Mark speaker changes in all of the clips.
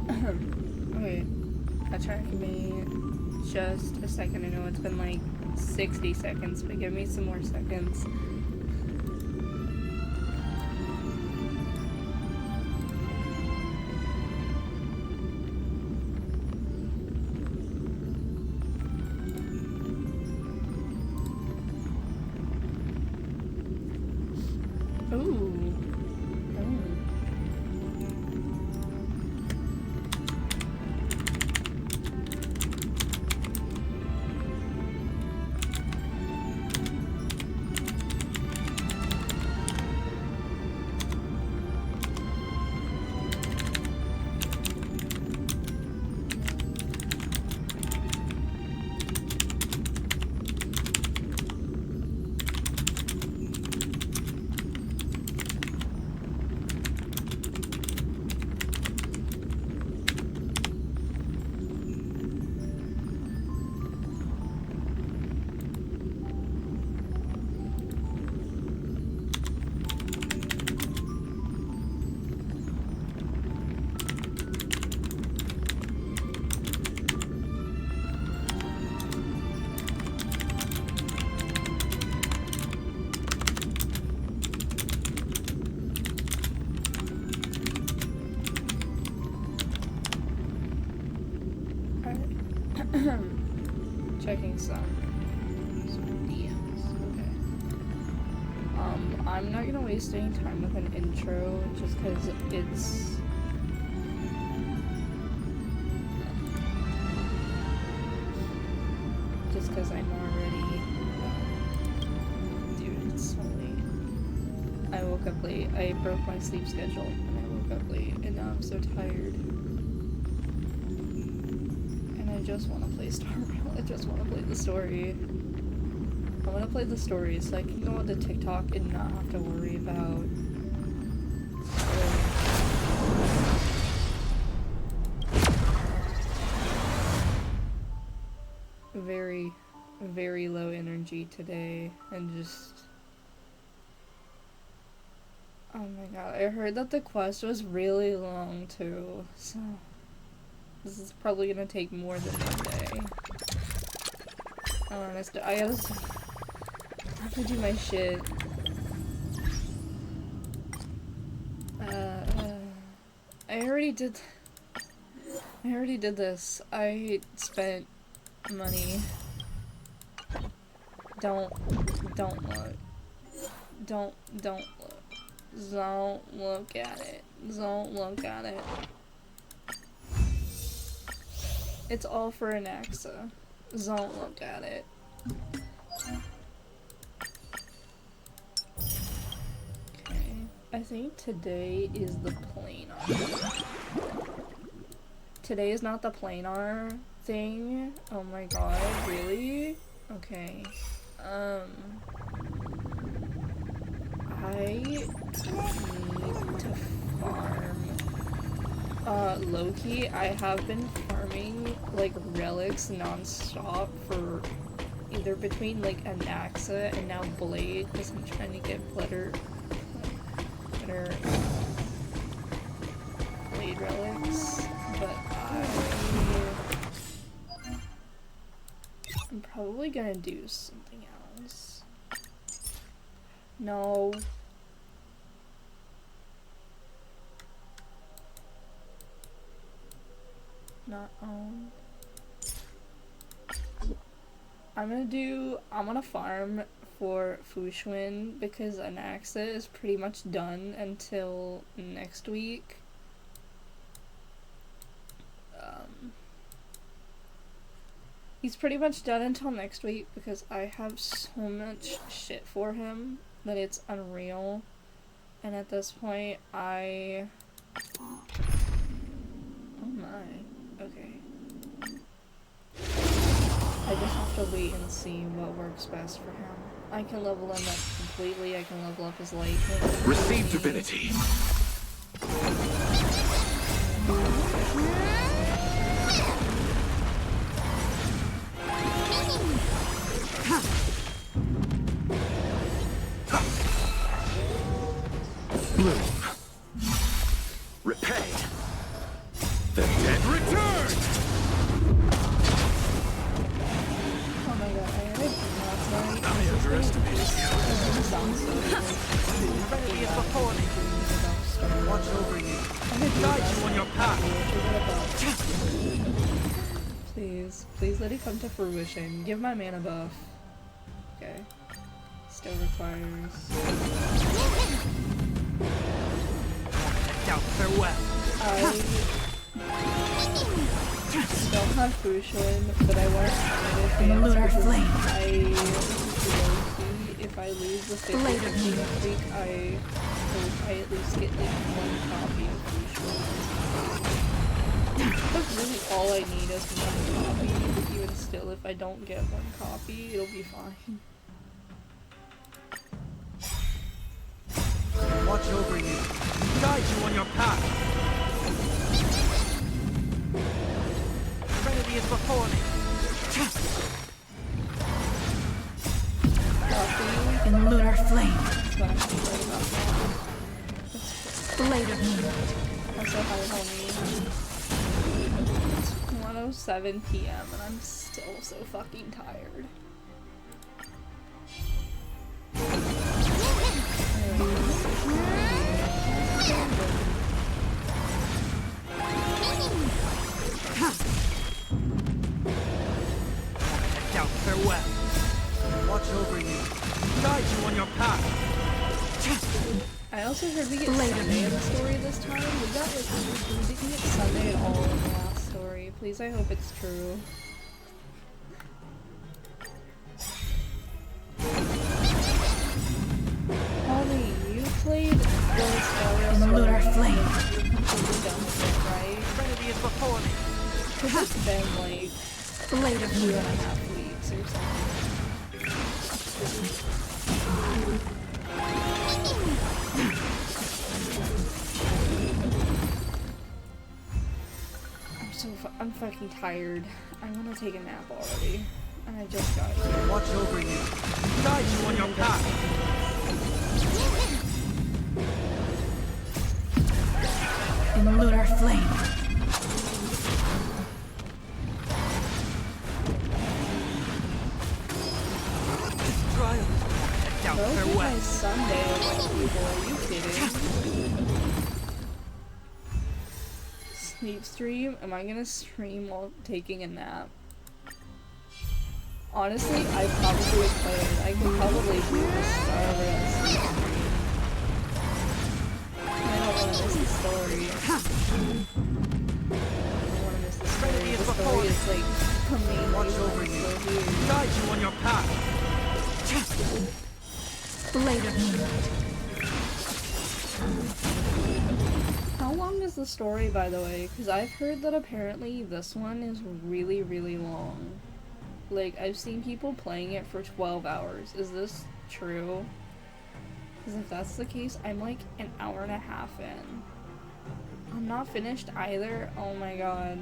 Speaker 1: Okay, check me just a second. I know it's been like 60 seconds, but give me some more seconds. Checking some DMs. Okay. I'm not gonna waste any time with an intro just because it's I'm already dude, it's so late. I woke up late. I broke my sleep schedule and I woke up late and now I'm so tired. I just want to play I just want to play the story. I want to play the story so I can go onto TikTok and not have to worry about very, very low energy today and just... Oh my god, I heard that the quest was really long too, so... This is probably gonna take more than one day. Honestly, I have to do my shit. I already did this. I spent money. Don't look. Don't look. Don't look at it. Don't look at it. It's all for an AXA. Don't look at it. Okay. I think today is the planar. Today is not the planar thing. Oh my god, really? Okay. I need to farm. Low-key, I have been farming, like, relics non-stop for either between, like, an AXA and now Blade, because I'm trying to get better Blade relics, but I'm probably gonna do something else. No. Not owned. I'm gonna farm for Fushun because an AXA is pretty much done until next week. He's pretty much done until next week because I have so much shit for him that it's unreal. And at this point, oh my. Okay. I just have to wait and see what works best for him. I can level him up completely, I can level up his light.
Speaker 2: Received ability. Bloom. Repay. The dead return!
Speaker 1: Oh my god, I had a dream last night.
Speaker 2: I underestimated you.
Speaker 1: It sounds so
Speaker 3: Serenity is before me. Watch over you. Guide you on your path.
Speaker 1: Please, please let it come to fruition. Give my man a buff. Okay. Still requires.
Speaker 3: Doubt farewell.
Speaker 1: I don't have Fushin, but I want to find it advanced because if I lose the 50 next week, I hope I at least get like one copy of Fushin. That's really all I need is one copy, but even still, if I don't get one copy, it'll be fine.
Speaker 3: Watch over you. Guide you on your path. Serenity is before me.
Speaker 1: Copy.
Speaker 4: In the lunar flame.
Speaker 1: That's what I'm worried about now.
Speaker 4: Blade of moon.
Speaker 1: Also, hi, homie. It's 1:07 p.m. and I'm still so fucking tired.
Speaker 3: Doubt farewell. Watch over you. Guide you on your path.
Speaker 1: I also heard we get Sunday in the story this time. We didn't get Sunday at all in the last story. Please, I hope it's true. Holly, you played the story
Speaker 4: In the lunar flame.
Speaker 1: You're completely done with it, right?
Speaker 3: Serenity is before me.
Speaker 1: Because it's been like
Speaker 4: Blade of moon.
Speaker 1: 2.5 weeks or something. I'm fucking tired. I want to take a nap already. And I just got here.
Speaker 3: Watch over you. Guide you on your path.
Speaker 4: In the lunar flame.
Speaker 3: This trial. Doubt
Speaker 1: That was my
Speaker 3: farewell.
Speaker 1: Sunday with like people. Are you kidding? Sleep stream? Am I gonna stream while taking a nap? Honestly, I probably could. I could probably do the Star Rail sleep stream. I don't want to miss the story. I don't want to miss the story. The story is like the main
Speaker 3: Watch
Speaker 1: reason
Speaker 3: over
Speaker 1: I'm
Speaker 3: you.
Speaker 1: still here.
Speaker 3: Guide you on your path.
Speaker 4: Blade of moon.
Speaker 1: How long is the story, by the way? Because I've heard that apparently this one is really, really long. Like, I've seen people playing it for 12 hours. Is this true? Because if that's the case, I'm like an hour and a half in. I'm not finished either. Oh my god.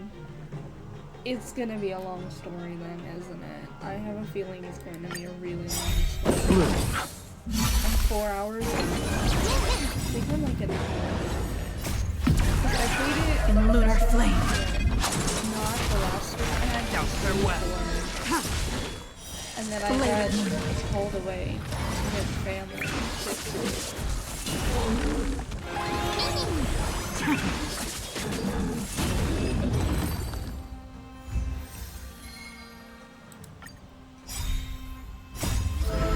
Speaker 1: It's gonna be a long story then, isn't it? I have a feeling it's going to be a really long story. I'm 4 hours in. I think I'm like an hour and a half in. 'Cause I played it
Speaker 4: In the lunar flame.
Speaker 1: not the last stream. I had
Speaker 3: Doubt
Speaker 1: just
Speaker 3: farewell.
Speaker 1: and then I got pulled away to his family.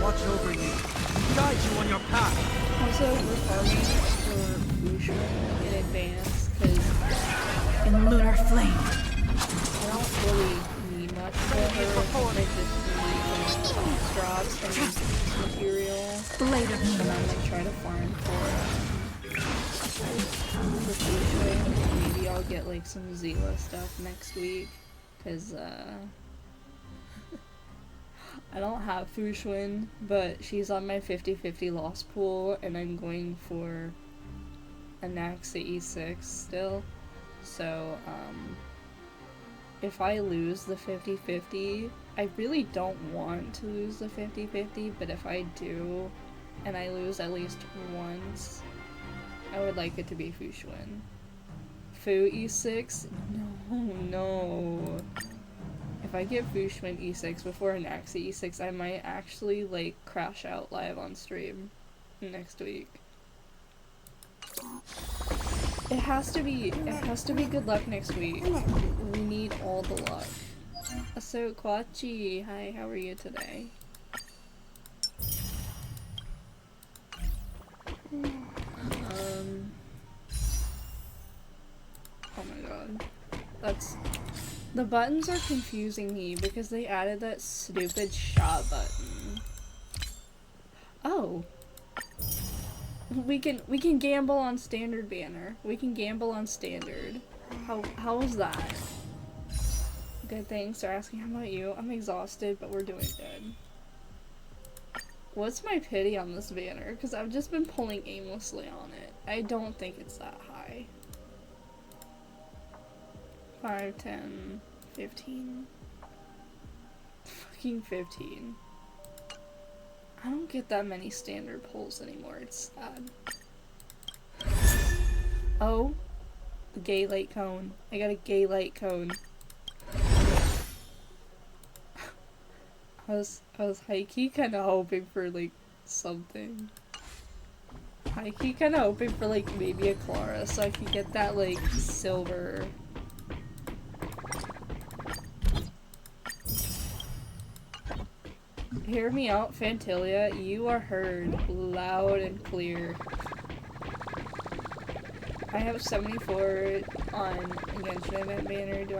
Speaker 3: Watch over you. Guide you on your path.
Speaker 1: Also, we're farming for Bushman in advance because
Speaker 4: In the lunar flame.
Speaker 1: I don't really need much for her. I just need like box drops and material.
Speaker 4: Blade of
Speaker 1: And
Speaker 4: moon.
Speaker 1: I'm like trying to farm for Bushman, and maybe I'll get like some Zila stuff next week because I don't have Fushwin, but she's on my 50-50 loss pool, and I'm going for a Naxa E6 still. So, if I lose the 50-50, I really don't want to lose the 50-50, but if I do, and I lose at least once, I would like it to be Fushwin. Fu E6? No, no. If I get Fushman E6 before an Axie E6, I might actually, like, crash out live on stream next week. It has to be good luck next week. We need all the luck. So, Kwachi, hi, how are you today? Oh my god. The buttons are confusing me because they added that stupid shot button. Oh. We can gamble on standard banner. We can gamble on standard. How is that? Good, thanks for asking. How about you? I'm exhausted, but we're doing good. What's my pity on this banner? Because I've just been pulling aimlessly on it. I don't think it's that high. 5, 10, 15. Fucking 15. I don't get that many standard pulls anymore, it's sad. Oh, the gay light cone. I got a gay light cone. I was high-key kinda hoping for like something. High-key kinda hoping for like maybe a Clara so I could get that like silver. Hear me out, Fantilia. You are heard loud and clear. I have 74 on Genshin event banner. Do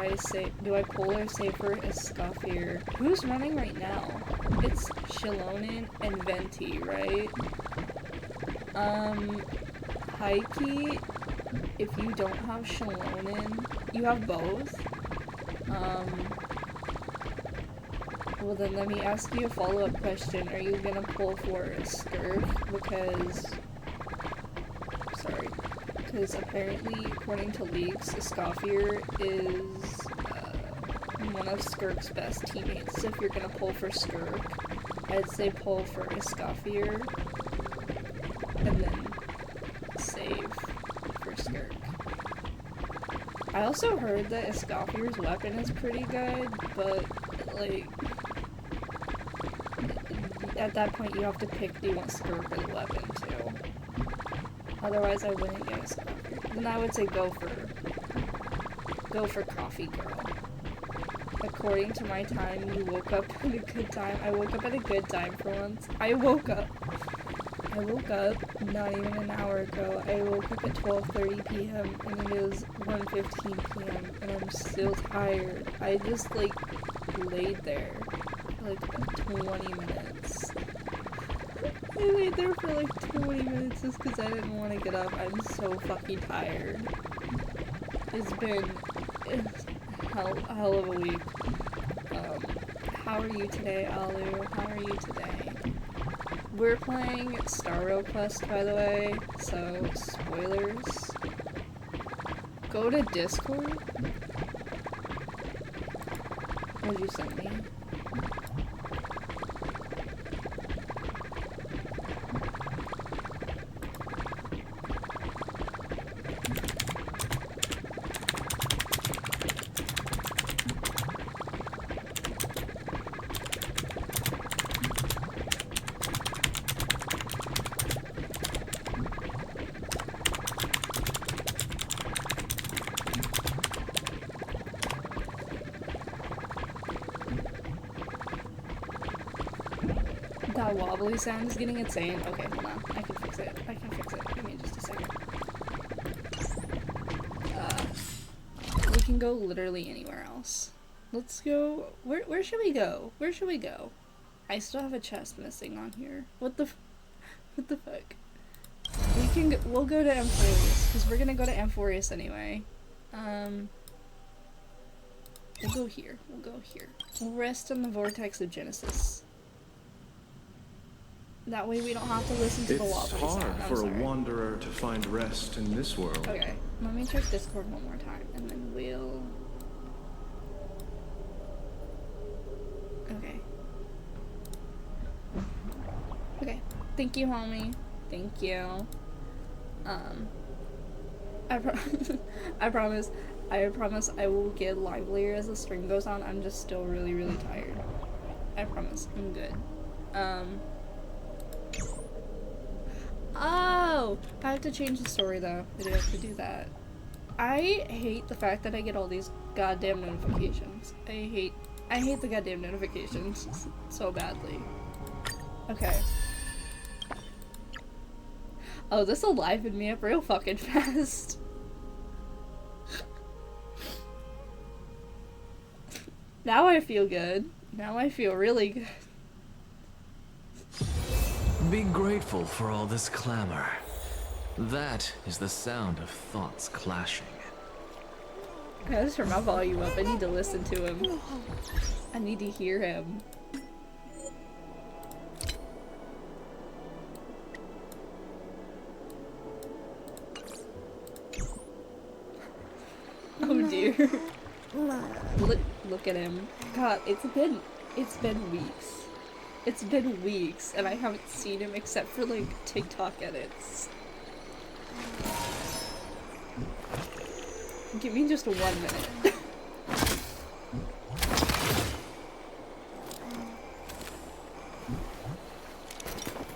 Speaker 1: I pull or say for a Scuffier? Who's running right now? It's Shilonen and Venti, right? Heike, if you don't have Shilonen, you have both. Well then let me ask you a follow-up question. Are you gonna pull for a Skirk? Because apparently, according to leaks, Escoffier is one of Skirk's best teammates. So if you're gonna pull for Skirk, I'd say pull for Escoffier and then save for Skirk. I also heard that Escoffier's weapon is pretty good, but like at that point you have to pick, do you want Skirk or the weapon too? Otherwise I wouldn't get a Scuffier. Then I would say go for Coffee Girl. According to my time, you woke up at a good time. I woke up at a good time for once. I woke up not even an hour ago. I woke up at 12:30 p.m. and it is 1:15 p.m. and I'm still tired. I just like laid there for like 20 minutes. I laid there for like 20 minutes just because I didn't want to get up. I'm so fucking tired. It's been a hell of a week. How are you today, Alu? How are you today? We're playing Star Rail Quest, by the way, so spoilers. Go to Discord. What'd you send me? That wobbly sound is getting insane. Okay, hold on. I can fix it. Give me just a second. We can go literally anywhere else. Let's go. Where should we go? Where should we go? I still have a chest missing on here. What the fuck? We'll go to Amphorius, because we're gonna go to Amphorius anyway. We'll go here. We'll rest in the Vortex of Genesis. That way we don't have to listen to the wobbly sound.
Speaker 2: It's hard for a wanderer to find rest in this world.
Speaker 1: Okay, let me check Discord one more time, and then we'll... Okay, thank you, homie. Thank you. I, pro I promise. I promise I will get livelier as the stream goes on. I'm just still really, really tired. I promise. I'm good. Oh! I have to change the story though. I do have to do that. I hate the fact that I get all these goddamn notifications. I hate the goddamn notifications so badly. Okay. Oh, this will liven me up real fucking fast. Now I feel good. Now I feel really good.
Speaker 5: Be grateful for all this clamor. That is the sound of thoughts clashing.
Speaker 1: I gotta turn my volume up. I need to listen to him. I need to hear him. Oh dear. Look at him. God, it's been weeks. It's been weeks and I haven't seen him except for like TikTok edits. Give me just 1 minute.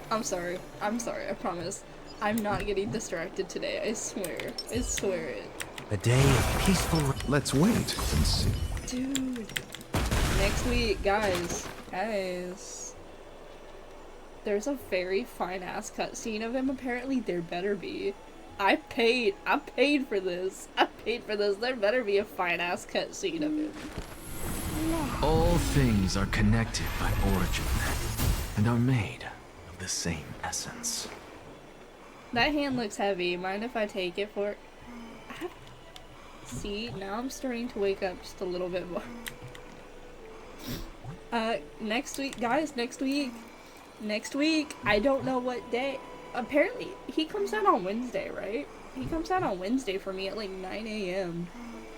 Speaker 1: I'm sorry, I promise. I'm not getting distracted today, I swear it.
Speaker 3: A day of peaceful.
Speaker 2: Let's wait and see.
Speaker 1: Dude. Next week, guys. There's a very fine ass cutscene of him, apparently. There better be. I paid for this. There better be a fine ass cutscene of him.
Speaker 5: All things are connected by origin and are made of the same essence.
Speaker 1: That hand looks heavy. Mind if I take it for... See, now I'm starting to wake up just a little bit more. Next week, guys, next week, I don't know what day. Apparently, he comes out on Wednesday, right? He comes out on Wednesday for me at like 9 a.m.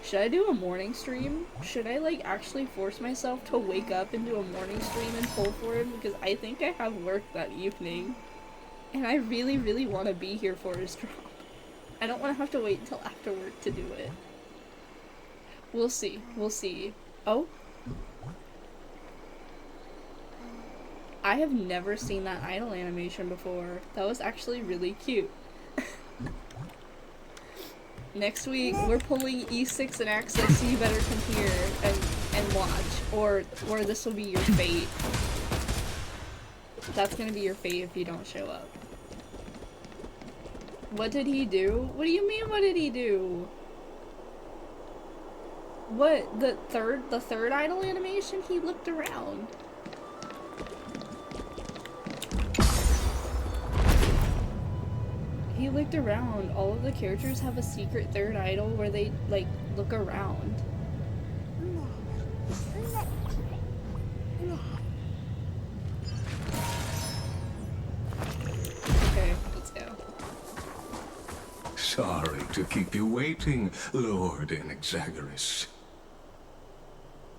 Speaker 1: Should I do a morning stream? Should I like actually force myself to wake up and do a morning stream and pull for him? Because I think I have work that evening. And I really, really want to be here for his drop. I don't want to have to wait until after work to do it. We'll see. Oh? I have never seen that idle animation before. That was actually really cute. Next week, we're pulling E6 and Access, so you better come here and watch. Or this will be your fate. That's gonna be your fate if you don't show up. What did he do? What do you mean, what did he do? What? The third idle animation? He looked around. He looked around. All of the characters have a secret third idol where they, like, look around. Okay, let's go.
Speaker 6: Sorry to keep you waiting, Lord Inexagoras.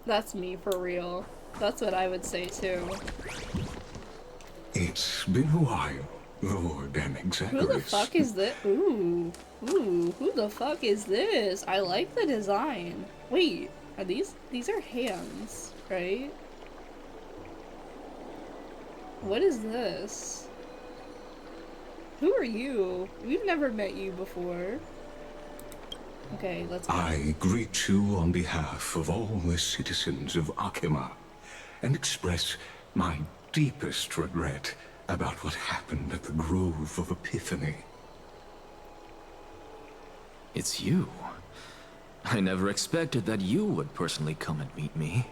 Speaker 1: That's me for real. That's what I would say too.
Speaker 6: It's been a while, Lord Inexagoras.
Speaker 1: Who the fuck is this? Ooh, who the fuck is this? I like the design. Wait, are these are hands, right? What is this? Who are you? We've never met you before. Okay, let's go.
Speaker 6: I greet you on behalf of all the citizens of Akima and express my deepest regret about what happened at the Grove of Epiphany.
Speaker 5: It's you. I never expected that you would personally come and meet me.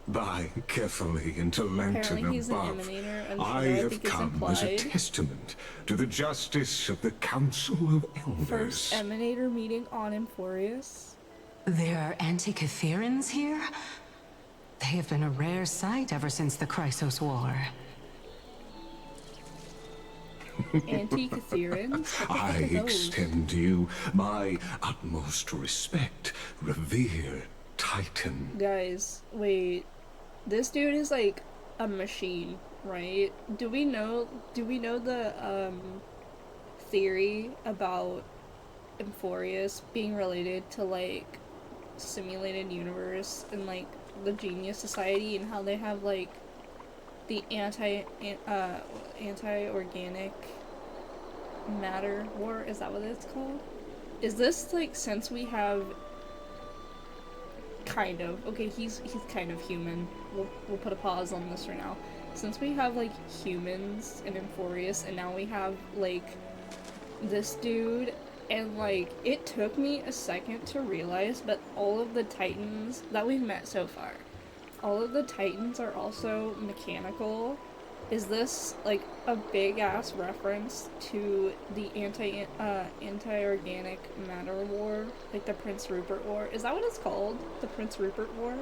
Speaker 6: By carefully into Lantern
Speaker 1: Apparently he's an
Speaker 6: above,
Speaker 1: emanator, and
Speaker 6: I
Speaker 1: I
Speaker 6: have
Speaker 1: think it's
Speaker 6: come as a
Speaker 1: implied.
Speaker 6: testament to the justice of the Council of Elders.
Speaker 1: First emanator meeting on Emphorius.
Speaker 4: There are Antikytherans here? They have been a rare sight ever since the Chrysos War.
Speaker 1: Antikytherans?
Speaker 6: I extend to you my utmost respect, revered Titan.
Speaker 1: Guys, wait. This dude is like a machine, right? Do we know the theory about Euphorius being related to like simulated universe and like the Genius Society and how they have like the anti-organic matter war. Is that what it's called? Is this like, since we have kind of, okay, he's kind of human. We'll put a pause on this for now. Since we have like humans in Euphorius and now we have like this dude, and like it took me a second to realize, but all of the Titans that we've met so far, all of the Titans are also mechanical. Is this like a big ass reference to the anti-organic matter war, like the Prince Rupert War? Is that what it's called? The Prince Rupert War?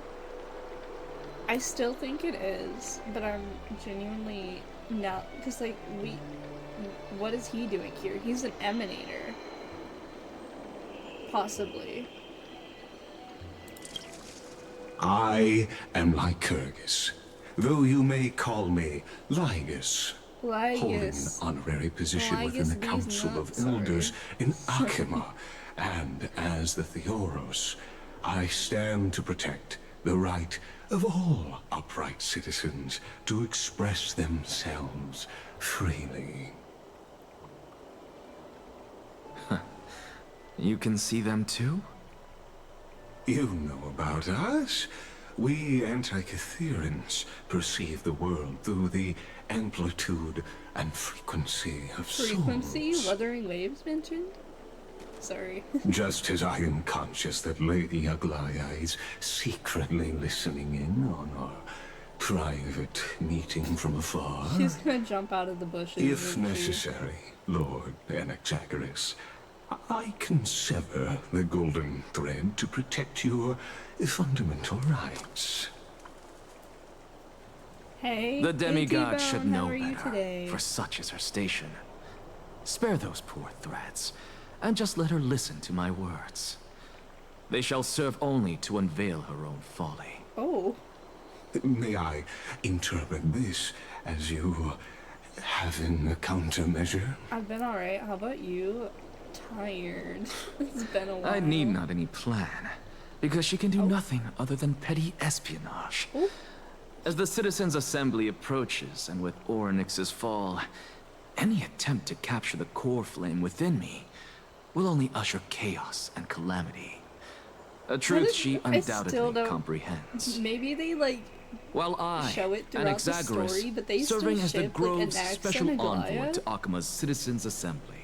Speaker 1: I still think it is, but I'm genuinely not, because like what is he doing here? He's an emanator. Possibly.
Speaker 6: I am Lycurgus, though you may call me Lygus, holding an honorary position within the Council of Elders in Akima, and as the Theoros, I stand to protect the right of all upright citizens to express themselves freely.
Speaker 5: You can see them too?
Speaker 6: You know about us. We Antikytherians perceive the world through the amplitude and frequency of
Speaker 1: Frequency?
Speaker 6: souls.
Speaker 1: Wuthering Waves mentioned? Sorry.
Speaker 6: Just as I am conscious that Lady Aglaya is secretly listening in on our private meeting from afar.
Speaker 1: She's gonna jump out of the bushes.
Speaker 6: If necessary, Lord Anaxagoras, I can sever the golden thread to protect your fundamental rights.
Speaker 1: Hey,
Speaker 5: The demigod
Speaker 1: T-Bone,
Speaker 5: should know
Speaker 1: how are you
Speaker 5: better,
Speaker 1: today?
Speaker 5: for such is her station. Spare those poor threats, and just let her listen to my words. They shall serve only to unveil her own folly.
Speaker 1: Oh.
Speaker 6: May I interpret this as you having a countermeasure?
Speaker 1: I've been alright. How about you? Tired. It's been a while.
Speaker 5: I need not any plan, because she can do nothing other than petty espionage.
Speaker 1: Oh.
Speaker 5: As the Citizens' Assembly approaches, and with Orynyx's fall, any attempt to capture the core flame within me will only usher chaos and calamity. A truth she undoubtedly comprehends.
Speaker 1: Maybe they like
Speaker 5: While I,
Speaker 1: show it throughout the
Speaker 5: Anaxagoras,
Speaker 1: story, but they
Speaker 5: serving
Speaker 1: still
Speaker 5: as the
Speaker 1: ship
Speaker 5: Grove's
Speaker 1: like an
Speaker 5: special
Speaker 1: accent
Speaker 5: envoy to Akima's Citizens' Assembly,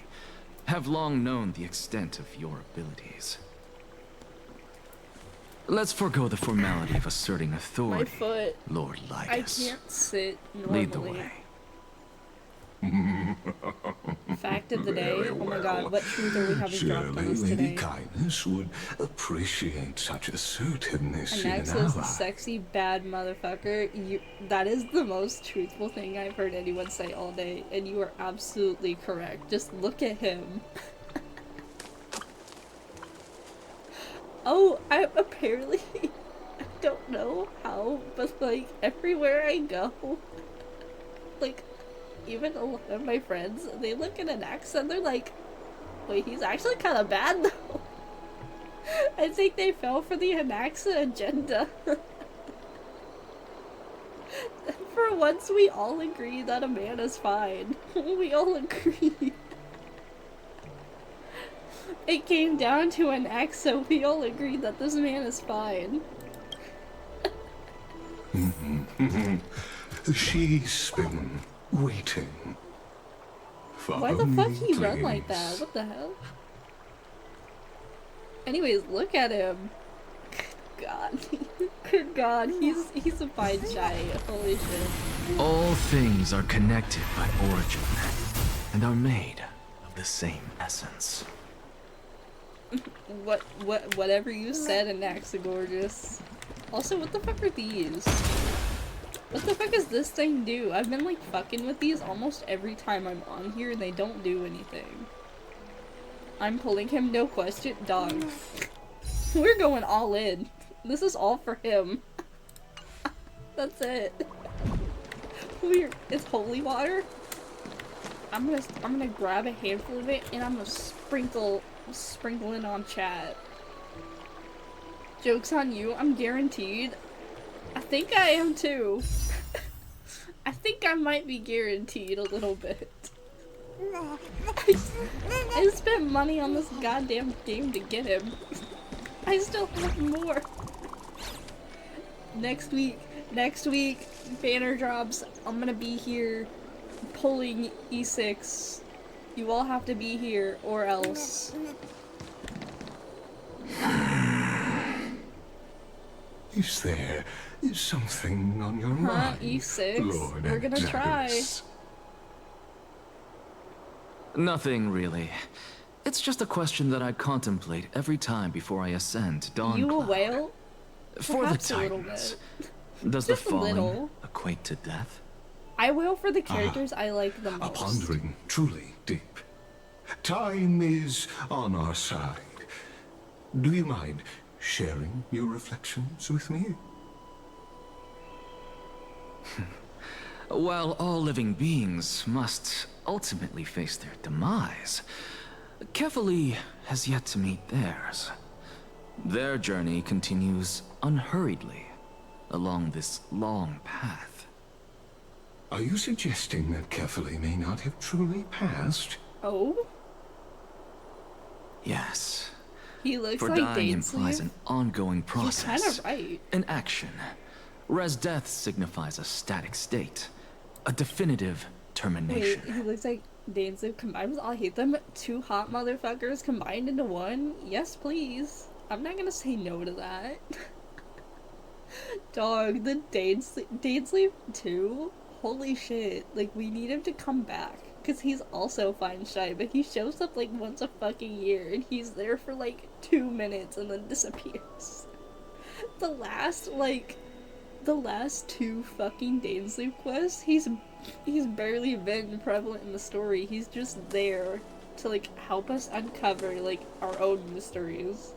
Speaker 5: have long known the extent of your abilities. Let's forego the formality of asserting
Speaker 1: My
Speaker 5: authority,
Speaker 1: foot.
Speaker 5: Lord
Speaker 1: I
Speaker 5: Lycus.
Speaker 1: can't sit normally.
Speaker 5: Lead the way.
Speaker 1: Fact of the day.
Speaker 6: Very
Speaker 1: Oh my
Speaker 6: well.
Speaker 1: god, what truth are we having dropped on
Speaker 6: Surely
Speaker 1: us
Speaker 6: Lady
Speaker 1: today?
Speaker 6: Kindness would appreciate such assertiveness in an
Speaker 1: Anaxa's a
Speaker 6: ally.
Speaker 1: sexy bad motherfucker. That is the most truthful thing I've heard anyone say all day, and you are absolutely correct. Just look at him. Oh, I apparently I don't know how, but like everywhere I go, like even a lot of my friends, they look at an accent, they're like, wait, he's actually kind of bad though. I think they fell for the Anaxa agenda. For once, we all agree that a man is fine. We all agree. It came down to an X, so we all agreed that this man is fine.
Speaker 6: She's been waiting.
Speaker 1: Why the fuck he run like that? What the hell? Anyways, look at him. Good God. Good God, he's a fine giant. Holy shit.
Speaker 5: All things are connected by origin, and are made of the same essence.
Speaker 1: Whatever you said, Anaxagorgeous. Also, what the fuck are these? What the fuck does this thing do? I've been like fucking with these almost every time I'm on here and they don't do anything. I'm pulling him, no question. Dog. We're going all in. This is all for him. That's it. It's holy water? I'm gonna grab a handful of it and I'm gonna sprinkle it on chat. Joke's on you, I'm guaranteed. I think I am too. I think I might be guaranteed a little bit. I spent money on this goddamn game to get him. I still have more. Next week, banner drops. I'm gonna be here pulling E6. You all have to be here or else.
Speaker 6: Is there something on your mind,
Speaker 1: E6?
Speaker 6: Lord
Speaker 1: We're gonna try.
Speaker 5: Nothing, really. It's just a question that I contemplate every time before I ascend to Dawn
Speaker 1: You a
Speaker 5: Cloud.
Speaker 1: whale?
Speaker 5: For
Speaker 1: Perhaps
Speaker 5: the
Speaker 1: a little
Speaker 5: Titans,
Speaker 1: bit.
Speaker 5: does the
Speaker 1: Just a
Speaker 5: falling
Speaker 1: little.
Speaker 5: equate to death?
Speaker 1: I wail for the characters I like the most.
Speaker 6: A pondering truly deep. Time is on our side. Do you mind sharing your reflections with me?
Speaker 5: While all living beings must ultimately face their demise, Kefali has yet to meet theirs. Their journey continues unhurriedly along this long path.
Speaker 6: Are you suggesting that Kefali may not have truly passed?
Speaker 1: Oh?
Speaker 5: Yes.
Speaker 1: He looks
Speaker 5: For
Speaker 1: like
Speaker 5: dying
Speaker 1: Dainsleif.
Speaker 5: implies an ongoing process.
Speaker 1: He's kind of right.
Speaker 5: An action. Whereas death signifies a static state. A definitive termination.
Speaker 1: Wait, he looks like Dainsleif combined with I hate them. Two hot motherfuckers combined into one? Yes, please. I'm not gonna say no to that. Dog, the Dainsleif 2? Holy shit. Like, we need him to come back. Because he's also fine shy, but he shows up like once a fucking year and he's there for like 2 minutes and then disappears. The last two fucking Dainsleif quests, he's barely been prevalent in the story. He's just there to like help us uncover like our own mysteries.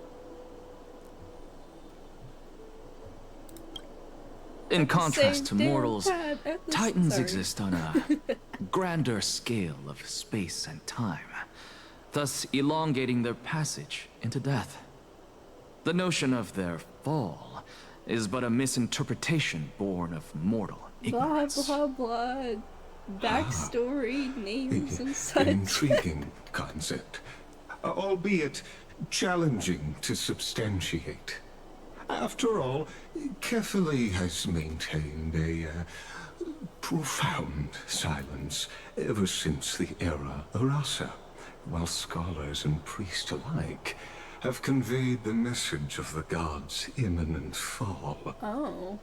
Speaker 5: In contrast to
Speaker 1: Same damn
Speaker 5: mortals,
Speaker 1: time at the-
Speaker 5: Titans
Speaker 1: sorry.
Speaker 5: exist on a grander scale of space and time, thus elongating their passage into death. The notion of their fall is but a misinterpretation born of mortal
Speaker 1: Blah
Speaker 5: ignorance.
Speaker 1: blah blah. Backstory, names, and such.
Speaker 6: Intriguing concept, albeit challenging to substantiate. After all, Kefali has maintained a profound silence ever since the era Arasa, while scholars and priests alike have conveyed the message of the gods' imminent fall.
Speaker 1: Oh.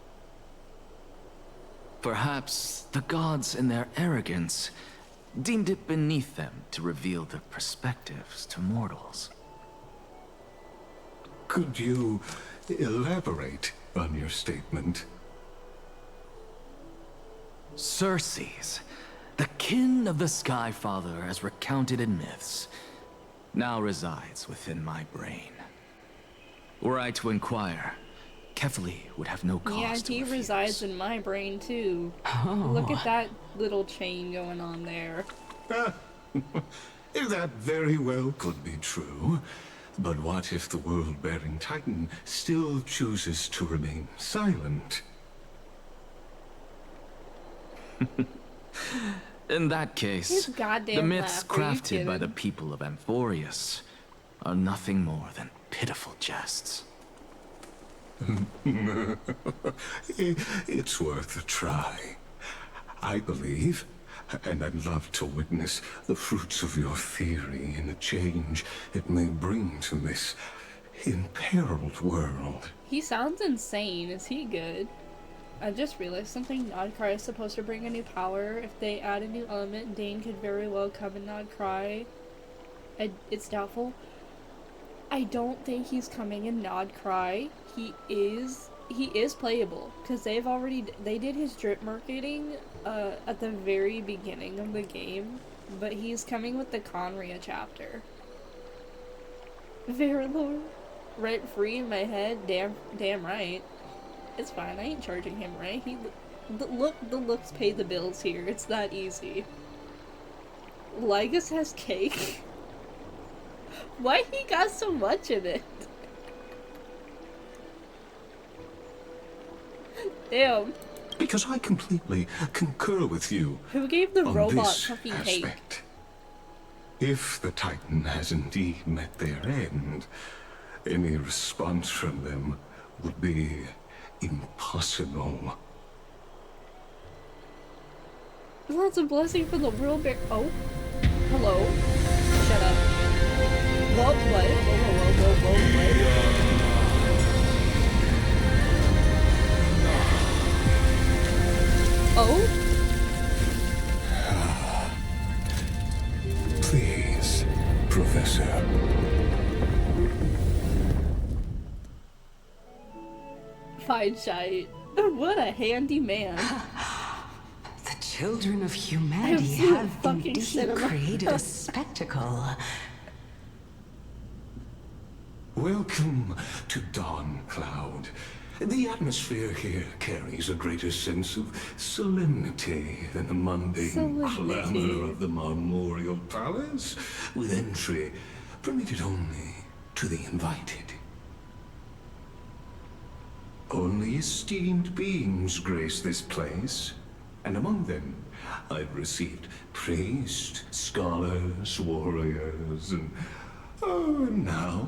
Speaker 5: Perhaps the gods, in their arrogance, deemed it beneath them to reveal their perspectives to mortals.
Speaker 6: Could you elaborate on your statement?
Speaker 5: Circes, the kin of the Sky Father as recounted in myths, now resides within my brain. Were I to inquire, Kefali would have no cause
Speaker 1: Yeah,
Speaker 5: to
Speaker 1: he
Speaker 5: refuse.
Speaker 1: resides in my brain too. Look at that little chain going on there.
Speaker 6: That very well could be true. But what if the world-bearing Titan still chooses to remain silent?
Speaker 5: In that case,
Speaker 1: His goddamn
Speaker 5: the myths
Speaker 1: laugh, are you
Speaker 5: crafted by the
Speaker 1: kidding?
Speaker 5: people of Amphorius are nothing more than pitiful jests.
Speaker 6: It's worth a try. I believe, and I'd love to witness the fruits of your theory in the change it may bring to this imperiled world.
Speaker 1: He sounds insane. Is he good? I just realized something. Nodcry is supposed to bring a new power. If they add a new element, Dane could very well come in Nodcry. It's doubtful. I don't think he's coming in Nodcry. He is playable because they did his drip marketing at the very beginning of the game, but he's coming with the Conria chapter. Verilor, rent free in my head. Damn right. It's fine. I ain't charging him, right? The looks pay the bills here. It's that easy. Lygus has cake? Why he got so much in it? Damn.
Speaker 6: Because I completely concur with you.
Speaker 1: Who gave the
Speaker 6: on
Speaker 1: robot
Speaker 6: this
Speaker 1: fucking
Speaker 6: aspect.
Speaker 1: cake?
Speaker 6: If the Titan has indeed met their end, any response from them would be impossible.
Speaker 1: Well, that's a blessing for the real big. Oh, hello. Shut up. What? What? Oh?
Speaker 6: Please, Professor.
Speaker 1: Fine shite. What a handy man.
Speaker 4: The children of humanity
Speaker 1: seen
Speaker 4: have
Speaker 1: fucking
Speaker 4: indeed
Speaker 1: cinema.
Speaker 4: created a spectacle.
Speaker 6: Welcome to Dawn Cloud. The atmosphere here carries a greater sense of solemnity than the mundane clamor of the Memorial Palace, with entry permitted only to the invited. Only esteemed beings grace this place, and among them I've received priests, scholars, warriors, and now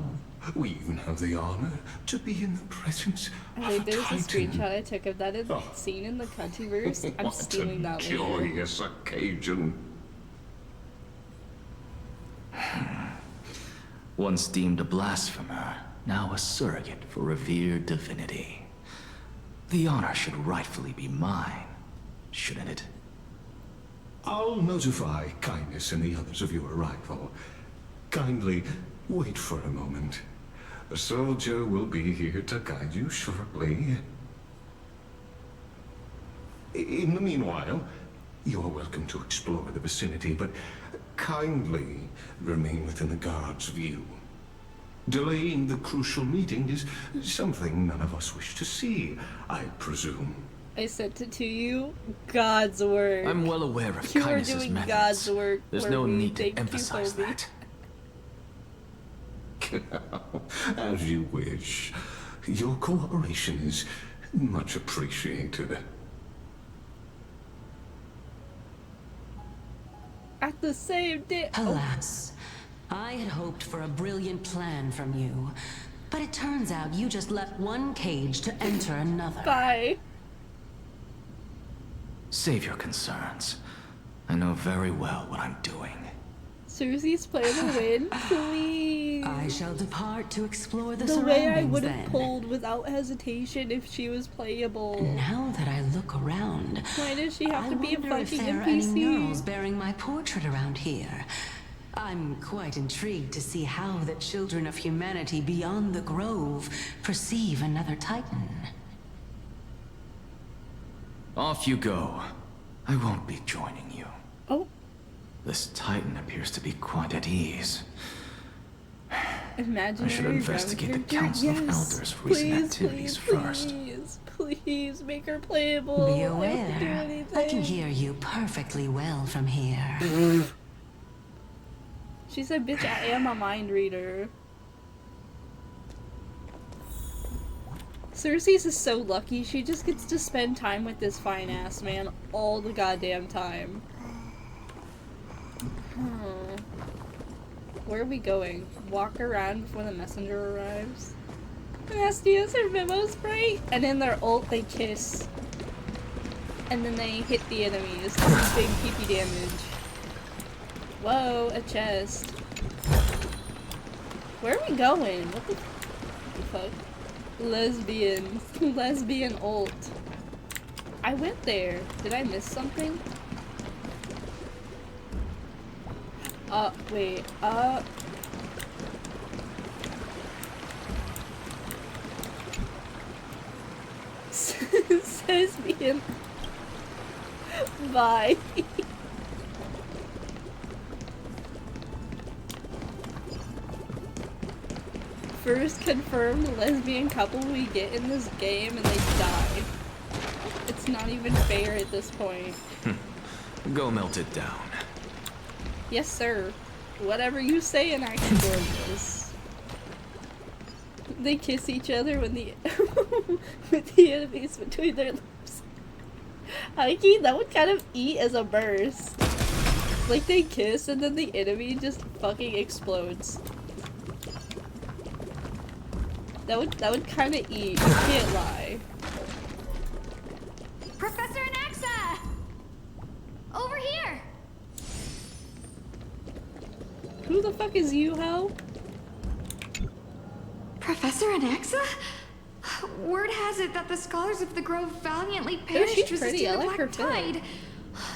Speaker 6: we even have the honor to be in the presence of a
Speaker 1: There's a
Speaker 6: Titan.
Speaker 1: screenshot I took of that scene in the Countryverse. I'm
Speaker 6: What
Speaker 1: stealing
Speaker 6: a
Speaker 1: that later.
Speaker 6: joyous occasion.
Speaker 5: Once deemed a blasphemer, now a surrogate for revered divinity. The honor should rightfully be mine, shouldn't it?
Speaker 6: I'll notify Kindness and the others of your arrival. Kindly wait for a moment. A soldier will be here to guide you shortly. In the meanwhile, you are welcome to explore the vicinity, but kindly remain within the guard's view. Delaying the crucial meeting is something none of us wish to see, I presume.
Speaker 1: I sent it to you. God's work.
Speaker 5: I'm well aware of
Speaker 1: You are
Speaker 5: kindness's
Speaker 1: doing
Speaker 5: methods.
Speaker 1: God's work.
Speaker 5: There's
Speaker 1: for
Speaker 5: no
Speaker 1: me.
Speaker 5: need to
Speaker 1: Thank you,
Speaker 5: emphasize
Speaker 1: Kobe.
Speaker 5: that.
Speaker 6: As you wish. Your cooperation is much appreciated.
Speaker 1: At the same day. Oh,
Speaker 4: Alas, I had hoped for a brilliant plan from you, but it turns out you just left one cage to enter another.
Speaker 1: bye.
Speaker 5: Save your concerns. I know very well what I'm doing.
Speaker 1: Susie's playing to win. Please.
Speaker 4: I shall depart to explore the
Speaker 1: The way I
Speaker 4: surroundings
Speaker 1: would
Speaker 4: then.
Speaker 1: have pulled without hesitation if she was playable.
Speaker 4: Now that I look around,
Speaker 1: Why does she have
Speaker 4: I
Speaker 1: to be a
Speaker 4: wonder if
Speaker 1: fucking
Speaker 4: there are any
Speaker 1: NPC?
Speaker 4: murals bearing my portrait around here. I'm quite intrigued to see how the children of humanity beyond the grove perceive another Titan.
Speaker 5: Off you go. I won't be joining you.
Speaker 1: Oh,
Speaker 5: This Titan appears to be quite at ease.
Speaker 1: imaginary
Speaker 5: I should investigate the
Speaker 1: character?
Speaker 5: Council of
Speaker 1: Yes.
Speaker 5: Elders' recent activities first.
Speaker 1: Please make her playable.
Speaker 4: Be
Speaker 1: I don't have to do
Speaker 4: aware,
Speaker 1: anything.
Speaker 4: I can hear you perfectly well from here.
Speaker 1: She said, bitch, I am a mind reader. Cersei's is so lucky. She just gets to spend time with this fine ass man all the goddamn time. Where are we going? Walk around before the messenger arrives? Nastiest or Memo Sprite? And in their ult, they kiss. And then they hit the enemies. This is big PP damage. Whoa, a chest. Where are we going? What the fuck? Lesbian. Lesbian ult. I went there. Did I miss something? Wait, Lesbian. Bye. First confirmed lesbian couple we get in this game and they die. It's not even fair at this point.
Speaker 5: Go melt it down.
Speaker 1: Yes, sir. Whatever you say in action gorgeous. They kiss each other when the with the enemies between their lips. Aiki, that would kind of eat as a burst. Like they kiss and then the enemy just fucking explodes. That would kind of eat. I can't lie.
Speaker 7: Professor Anaxa! Over here!
Speaker 1: Who the fuck is you, Ho?
Speaker 7: Professor Anaxa? Word has it that the scholars of the Grove valiantly perished resisting the Black Tide.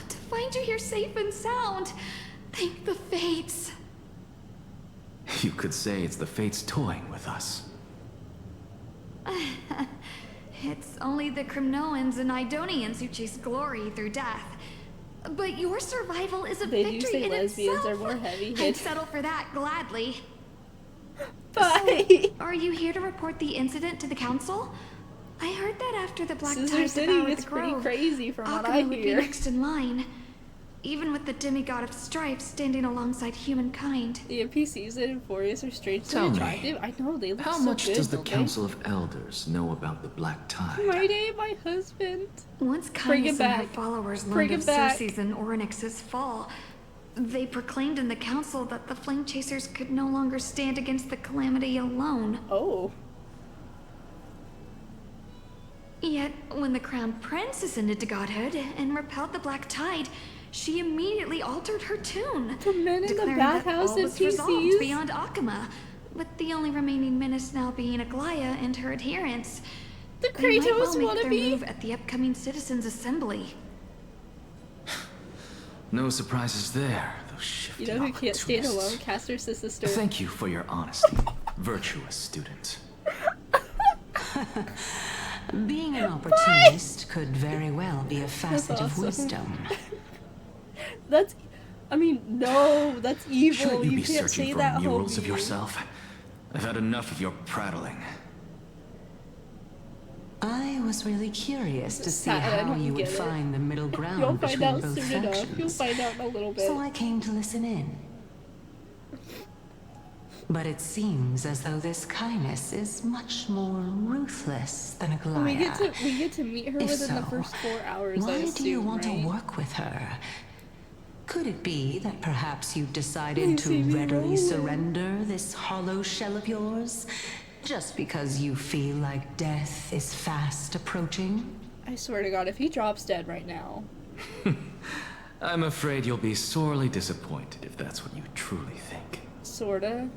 Speaker 7: To find you here safe and sound, thank the Fates.
Speaker 5: You could say it's the Fates toying with us.
Speaker 7: It's only the Kremnoans and Idonians who chase glory through death. But your survival is a victory
Speaker 1: you say
Speaker 7: in
Speaker 1: lesbians
Speaker 7: itself.
Speaker 1: are more heavy
Speaker 7: I'd
Speaker 1: hit?
Speaker 7: settle for that gladly.
Speaker 1: Bye!
Speaker 7: So, are you here to report the incident to the council? I heard that after the Black
Speaker 1: Scissor
Speaker 7: Tide
Speaker 1: City
Speaker 7: devoured
Speaker 1: gets
Speaker 7: the
Speaker 1: pretty
Speaker 7: Grove,
Speaker 1: crazy from what I
Speaker 7: Akuma would be
Speaker 1: hear.
Speaker 7: next in line. Even with the demigod of strife standing alongside humankind.
Speaker 1: The NPCs in Euphorius are strangely
Speaker 5: Tell me,
Speaker 1: attractive. I know, they look
Speaker 5: How
Speaker 1: so
Speaker 5: much
Speaker 1: good,
Speaker 5: does the
Speaker 1: don't they?
Speaker 5: Council of Elders know about the Black Tide?
Speaker 1: My name, my husband.
Speaker 7: Once
Speaker 1: Bring
Speaker 7: Kindness
Speaker 1: it
Speaker 7: and her
Speaker 1: back.
Speaker 7: followers
Speaker 1: Bring
Speaker 7: learned
Speaker 1: it
Speaker 7: of
Speaker 1: back.
Speaker 7: Circe's and Orynyx's fall, they proclaimed in the council that the Flame Chasers could no longer stand against the calamity alone.
Speaker 1: Oh.
Speaker 7: Yet, when the Crown Prince ascended to godhood and repelled the Black Tide, she immediately altered her tune,
Speaker 1: The men in the
Speaker 7: declaring that
Speaker 1: bathhouse
Speaker 7: all was resolved
Speaker 1: NPCs?
Speaker 7: beyond Akuma, with the only remaining menace now being Aglaya and her adherents.
Speaker 1: The
Speaker 7: They might well
Speaker 1: Kratos
Speaker 7: make their
Speaker 1: wannabe?
Speaker 7: move at the upcoming Citizens' Assembly.
Speaker 5: No surprises there, those shifty
Speaker 1: You know who can't stand
Speaker 5: opportunists.
Speaker 1: alone? Caster's sister.
Speaker 5: Thank you for your honesty, virtuous student.
Speaker 4: Being an opportunist could very well be a facet of
Speaker 1: awesome.
Speaker 4: wisdom.
Speaker 1: That's... I mean, no, that's evil.
Speaker 5: Shouldn't you be
Speaker 1: can't
Speaker 5: searching
Speaker 1: say
Speaker 5: for
Speaker 1: that,
Speaker 5: murals of
Speaker 1: homie.
Speaker 5: yourself? I've had enough of your prattling.
Speaker 4: I was really curious to see
Speaker 1: Sad, I
Speaker 4: how
Speaker 1: don't
Speaker 4: you would
Speaker 1: get it.
Speaker 4: find the middle ground
Speaker 1: You'll find
Speaker 4: between
Speaker 1: out
Speaker 4: both
Speaker 1: soon enough. You'll
Speaker 4: factions.
Speaker 1: find out in a little bit.
Speaker 4: So I came to listen in. But it seems as though this kindness is much more ruthless than Aglaya.
Speaker 1: We get to meet her
Speaker 4: If
Speaker 1: within the
Speaker 4: so,
Speaker 1: first 4 hours, I
Speaker 4: why
Speaker 1: assume,
Speaker 4: do you want
Speaker 1: right?
Speaker 4: to work with her? Could it be that perhaps you've decided
Speaker 1: You
Speaker 4: to
Speaker 1: see me
Speaker 4: readily
Speaker 1: rolling.
Speaker 4: surrender this hollow shell of yours? Just because you feel like death is fast approaching?
Speaker 1: I swear to God, if he drops dead right now.
Speaker 5: I'm afraid you'll be sorely disappointed if that's what you truly think.
Speaker 1: Sorta.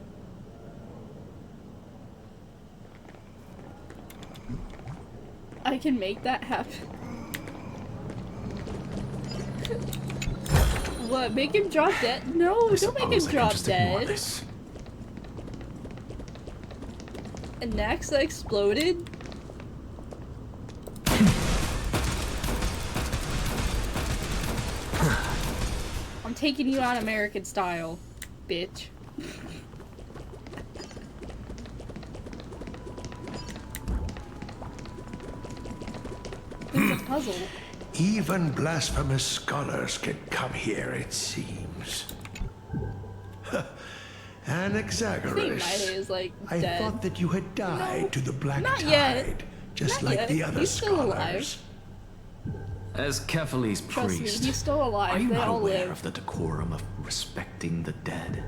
Speaker 1: I can make that happen. What? Make him drop dead? No,
Speaker 5: I
Speaker 1: don't make
Speaker 5: suppose
Speaker 1: him
Speaker 5: I can
Speaker 1: drop
Speaker 5: just ignore
Speaker 1: dead.
Speaker 5: this.
Speaker 1: And Naxa exploded? I'm taking you out American style, bitch. It's a puzzle.
Speaker 8: Even blasphemous scholars can come here, it seems. Anaxagoras.
Speaker 1: Mighty is like
Speaker 8: I
Speaker 1: dead.
Speaker 8: thought that you had died
Speaker 1: No,
Speaker 8: to the Black
Speaker 1: not
Speaker 8: Tide,
Speaker 1: yet.
Speaker 8: just
Speaker 1: Not
Speaker 8: like
Speaker 1: yet.
Speaker 8: the other
Speaker 1: He's still
Speaker 8: scholars.
Speaker 5: As Kephales's
Speaker 1: Trust
Speaker 5: priest,
Speaker 1: me, he's still alive.
Speaker 5: are you
Speaker 1: They
Speaker 5: not
Speaker 1: all
Speaker 5: aware
Speaker 1: live.
Speaker 5: of the decorum of respecting the dead?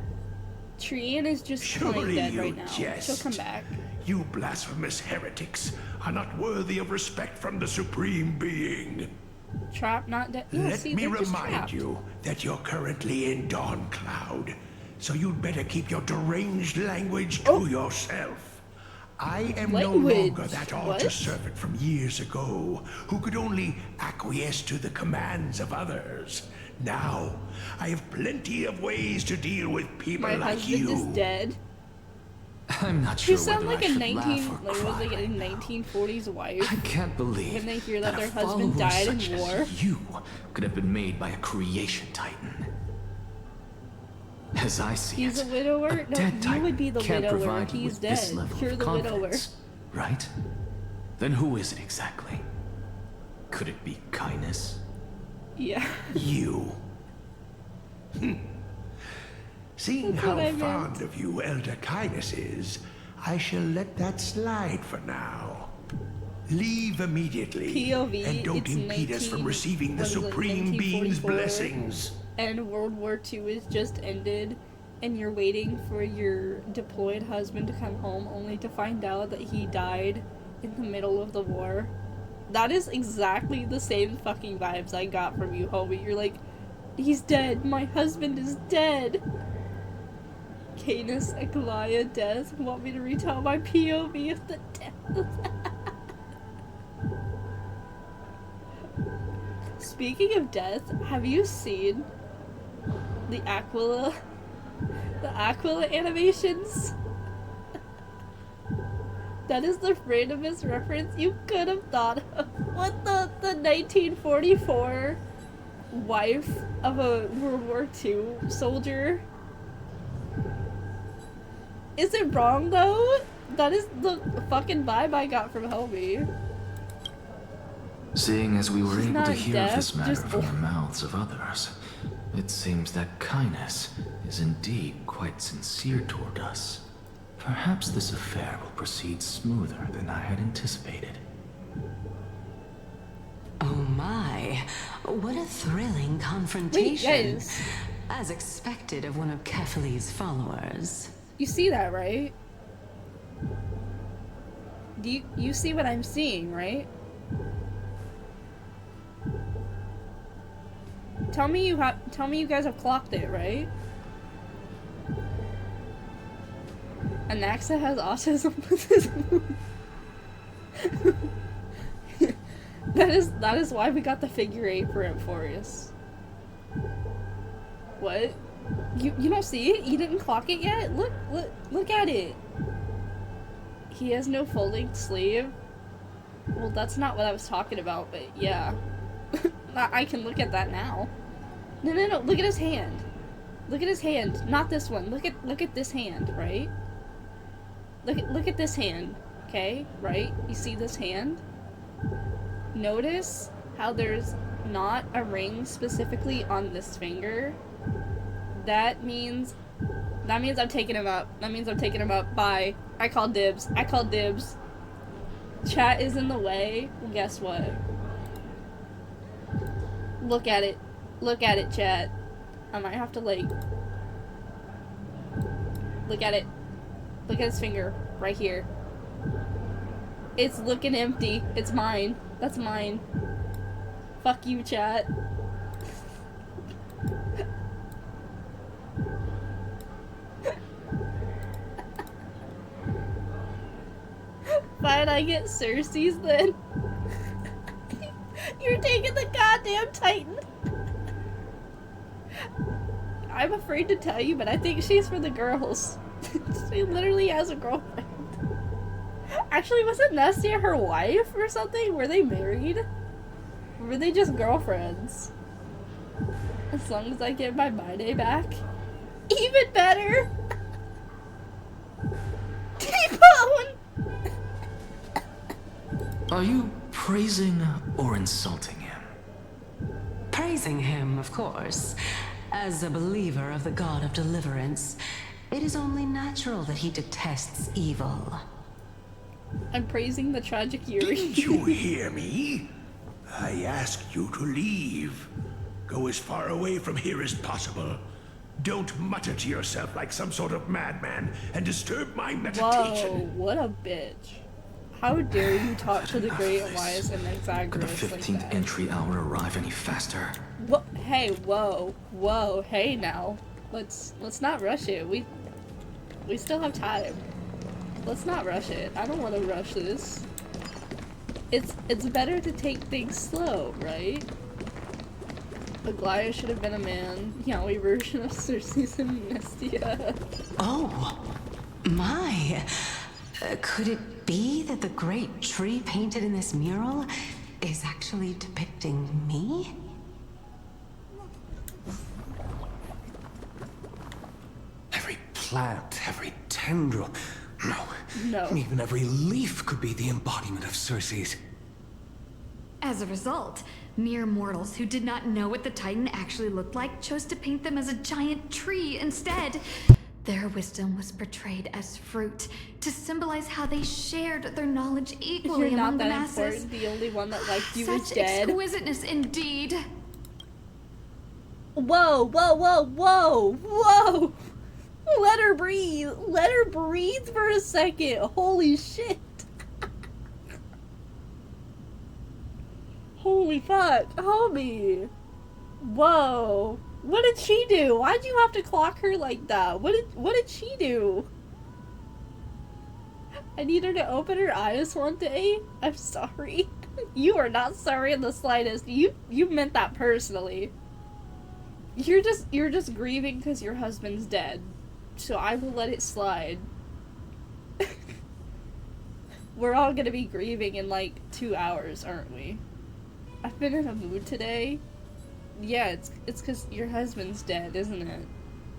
Speaker 1: Trian is just playing
Speaker 8: Surely
Speaker 1: dead
Speaker 8: you
Speaker 1: right now.
Speaker 8: jest.
Speaker 1: She'll come back.
Speaker 8: You blasphemous heretics are not worthy of respect from the Supreme Being.
Speaker 1: Trapped, not dead. Yeah,
Speaker 8: Let
Speaker 1: see,
Speaker 8: me
Speaker 1: they're just
Speaker 8: remind
Speaker 1: trapped.
Speaker 8: you that you're currently in Dawn Cloud, so you'd better keep your deranged language to yourself. I am no
Speaker 1: Language?
Speaker 8: longer that altar
Speaker 1: What?
Speaker 8: servant from years ago who could only acquiesce to the commands of others. Now, I have plenty of ways to deal with people
Speaker 1: My
Speaker 8: like
Speaker 1: husband
Speaker 8: you.
Speaker 1: is dead.
Speaker 5: I'm not
Speaker 1: You
Speaker 5: sure
Speaker 1: sound
Speaker 5: whether
Speaker 1: like
Speaker 5: I
Speaker 1: a
Speaker 5: should
Speaker 1: 19,
Speaker 5: laugh or
Speaker 1: like,
Speaker 5: cry.
Speaker 1: was like a 1940s wife.
Speaker 5: I can't believe
Speaker 1: When they hear that
Speaker 5: a
Speaker 1: their husband
Speaker 5: follower
Speaker 1: died in
Speaker 5: such as
Speaker 1: war.
Speaker 5: you could have been made by a creation titan. As I see
Speaker 1: He's
Speaker 5: it,
Speaker 1: a widower?
Speaker 5: a
Speaker 1: No,
Speaker 5: dead
Speaker 1: you
Speaker 5: titan
Speaker 1: would be the
Speaker 5: can't
Speaker 1: widower.
Speaker 5: provide you
Speaker 1: He's
Speaker 5: with this
Speaker 1: dead.
Speaker 5: level
Speaker 1: You're
Speaker 5: of
Speaker 1: the widower.
Speaker 5: confidence, right? Then who is it exactly? Could it be kindness?
Speaker 1: Yeah.
Speaker 8: You. Seeing how fond of you Elder Kindness is, I shall let that slide for now. Leave immediately,
Speaker 1: POV,
Speaker 8: and don't impede us from receiving the Supreme Being's blessings.
Speaker 1: And World War II is just ended, and you're waiting for your deployed husband to come home only to find out that he died in the middle of the war. That is exactly the same fucking vibes I got from you, homie. You're like, he's dead. My husband is dead. Canis, Aglaya, death. Want me to retell my POV of the death? Speaking of death, have you seen the Aquila animations? That is the randomest reference you could have thought of. What the 1944 wife of a World War II soldier? Is it wrong though? That is the fucking vibe I got from Homie.
Speaker 5: Seeing as we were
Speaker 1: She's
Speaker 5: able to
Speaker 1: not
Speaker 5: hear
Speaker 1: deaf,
Speaker 5: of this matter
Speaker 1: just
Speaker 5: from the mouths of others, it seems that kindness is indeed quite sincere toward us. Perhaps this affair will proceed smoother than I had anticipated.
Speaker 4: Oh my, what a thrilling confrontation.
Speaker 1: Wait, guys.
Speaker 4: As expected of one of Kefali's followers.
Speaker 1: You see that, right? Do you see what I'm seeing, right? Tell me you guys have clocked it, right? Anaxa has autism with his that is why we got the figure 8 for Amphorius. What? You don't see it? You didn't clock it yet? Look at it. He has no folding sleeve. Well, that's not what I was talking about, but yeah. I can look at that now. No, look at his hand. Look at his hand, not this one. Look at this hand, right? Look at this hand, okay? Right? You see this hand? Notice how there's not a ring specifically on this finger? That means I'm taking him up. That means I'm taking him up. Bye. I call dibs. Chat is in the way. Well, guess what? Look at it. Look at it, chat. I might have to, like... Look at it. Look at his finger. Right here. It's looking empty. It's mine. That's mine. Fuck you, chat. Fine, I get Cersei's then. You're taking the goddamn Titan. I'm afraid to tell you, but I think she's for the girls. She literally has a girlfriend. Actually, wasn't Nestia her wife or something? Were they married? Or were they just girlfriends? As long as I get my day back. Even better! T-Bone!
Speaker 5: Are you praising or insulting him?
Speaker 4: Praising him, of course. As a believer of the god of deliverance, it is only natural that he detests evil.
Speaker 1: I'm praising the tragic Yuri.
Speaker 8: Didn't you hear me? I asked you to leave. Go as far away from here as possible. Don't mutter to yourself like some sort of madman and disturb my meditation.
Speaker 1: Whoa, what a bitch. How dare you talk to the great and wise and
Speaker 5: Could the
Speaker 1: Exaggerus like
Speaker 5: 15th
Speaker 1: that?
Speaker 5: entry hour arrive any faster?
Speaker 1: What? Hey, whoa, hey now. Let's not rush it. We still have time. Let's not rush it. I don't want to rush this. It's better to take things slow, right? Aglaya should have been a man. Yaoi version of Cersei's and Nestia.
Speaker 4: Oh, my. Could it be that the great tree painted in this mural is actually depicting me?
Speaker 6: Every plant, every tendril. No.
Speaker 1: No.
Speaker 6: Even every leaf could be the embodiment of Cersei's.
Speaker 7: As a result, mere mortals who did not know what the Titan actually looked like chose to paint them as a giant tree instead. Their wisdom was portrayed as fruit, to symbolize how they shared their knowledge equally among the masses. You're not that important.
Speaker 1: The only one that liked you is dead.
Speaker 7: Such exquisiteness indeed.
Speaker 1: Whoa, whoa, whoa, whoa, whoa! Let her breathe. Let her breathe for a second. Holy shit. Holy fuck, homie. Whoa. What did she do? Why'd you have to clock her like that? What did she do? I need her to open her eyes one day. I'm sorry. You are not sorry in the slightest. You meant that personally. You're just grieving because your husband's dead. So I will let it slide. We're all gonna be grieving in like 2 hours, aren't we? I've been in a mood today. Yeah, it's because your husband's dead, isn't it?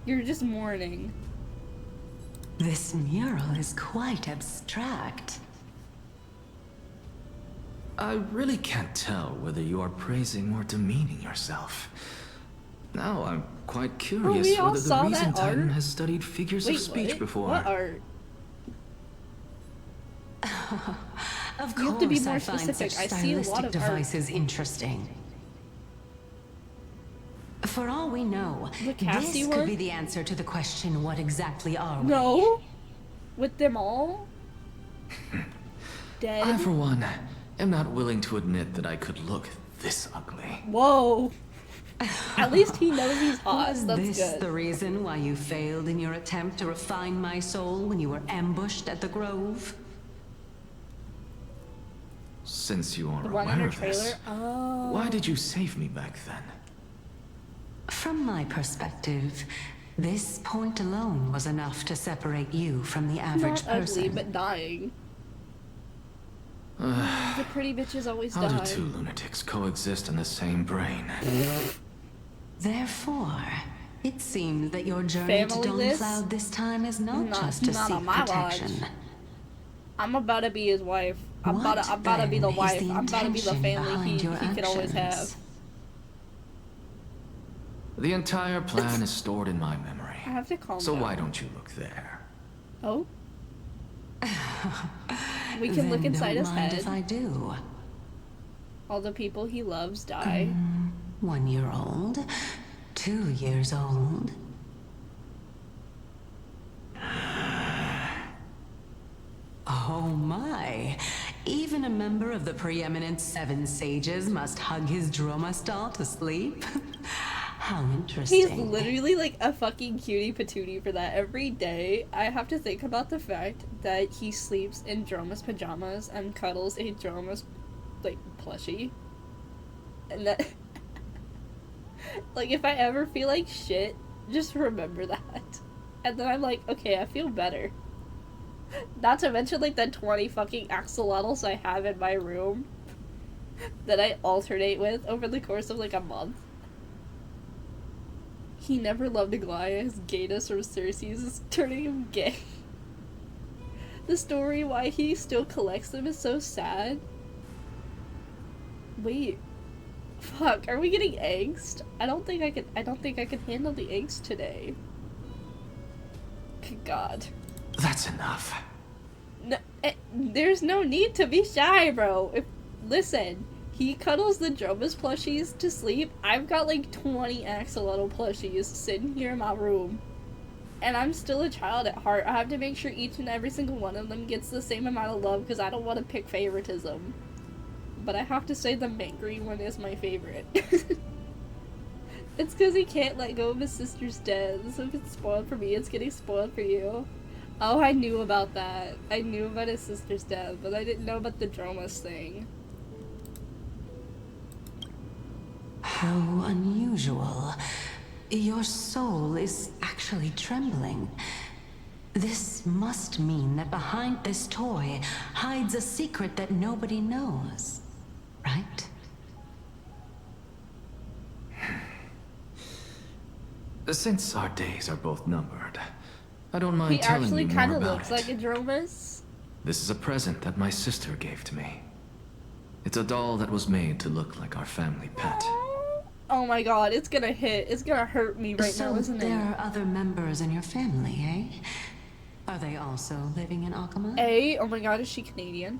Speaker 1: You're just mourning.
Speaker 4: This mural is quite abstract.
Speaker 5: I really can't tell whether you are praising or demeaning yourself. Now I'm quite curious whether the Reason Titan has studied figures of speech before.
Speaker 1: What art?
Speaker 4: Of
Speaker 1: You have to be
Speaker 4: course,
Speaker 1: more
Speaker 4: I find
Speaker 1: specific.
Speaker 4: such
Speaker 1: I see a lot
Speaker 4: stylistic
Speaker 1: of
Speaker 4: devices interesting. For all we know, this could be the answer to the question, what exactly are we?
Speaker 1: No? With them all? Dead?
Speaker 5: I, for one, am not willing to admit that I could look this ugly.
Speaker 1: Whoa. At least he knows he's hot.
Speaker 4: Was
Speaker 1: That's
Speaker 4: this
Speaker 1: good.
Speaker 4: the reason why you failed in your attempt to refine my soul when you were ambushed at the Grove?
Speaker 5: Since you are
Speaker 1: The one in
Speaker 5: aware
Speaker 1: her
Speaker 5: of this,
Speaker 1: trailer? Oh.
Speaker 5: why did you save me back then?
Speaker 4: From my perspective, this point alone was enough to separate you from the average
Speaker 1: Not
Speaker 4: person.
Speaker 1: ugly, but dying. The pretty bitches always die.
Speaker 5: How do two lunatics coexist in the same brain?
Speaker 4: Therefore, it seems that your journey to Dawn this time is not just to seek protection.
Speaker 1: Watch. I'm about to be his wife. I'm about to be the wife. I'm about to be the family he could always have.
Speaker 5: The entire plan is stored in my memory.
Speaker 1: I have to calm down.
Speaker 5: So why don't you look there?
Speaker 1: Oh? We can look inside his head.
Speaker 4: If I do.
Speaker 1: All the people he loves die.
Speaker 4: 1 year old, 2 years old. Oh my! Even a member of the preeminent 7 sages must hug his Dromastal to sleep? How interesting.
Speaker 1: He's literally like a fucking cutie patootie for that. Every day, I have to think about the fact that he sleeps in Droma's pajamas and cuddles a Droma's, like, plushie. And that... like, if I ever feel like shit, just remember that. And then I'm like, okay, I feel better. Not to mention, like, the 20 fucking axolotls I have in my room that I alternate with over the course of, like, a month. He never loved Aglaia. His gayness or Cersei's is turning him gay. The story why he still collects them is so sad. Wait. Fuck, are we getting angst? I don't think I could handle the angst today. Good God.
Speaker 5: That's enough.
Speaker 1: No, there's no need to be shy, bro. Listen, he cuddles the Dromas plushies to sleep. I've got like 20 axolotl plushies sitting here in my room. And I'm still a child at heart. I have to make sure each and every single one of them gets the same amount of love because I don't want to pick favoritism. But I have to say the mint green one is my favorite. It's because he can't let go of his sister's death. So if it's spoiled for me, it's getting spoiled for you. Oh, I knew about that. I knew about his sister's death, but I didn't know about the Dromas thing.
Speaker 4: How unusual. Your soul is actually trembling. This must mean that behind this toy hides a secret that nobody knows, right?
Speaker 5: Since our days are both numbered, I don't mind telling you more about it.
Speaker 1: He actually kind of looks like a Dromas.
Speaker 5: This is a present that my sister gave to me. It's a doll that was made to look like our family pet.
Speaker 1: Oh my god, it's gonna hit. It's gonna hurt me right now, isn't it?
Speaker 4: So there are other members in your family, eh? Are they also living in Akama?
Speaker 1: Oh my god, is she Canadian?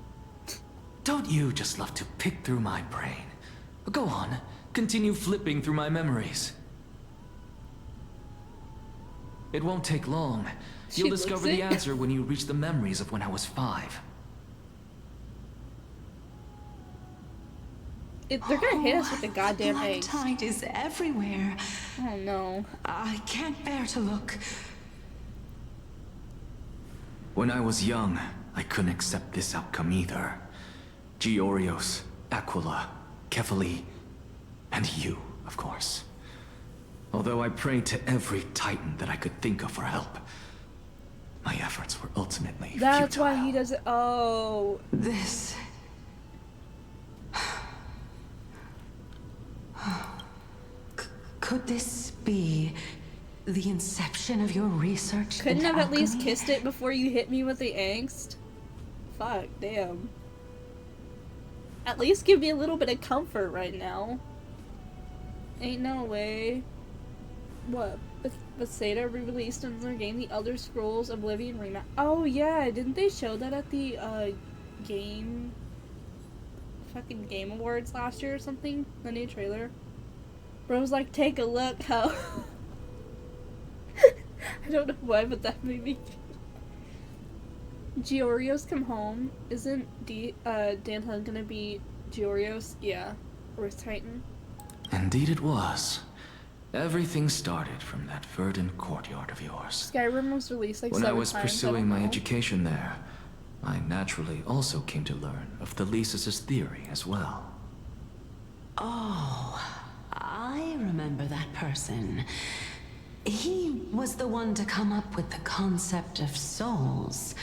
Speaker 5: Don't you just love to pick through my brain? Go on, continue flipping through my memories. It won't take long. You'll discover the answer when you reach the memories of when I was 5.
Speaker 1: They're gonna hit us with the goddamn eggs.
Speaker 4: Tide is everywhere.
Speaker 1: Oh no.
Speaker 4: I can't bear to look.
Speaker 5: When I was young, I couldn't accept this outcome either. Georios, Aquila, Kefali, and you, of course. Although I prayed to every titan that I could think of for help, my efforts were ultimately futile.
Speaker 1: That's why he doesn't. Oh.
Speaker 4: This. Could this be the inception of your research?
Speaker 1: Couldn't have at least kissed it before you hit me with the angst? Fuck, damn. At least give me a little bit of comfort right now. Ain't no way. What? Bethesda re-released in their game The Elder Scrolls Oblivion Remaster. Oh yeah, didn't they show that at the fucking Game Awards last year or something? The new trailer? Bro was like, take a look how I don't know why, but that made me Georios come home. Isn't Dan Hug gonna be Georios? Yeah. Earth Titan.
Speaker 5: Indeed it was. Everything started from that verdant courtyard of yours.
Speaker 1: Skyrim was released like 7 times.
Speaker 5: When I was pursuing my education there, I naturally also came to learn of Thelesis' theory as well.
Speaker 4: Oh, I remember that person. He was the one to come up with the concept of souls,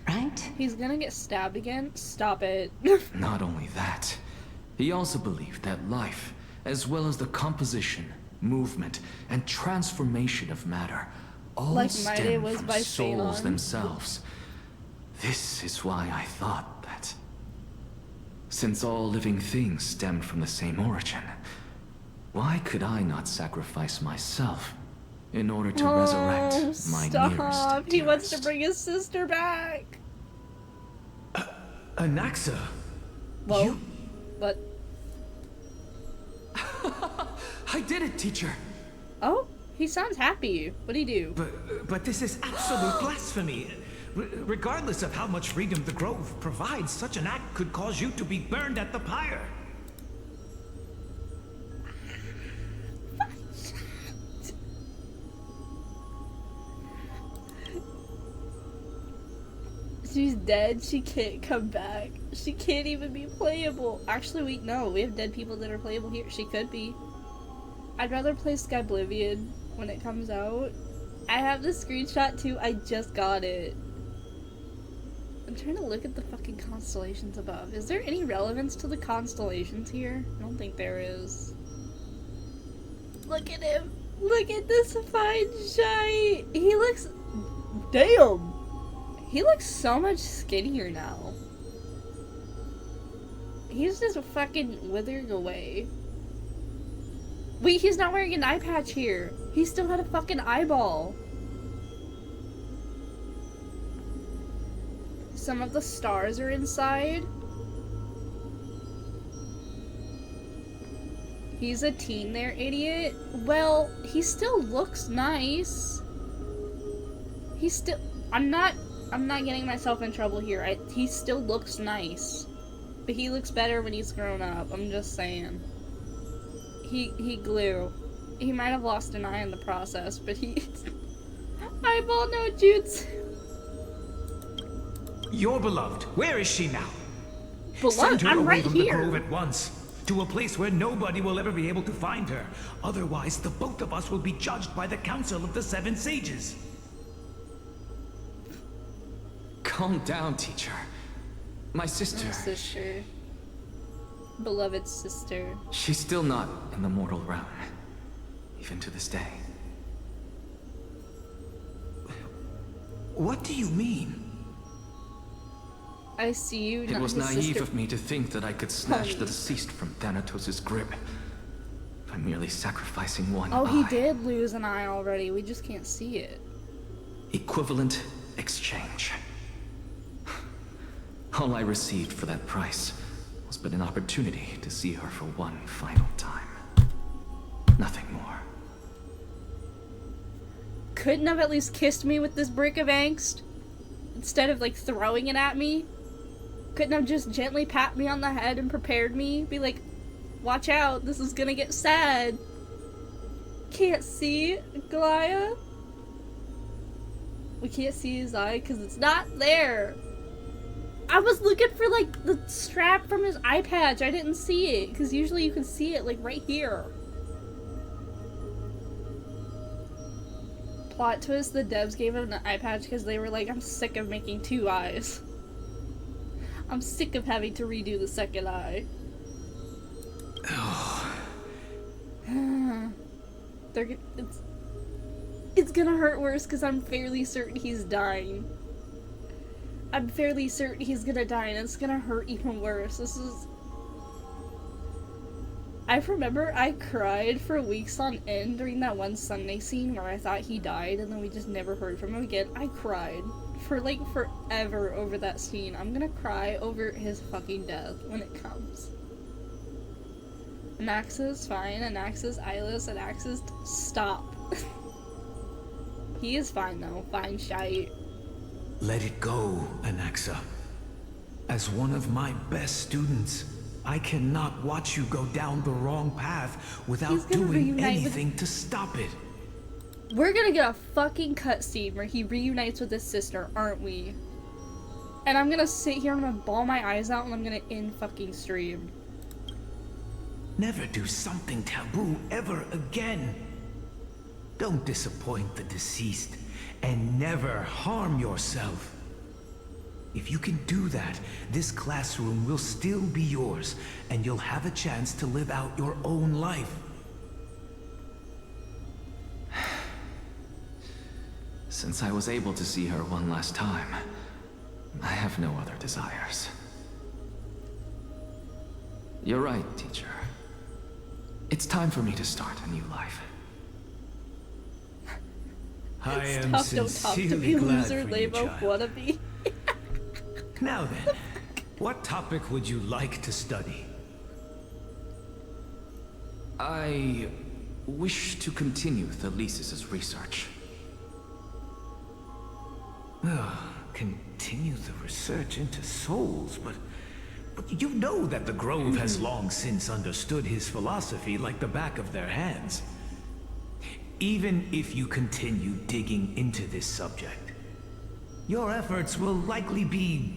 Speaker 4: right?
Speaker 1: He's gonna get stabbed again? Stop it.
Speaker 5: Not only that, he also believed that life, as well as the composition, movement, and transformation of matter, all stem from souls themselves. This is why I thought that, since all living things stemmed from the same origin, why could I not sacrifice myself in order to resurrect my nearest?
Speaker 1: He wants to bring his sister back.
Speaker 3: Anaxa?
Speaker 1: Whoa. What?
Speaker 3: I did it, teacher.
Speaker 1: Oh, he sounds happy. What'd he do?
Speaker 3: But this is absolute blasphemy. Regardless of how much freedom the Grove provides, such an act could cause you to be burned at the pyre. She's dead. She can't come back. She can't even be playable. Actually, we have dead people that are playable here. She could be. I'd rather play Skyblivion when it comes out. I have the screenshot too. I just got it. I'm trying to look at the fucking constellations above. Is there any relevance to the constellations here? I don't think there is. Look at him. Look at this fine shite. He looks... Damn. He looks so much skinnier now. He's just fucking withering away. Wait, he's not wearing an eye patch here. He still had a fucking eyeball. Some of the stars are inside. He's a teen there, idiot. Well, he still looks nice. He's still... I'm not getting myself in trouble here. He still looks nice. But he looks better when he's grown up. I'm just saying. He glue. He might have lost an eye in the process, but he... Eyeball no jutsu. Your beloved, where is she now?
Speaker 1: Beloved,
Speaker 3: Send her
Speaker 1: I'm
Speaker 3: away
Speaker 1: right
Speaker 3: from
Speaker 1: here.
Speaker 3: the Grove at once, to a place where nobody will ever be able to find her. Otherwise, the both of us will be judged by the Council of the Seven Sages.
Speaker 5: Calm down, teacher. My sister.
Speaker 1: My sister. Beloved sister.
Speaker 5: She's still not in the mortal realm, even to this day.
Speaker 3: What do you mean?
Speaker 1: I see you.
Speaker 5: It was naive of me to think that I could snatch the deceased from Thanatos' grip by merely sacrificing one eye.
Speaker 1: Oh, he did lose an eye already. We just can't see it.
Speaker 5: Equivalent exchange. All I received for that price was but an opportunity to see her for one final time. Nothing more.
Speaker 1: Couldn't have at least kissed me with this brick of angst? Instead of, like, throwing it at me? Couldn't have just gently pat me on the head and prepared me? Be like, watch out, this is gonna get sad. Can't see Galia? We can't see his eye because it's not there. I was looking for, like, the strap from his eye patch. I didn't see it, because usually you can see it, like, right here. Plot twist, the devs gave him an eye patch because they were like, I'm sick of making 2 eyes. I'm sick of having to redo the second eye. It's gonna hurt worse because I'm fairly certain he's dying. I'm fairly certain he's gonna die and it's gonna hurt even worse. This is... I remember I cried for weeks on end during that one Sunday scene where I thought he died and then we just never heard from him again. I cried for like forever over that scene. I'm gonna cry over his fucking death when it comes. Anaxis, fine. Anaxis, Eyeless, Anaxis, stop. He is fine though. Fine shite.
Speaker 8: Let it go, Anaxa. As one of my best students, I cannot watch you go down the wrong path without doing anything to stop it.
Speaker 1: We're gonna get a fucking cutscene where he reunites with his sister, aren't we? And I'm gonna sit here, I'm gonna bawl my eyes out, and I'm gonna end fucking stream.
Speaker 8: Never do something taboo ever again. Don't disappoint the deceased, and never harm yourself. If you can do that, this classroom will still be yours, and you'll have a chance to live out your own life.
Speaker 5: Since I was able to see her one last time, I have no other desires. You're right, teacher. It's time for me to start a new life.
Speaker 8: I am sincerely glad for you, child.
Speaker 1: Wannabe.
Speaker 8: Now then, what topic would you like to study?
Speaker 5: I wish to continue Thalesis' research.
Speaker 8: Continue the research into souls, but you know that the Grove has long since understood his philosophy like the back of their hands. Even if you continue digging into this subject, your efforts will likely be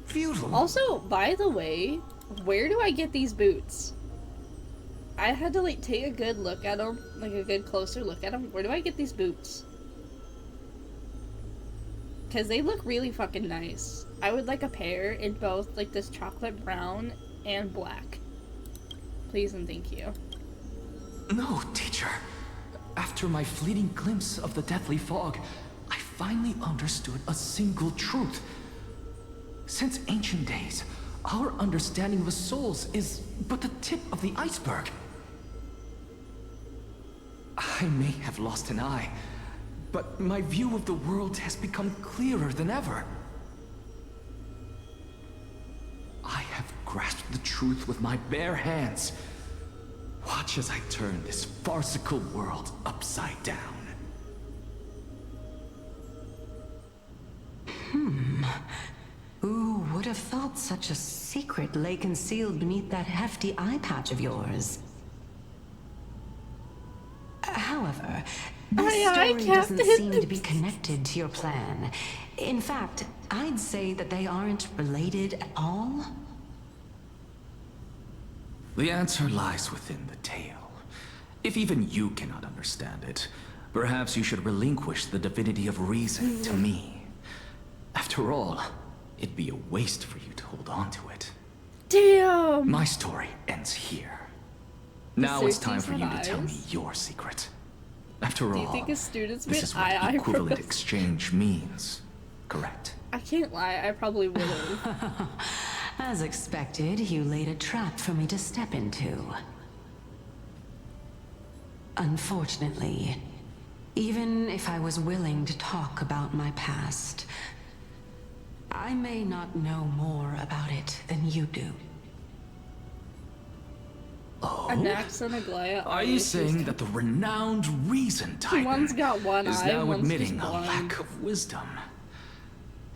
Speaker 8: futile.
Speaker 1: Also, by the way, where do I get these boots? I had to like take a good look at them, like a good closer look at them. Where do I get these boots? Because they look really fucking nice. I would like a pair in both like this chocolate brown and black. Please and thank you.
Speaker 5: No, teacher. After my fleeting glimpse of the deathly fog, I finally understood a single truth. Since ancient days, our understanding of the souls is but the tip of the iceberg. I may have lost an eye, but my view of the world has become clearer than ever. I have grasped the truth with my bare hands. Watch as I turn this farcical world upside down.
Speaker 4: Who would have thought such a secret lay concealed beneath that hefty eye patch of yours? However, this story doesn't seem to be connected to your plan. In fact, I'd say that they aren't related at all.
Speaker 5: The answer lies within the tale. If even you cannot understand it, perhaps you should relinquish the divinity of reason to me. After all, it'd be a waste for you to hold on to it.
Speaker 1: Damn!
Speaker 5: My story ends here. Now it's time for you to tell me your secret. After all,
Speaker 1: do you think his students
Speaker 5: this is what equivalent exchange means, correct?
Speaker 1: I can't lie, I probably would've.
Speaker 4: As expected, you laid a trap for me to step into. Unfortunately, even if I was willing to talk about my past, I may not know more about it than you do.
Speaker 5: Oh?
Speaker 1: Anaxa and Aglaya
Speaker 5: are you saying that the renowned Reason Titan
Speaker 1: one's got one
Speaker 5: is
Speaker 1: eye,
Speaker 5: now
Speaker 1: one's
Speaker 5: admitting
Speaker 1: just
Speaker 5: a
Speaker 1: blind.
Speaker 5: lack of wisdom?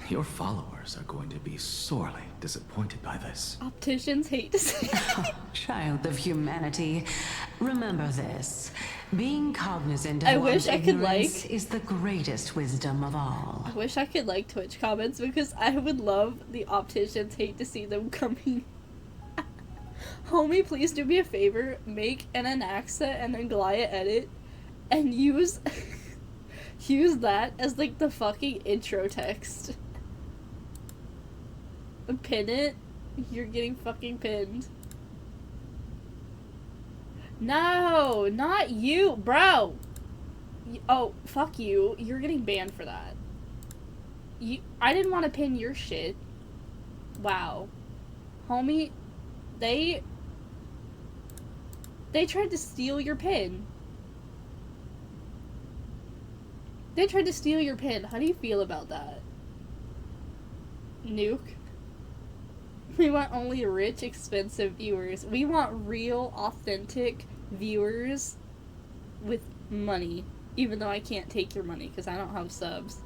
Speaker 5: Your followers are going to be sorely disappointed by this.
Speaker 1: Opticians hate to say
Speaker 4: Child of humanity, remember this. Being cognizant of
Speaker 1: I wish
Speaker 4: one's
Speaker 1: I could,
Speaker 4: ignorance
Speaker 1: like-
Speaker 4: is the greatest wisdom of all.
Speaker 1: I wish I could like Twitch comments because I would love the opticians hate to see them coming. Homie, please do me a favor, make an Anaxa and Aglaya edit and use use that as like the fucking intro text. Pin it, you're getting fucking pinned. No, not you, bro. Oh, fuck you. You're getting banned for that. I didn't want to pin your shit. Wow. Homie, they tried to steal your pin. They tried to steal your pin. How do you feel about that? Nuke? We want only rich, expensive viewers. We want real, authentic viewers with money. Even though I can't take your money because I don't have subs.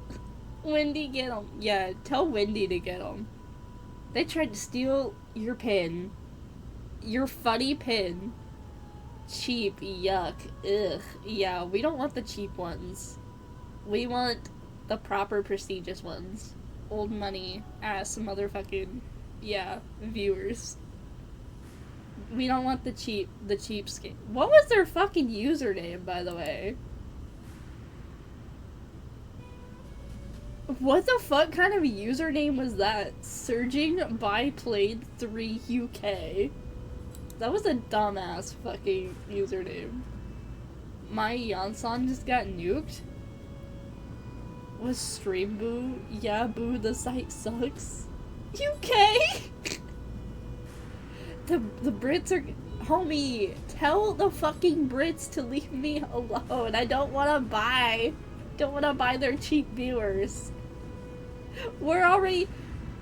Speaker 1: Wendy, get them. Yeah, tell Wendy to get them. They tried to steal your pin. Your funny pin. Cheap, yuck, ugh. Yeah, we don't want the cheap ones. We want the proper, prestigious ones. Old money, ass motherfucking, yeah, viewers. We don't want the cheapskate. What was their fucking username, by the way? What the fuck kind of username was that? Surging by Played 3 UK. That was a dumbass fucking username. My Yansan just got nuked? Was stream boo? Yeah, boo, the site sucks. UK? The Brits are... Homie, tell the fucking Brits to leave me alone. I don't wanna buy their cheap viewers. We're already...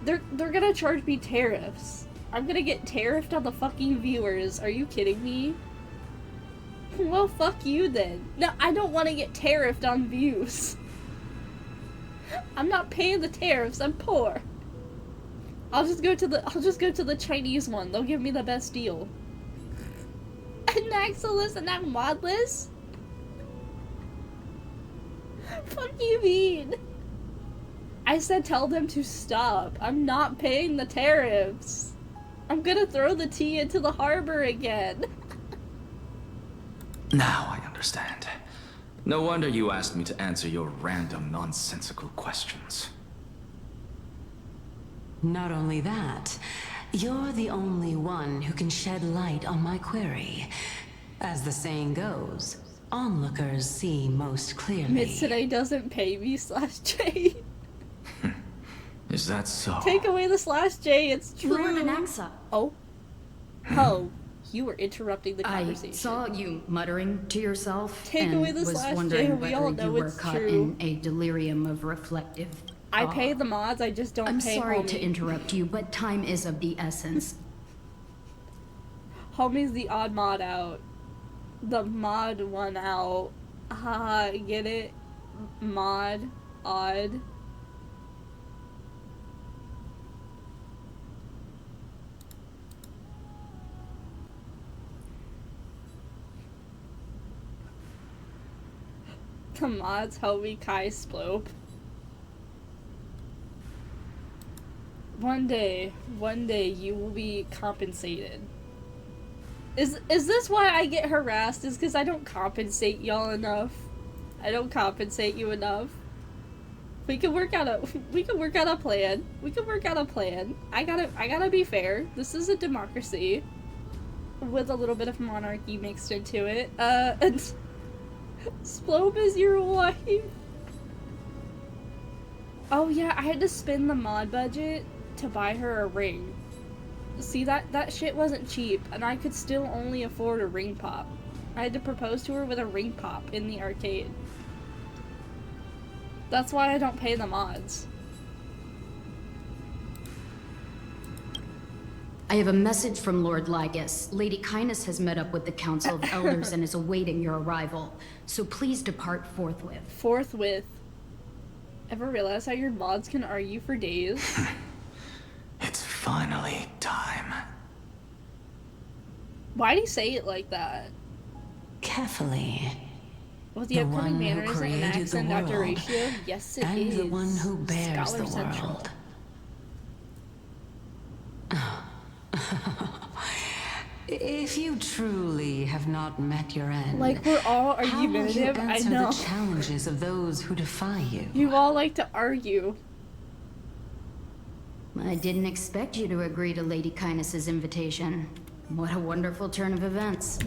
Speaker 1: They're gonna charge me tariffs. I'm gonna get tariffed on the fucking viewers. Are you kidding me? Well, fuck you then. No, I don't want to get tariffed on views. I'm not paying the tariffs. I'm poor. I'll just go to the Chinese one. They'll give me the best deal. And Axelis and now modless? Fuck you mean? I said tell them to stop. I'm not paying the tariffs. I'm gonna throw the tea into the harbor again.
Speaker 5: Now I understand. No wonder you asked me to answer your random, nonsensical questions.
Speaker 4: Not only that, you're the only one who can shed light on my query. As the saying goes, onlookers see most clearly.
Speaker 1: Mitsune doesn't pay me /J.
Speaker 5: Is that so?
Speaker 1: Take away the /J, it's true.
Speaker 9: Lord Anaxa.
Speaker 1: Oh. Oh. You were interrupting the
Speaker 9: I
Speaker 1: conversation.
Speaker 9: saw you muttering to yourself
Speaker 1: Take
Speaker 9: and
Speaker 1: away the
Speaker 9: was
Speaker 1: /J,
Speaker 9: wondering
Speaker 1: we all
Speaker 9: whether
Speaker 1: know
Speaker 9: you were
Speaker 1: it's
Speaker 9: caught
Speaker 1: true.
Speaker 9: in a delirium of reflective
Speaker 1: I
Speaker 9: thought.
Speaker 1: pay the mods, I just don't
Speaker 9: I'm
Speaker 1: pay
Speaker 9: sorry
Speaker 1: homie.
Speaker 9: to interrupt you, but time is of the essence.
Speaker 1: Homie's the odd mod out. The mod one out. Haha, get it? Mod. Odd. The mods help me Kai Splope. One day you will be compensated. Is this why I get harassed? Is because I don't compensate y'all enough? I don't compensate you enough. We can work out a plan. We can work out a plan. I gotta be fair. This is a democracy with a little bit of monarchy mixed into it. And Splope is your wife. Oh yeah, I had to spend the mod budget to buy her a ring. See, that shit wasn't cheap, and I could still only afford a ring pop. I had to propose to her with a ring pop in the arcade. That's why I don't pay the mods.
Speaker 9: I have a message from Lord Lygus. Lady Kindness has met up with the Council of Elders and is awaiting your arrival. So please depart forthwith.
Speaker 1: Forthwith. Ever realize how your mods can argue for days?
Speaker 5: It's finally time.
Speaker 1: Why'd he say it like that?
Speaker 4: Carefully.
Speaker 1: With the upcoming manners and accent Dr. Ratio? Yes, it is.
Speaker 4: And the one who bears
Speaker 1: Scholar
Speaker 4: the
Speaker 1: Central.
Speaker 4: world. If you truly have not met your end,
Speaker 1: like we're all
Speaker 4: how will you
Speaker 1: argumentative, I
Speaker 4: answer
Speaker 1: know.
Speaker 4: the challenges of those who defy you?
Speaker 1: You all like to argue.
Speaker 9: I didn't expect you to agree to Lady Kindness's invitation. What a wonderful turn of events.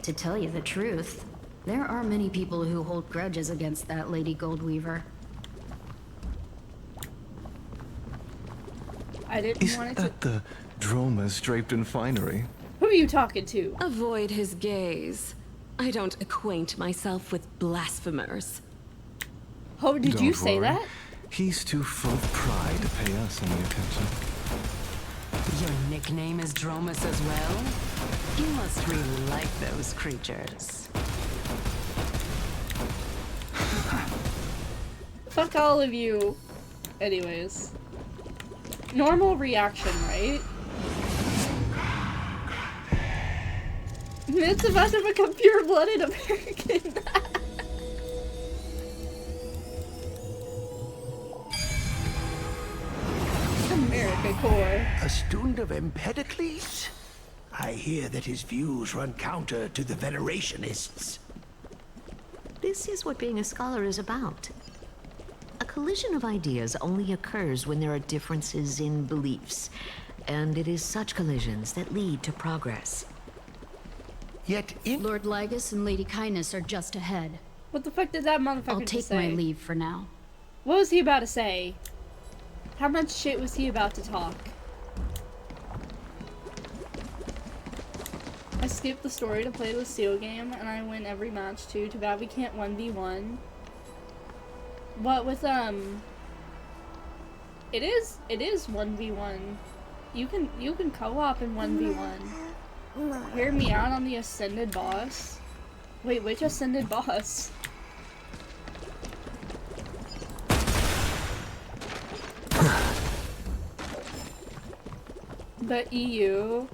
Speaker 9: To tell you the truth, there are many people who hold grudges against that Lady Goldweaver.
Speaker 1: I didn't want it to.
Speaker 2: The Dromas draped in finery?
Speaker 1: Who are you talking to?
Speaker 10: Avoid his gaze. I don't acquaint myself with blasphemers.
Speaker 1: Oh, did you say
Speaker 2: Don't worry.
Speaker 1: that?
Speaker 2: He's too full of pride to pay us any attention.
Speaker 4: Your nickname is Dromas as well? You must really like those creatures.
Speaker 1: Fuck all of you. Anyways. Normal reaction, right? It's about to become pure-blooded American. America core.
Speaker 8: A student of Empedocles? I hear that his views run counter to the Venerationists.
Speaker 11: This is what being a scholar is about. A collision of ideas only occurs when there are differences in beliefs, and it is such collisions that lead to progress.
Speaker 8: Yet in
Speaker 9: Lord Lygus and Lady Kindness are just ahead.
Speaker 1: What the fuck did that motherfucker
Speaker 9: I'll
Speaker 1: just
Speaker 9: take
Speaker 1: say?
Speaker 9: my leave for now.
Speaker 1: What was he about to say? How much shit was he about to talk? I skipped the story to play the Seal game, and I win every match too. Too bad we can't 1v1. What with It is 1v1. You can co-op in 1v1. Hear me out on the Ascended boss. Wait, which Ascended boss? The EU.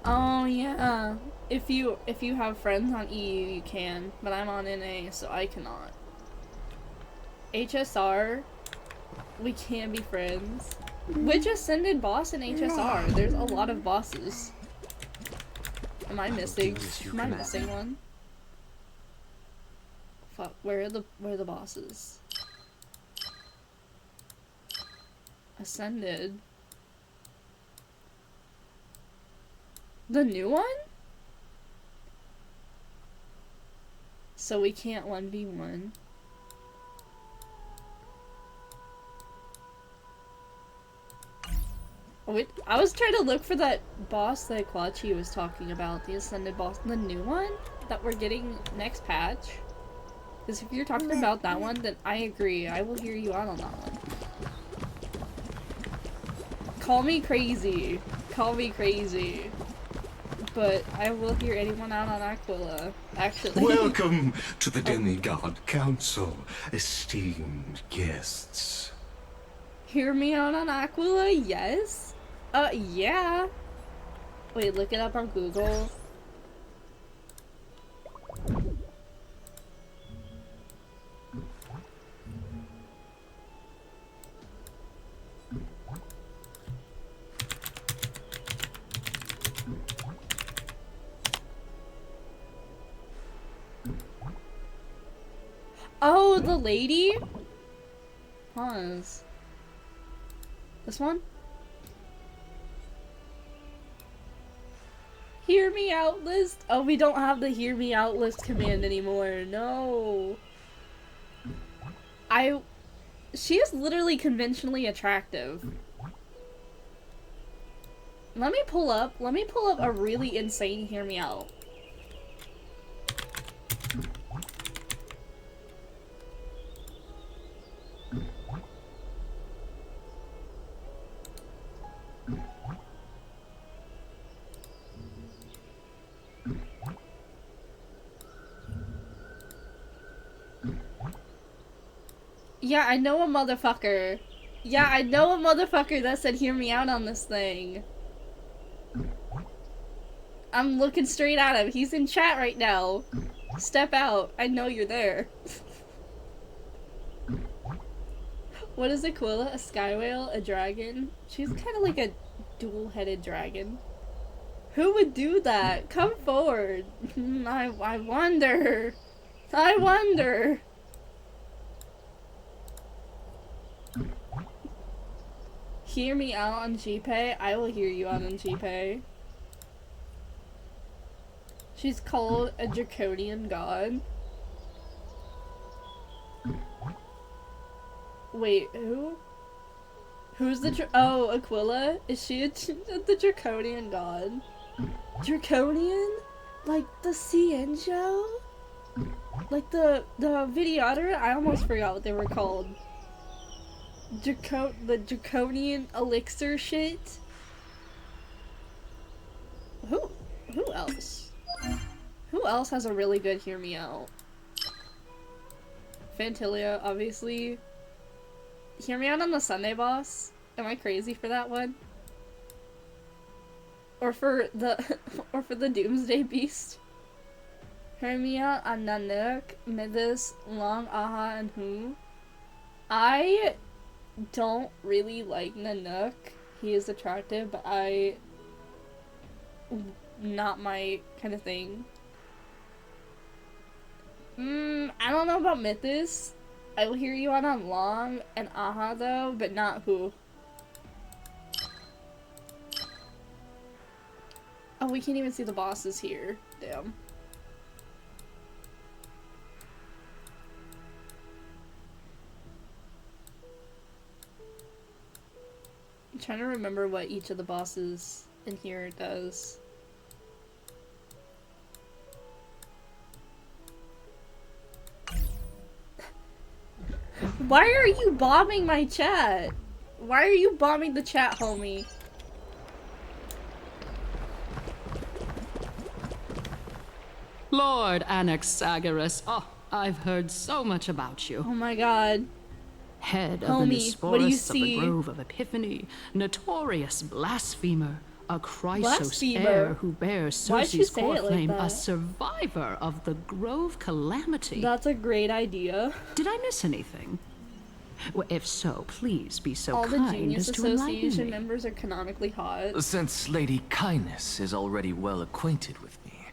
Speaker 1: Oh yeah. If you have friends on EU, you can, but I'm on NA, so I cannot. HSR, we can't be friends. Which Ascended boss in HSR? There's a lot of bosses. Am I missing? Am I missing one? Fuck. Where are the bosses? Ascended. The new one? So we can't 1v1. Wait, I was trying to look for that boss that Quachi was talking about, the Ascended boss, the new one that we're getting next patch. Because if you're talking about that one, then I agree. I will hear you out on that one. Call me crazy. Call me crazy. But I will hear anyone out on Aquila, actually.
Speaker 6: Welcome to the Demigod Council, esteemed guests.
Speaker 1: Hear me out on Aquila? Yes? Yeah. Wait, look it up on Google. Oh, the lady? Pause. This one? Hear me out list? Oh, we don't have the hear me out list command anymore. No.
Speaker 3: She is literally conventionally attractive. Let me pull up a really insane hear me out. Yeah, I know a motherfucker. Yeah, I know a motherfucker that said hear me out on this thing. I'm looking straight at him. He's in chat right now. Step out. I know you're there. What is Aquila? A sky whale? A dragon? She's kind of like a dual-headed dragon. Who would do that? Come forward. I wonder. I wonder. Hear me out on GPay? I will hear you out on GPay. She's called a draconian god. Wait, who? Who's the oh, Aquila? Is she the draconian god? Draconian? Like the CN show? Like the videotter? I almost forgot what they were called. The draconian elixir shit? Who else? Who else has a really good hear me out? Fantilia, obviously. Hear me out on the Sunday boss? Am I crazy for that one? Or for the Doomsday Beast? Hear me out on Nanook, Midis, Long, Aha, and Who? I don't really like Nanook. He is attractive, but not my kind of thing. I don't know about Mythos. I will hear you out on Long and Aha though, but not Who. Oh, we can't even see the bosses here. Damn. I'm trying to remember what each of the bosses in here does. Why are you bombing my chat? Why are you bombing the chat, homie?
Speaker 12: Lord Anaxagoras. Oh, I've heard so much about you.
Speaker 3: Oh my god.
Speaker 12: Head of
Speaker 3: Homie,
Speaker 12: the Nisporus of the Grove of Epiphany, notorious blasphemer, a Chrysos heir who bears Circe's core flame, a survivor of the Grove calamity.
Speaker 3: That's a great idea.
Speaker 12: Did I miss anything? Well, if so, please be so
Speaker 3: kind
Speaker 12: as to enlighten me.
Speaker 3: All the Genius Association members are canonically hot.
Speaker 5: Since Lady Kindness is already well acquainted with me,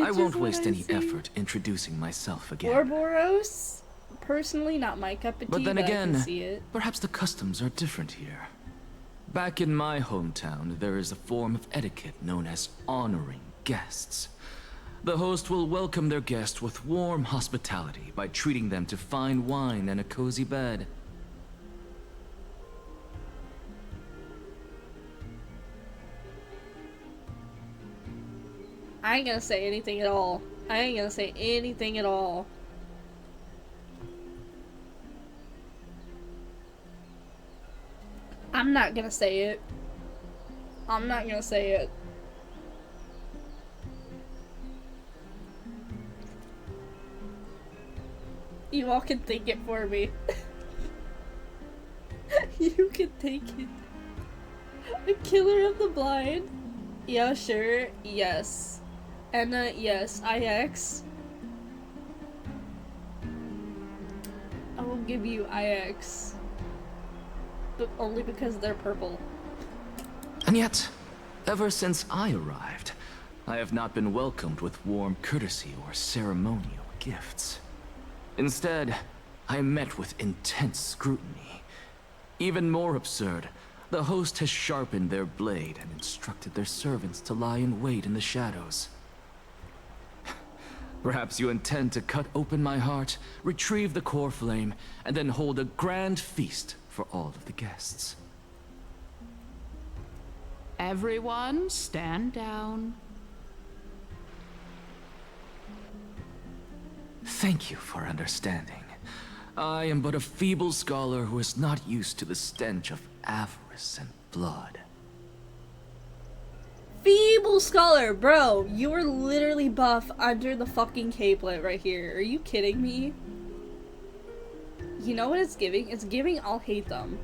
Speaker 5: I won't waste any effort introducing myself again.
Speaker 3: Ouroboros? Personally, not my cup of tea,
Speaker 5: but then again,
Speaker 3: I can see it.
Speaker 5: Perhaps the customs are different here. Back in my hometown, there is a form of etiquette known as honoring guests. The host will welcome their guest with warm hospitality by treating them to fine wine and a cozy bed.
Speaker 3: I ain't gonna say anything at all. I ain't gonna say anything at all. I'm not gonna say it. I'm not gonna say it. You all can think it for me. You can think it. A killer of the blind? Yeah, sure. Yes. Anna, yes. IX. I will give you IX. But only because they're purple.
Speaker 5: And yet, ever since I arrived, I have not been welcomed with warm courtesy or ceremonial gifts. Instead, I am met with intense scrutiny. Even more absurd, the host has sharpened their blade and instructed their servants to lie in wait in the shadows. Perhaps you intend to cut open my heart, retrieve the core flame, and then hold a grand feast for all of the guests.
Speaker 12: Everyone, stand down.
Speaker 5: Thank you for understanding. I am but a feeble scholar who is not used to the stench of avarice and blood.
Speaker 1: Feeble scholar, bro, you are literally buff under the fucking capelet right here. Are you kidding me? You know what it's giving? It's giving I'll hate them.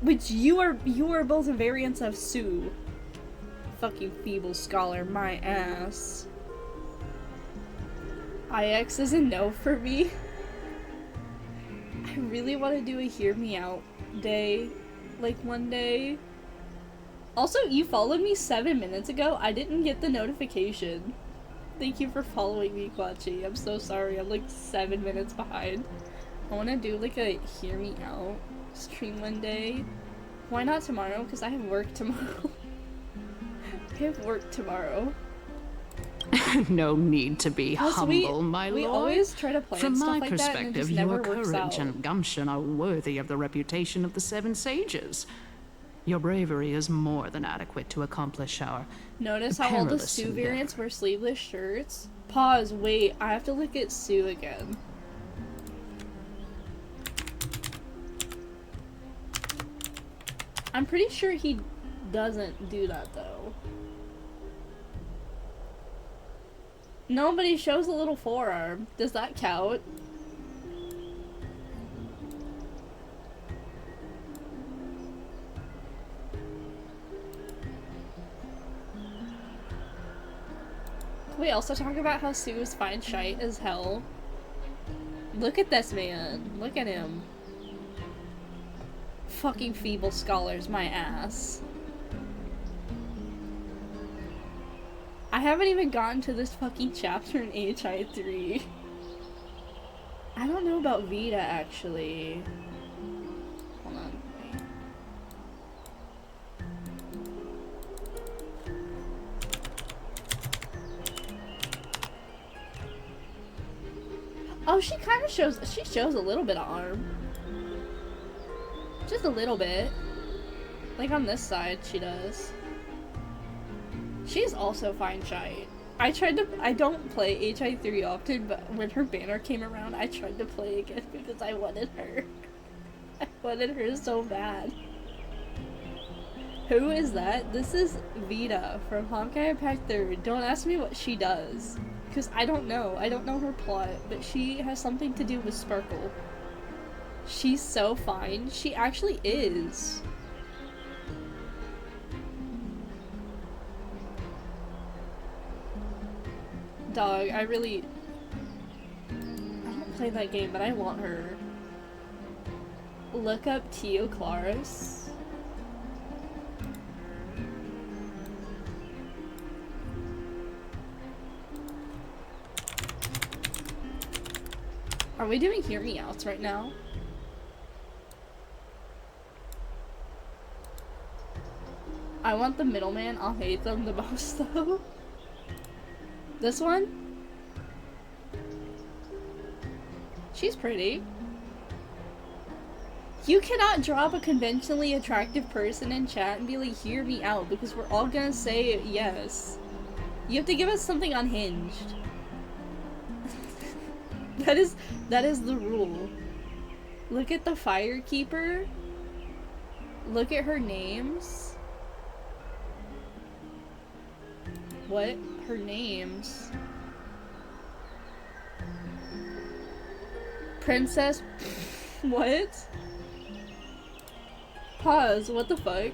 Speaker 1: Which you are both variants of Sue. Fucking feeble scholar, my ass. IX is a no for me. I really want to do a hear me out day, like one day. Also, you followed me 7 minutes ago. I didn't get the notification. Thank you for following me, Quachi. I'm so sorry. I'm like 7 minutes behind. I want to do like a hear me out stream one day. Why not tomorrow? Because I have work tomorrow. I have work tomorrow.
Speaker 12: No need to be humble, my lord.
Speaker 1: We always try to plan
Speaker 12: From
Speaker 1: stuff
Speaker 12: my
Speaker 1: like that, and it
Speaker 12: perspective,
Speaker 1: just never
Speaker 12: your
Speaker 1: works
Speaker 12: courage
Speaker 1: out.
Speaker 12: and gumption are worthy of the reputation of the Seven Sages. Your bravery is more than adequate to accomplish our
Speaker 1: Notice how all the
Speaker 12: perilous
Speaker 1: Sue
Speaker 12: endeavor.
Speaker 1: variants wear sleeveless shirts? Pause, wait, I have to look at Sue again. I'm pretty sure he doesn't do that though. No, but he shows a little forearm. Does that count? Can we also talk about how Sue is fine shite as hell? Look at this man. Look at him. Fucking feeble scholars, my ass. I haven't even gotten to this fucking chapter in HI3. I don't know about Vita, actually. Hold on. Wait. Oh, she kind of shows a little bit of arm. Just a little bit. Like on this side, she does. She's also fine shite. I don't play HI3 often, but when her banner came around, I tried to play again because I wanted her. I wanted her so bad. Who is that? This is Vita from Honkai Impact 3rd. Don't ask me what she does. Because I don't know. I don't know her plot, but she has something to do with Sparkle. She's so fine. She actually is. Dog, I don't play that game, but I want her. Look up Tio Claris. Are we doing hear me outs right now? I want the middleman. I'll hate them the most though. This one? She's pretty. You cannot drop a conventionally attractive person in chat and be like, hear me out, because we're all gonna say yes. You have to give us something unhinged. That is the rule. Look at the Firekeeper. Look at her names. What? Her names? Princess? What? Pause, what the fuck?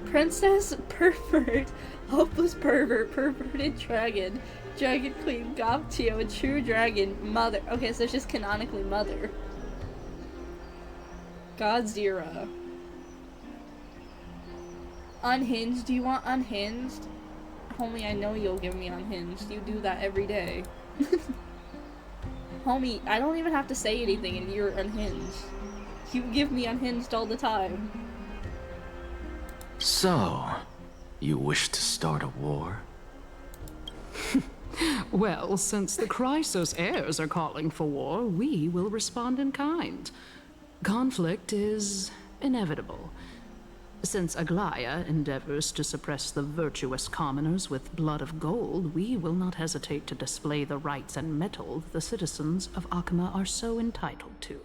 Speaker 1: Princess Pervert, Hopeless Pervert, Perverted Dragon, Dragon Queen, Goptio, a True Dragon, Mother. Okay, so it's just canonically Mother. Godzilla. Unhinged? Do you want unhinged? Homie, I know you'll give me unhinged. You do that every day. Homie, I don't even have to say anything and you're unhinged. You give me unhinged all the time.
Speaker 5: So, you wish to start a war?
Speaker 12: Well, since the Chrysos heirs are calling for war, we will respond in kind. Conflict is inevitable. Since Aglaya endeavors to suppress the virtuous commoners with blood of gold, we will not hesitate to display the rights and mettle the citizens of Akama are so entitled to.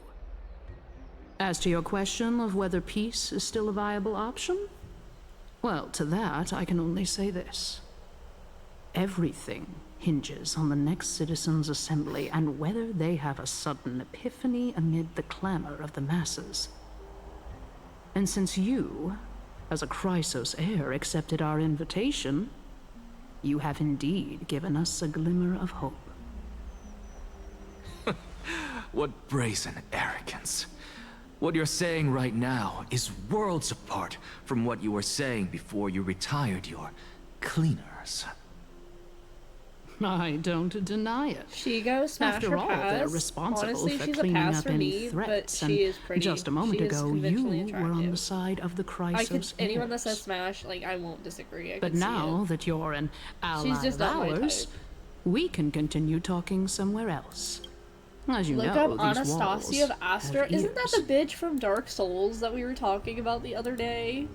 Speaker 12: As to your question of whether peace is still a viable option, well, to that I can only say this. Everything hinges on the next citizens' assembly and whether they have a sudden epiphany amid the clamor of the masses. And since you, as a Chrysos heir, accepted our invitation, you have indeed given us a glimmer of hope.
Speaker 5: What brazen arrogance. What you're saying right now is worlds apart from what you were saying before you retired your cleaners.
Speaker 12: I don't deny it.
Speaker 3: She goes smash
Speaker 12: After
Speaker 3: her
Speaker 12: all,
Speaker 3: pass.
Speaker 12: they're responsible
Speaker 3: Honestly,
Speaker 12: for
Speaker 3: she's
Speaker 12: cleaning
Speaker 3: a pass
Speaker 12: up
Speaker 3: for
Speaker 12: any
Speaker 3: me,
Speaker 12: threats.
Speaker 3: but she is pretty.
Speaker 12: Just a moment
Speaker 3: she is
Speaker 12: ago, you
Speaker 3: conventionally
Speaker 12: were on the
Speaker 3: attractive.
Speaker 12: side of the Chrysos heirs.
Speaker 3: Anyone that says smash, like, I won't disagree.
Speaker 12: But now that you're an ally
Speaker 3: She's just
Speaker 12: of
Speaker 3: not my
Speaker 12: ours,
Speaker 3: type.
Speaker 12: we can continue talking somewhere else. As you
Speaker 3: Look
Speaker 12: know,
Speaker 3: up
Speaker 12: these
Speaker 3: Anastasia
Speaker 12: walls
Speaker 3: of Astra.
Speaker 12: have
Speaker 3: Isn't that
Speaker 12: ears.
Speaker 3: the bitch from Dark Souls that we were talking about the other day?